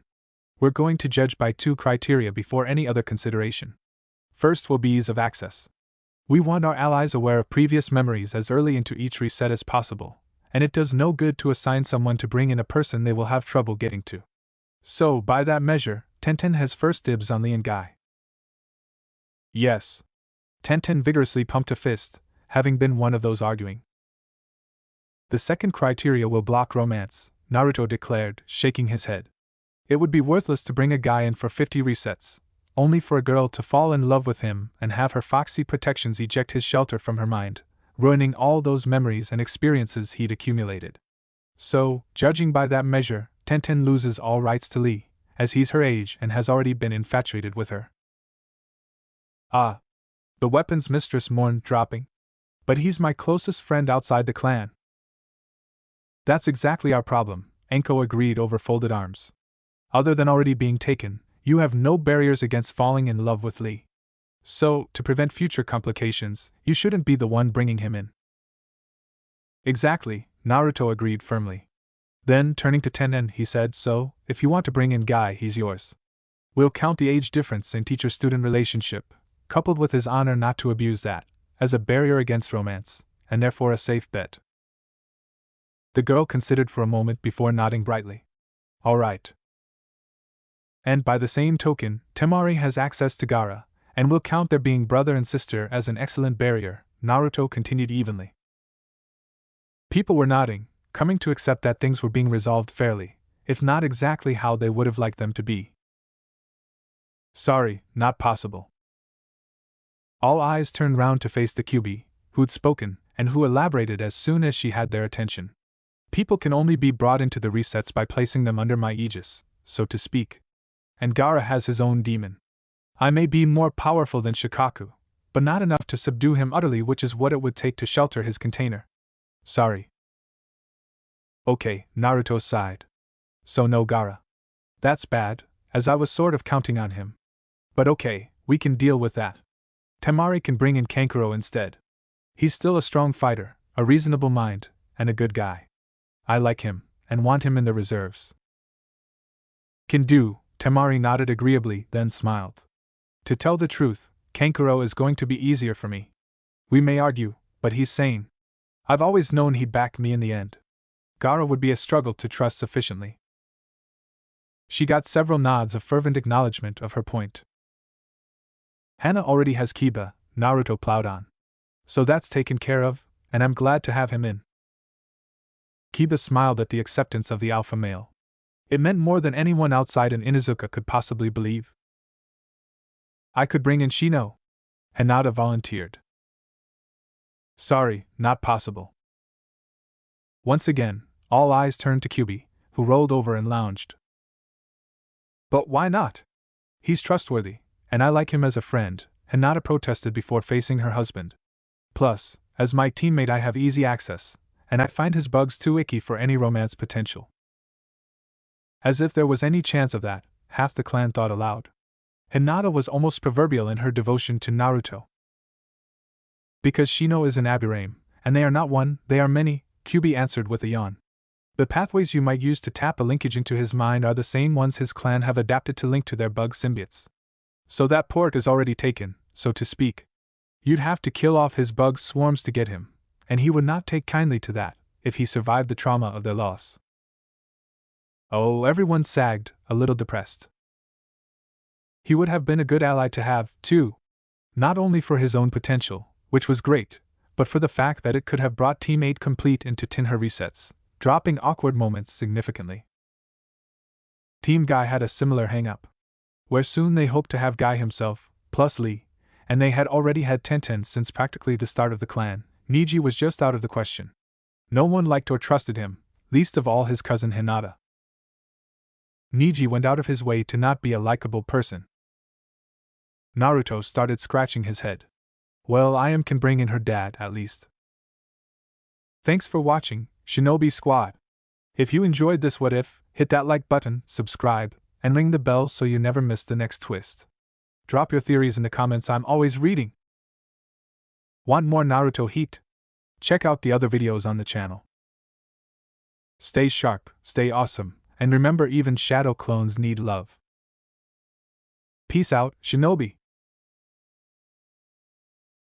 S1: We're going to judge by 2 criteria before any other consideration. First will be ease of access. We want our allies aware of previous memories as early into each reset as possible, and it does no good to assign someone to bring in a person they will have trouble getting to. So, by that measure, Tenten has first dibs on Lee and Guy. Yes. Tenten vigorously pumped a fist, having been one of those arguing. The second criteria will block romance, Naruto declared, shaking his head. It would be worthless to bring a guy in for 50 resets, only for a girl to fall in love with him and have her foxy protections eject his shelter from her mind, ruining all those memories and experiences he'd accumulated. So, judging by that measure, Tenten loses all rights to Lee, as he's her age and has already been infatuated with her. Ah. The weapons mistress mourned, dropping. But he's my closest friend outside the clan. That's exactly our problem, Enko agreed over folded arms. Other than already being taken, you have no barriers against falling in love with Lee. So, to prevent future complications, you shouldn't be the one bringing him in. Exactly, Naruto agreed firmly. Then, turning to Tenen, he said, so, if you want to bring in Guy, he's yours. We'll count the age difference in teacher-student relationship, coupled with his honor not to abuse that, as a barrier against romance, and therefore a safe bet. The girl considered for a moment before nodding brightly. All right. And by the same token, Temari has access to Gaara, and we'll count their being brother and sister as an excellent barrier, Naruto continued evenly. People were nodding, coming to accept that things were being resolved fairly, if not exactly how they would have liked them to be. Sorry, not possible. All eyes turned round to face the Kyuubi, who'd spoken, and who elaborated as soon as she had their attention. People can only be brought into the resets by placing them under my aegis, so to speak. And Gaara has his own demon. I may be more powerful than Shikaku, but not enough to subdue him utterly, which is what it would take to shelter his container. Sorry. Okay, Naruto sighed. So no Gaara. That's bad, as I was sort of counting on him. But okay, we can deal with that. Temari can bring in Kankuro instead. He's still a strong fighter, a reasonable mind, and a good guy. I like him, and want him in the reserves. Can do, Temari nodded agreeably, then smiled. To tell the truth, Kankuro is going to be easier for me. We may argue, but he's sane. I've always known he'd back me in the end. Gaara would be a struggle to trust sufficiently. She got several nods of fervent acknowledgement of her point. Hana already has Kiba, Naruto plowed on. So that's taken care of, and I'm glad to have him in. Kiba smiled at the acceptance of the alpha male. It meant more than anyone outside an Inuzuka could possibly believe. I could bring in Shino. Hinata volunteered. Sorry, not possible. Once again, all eyes turned to Kyuubi, who rolled over and lounged. But why not? He's trustworthy, and I like him as a friend, Hinata protested before facing her husband. Plus, as my teammate I have easy access, and I find his bugs too icky for any romance potential. As if there was any chance of that, half the clan thought aloud. Hinata was almost proverbial in her devotion to Naruto. Because Shino is an Aburame, and they are not one, they are many, Kyuubi answered with a yawn. The pathways you might use to tap a linkage into his mind are the same ones his clan have adapted to link to their bug symbiotes. So that port is already taken, so to speak. You'd have to kill off his bug swarms to get him, and he would not take kindly to that, if he survived the trauma of their loss. Oh, everyone sagged, a little depressed. He would have been a good ally to have, too. Not only for his own potential, which was great, but for the fact that it could have brought Team 8 complete into Tinher resets, dropping awkward moments significantly. Team Guy had a similar hang-up, where soon they hoped to have Guy himself, plus Lee, and they had already had Tenten since practically the start of the clan. Niji was just out of the question. No one liked or trusted him, least of all his cousin Hinata. Niji went out of his way to not be a likable person. Naruto started scratching his head. Well, I can bring in her dad, at least. Thanks for watching, Shinobi Squad. If you enjoyed this what if, hit that like button, subscribe, and ring the bell so you never miss the next twist. Drop your theories in the comments, I'm always reading. Want more Naruto heat? Check out the other videos on the channel. Stay sharp, stay awesome, and remember even shadow clones need love. Peace out, Shinobi!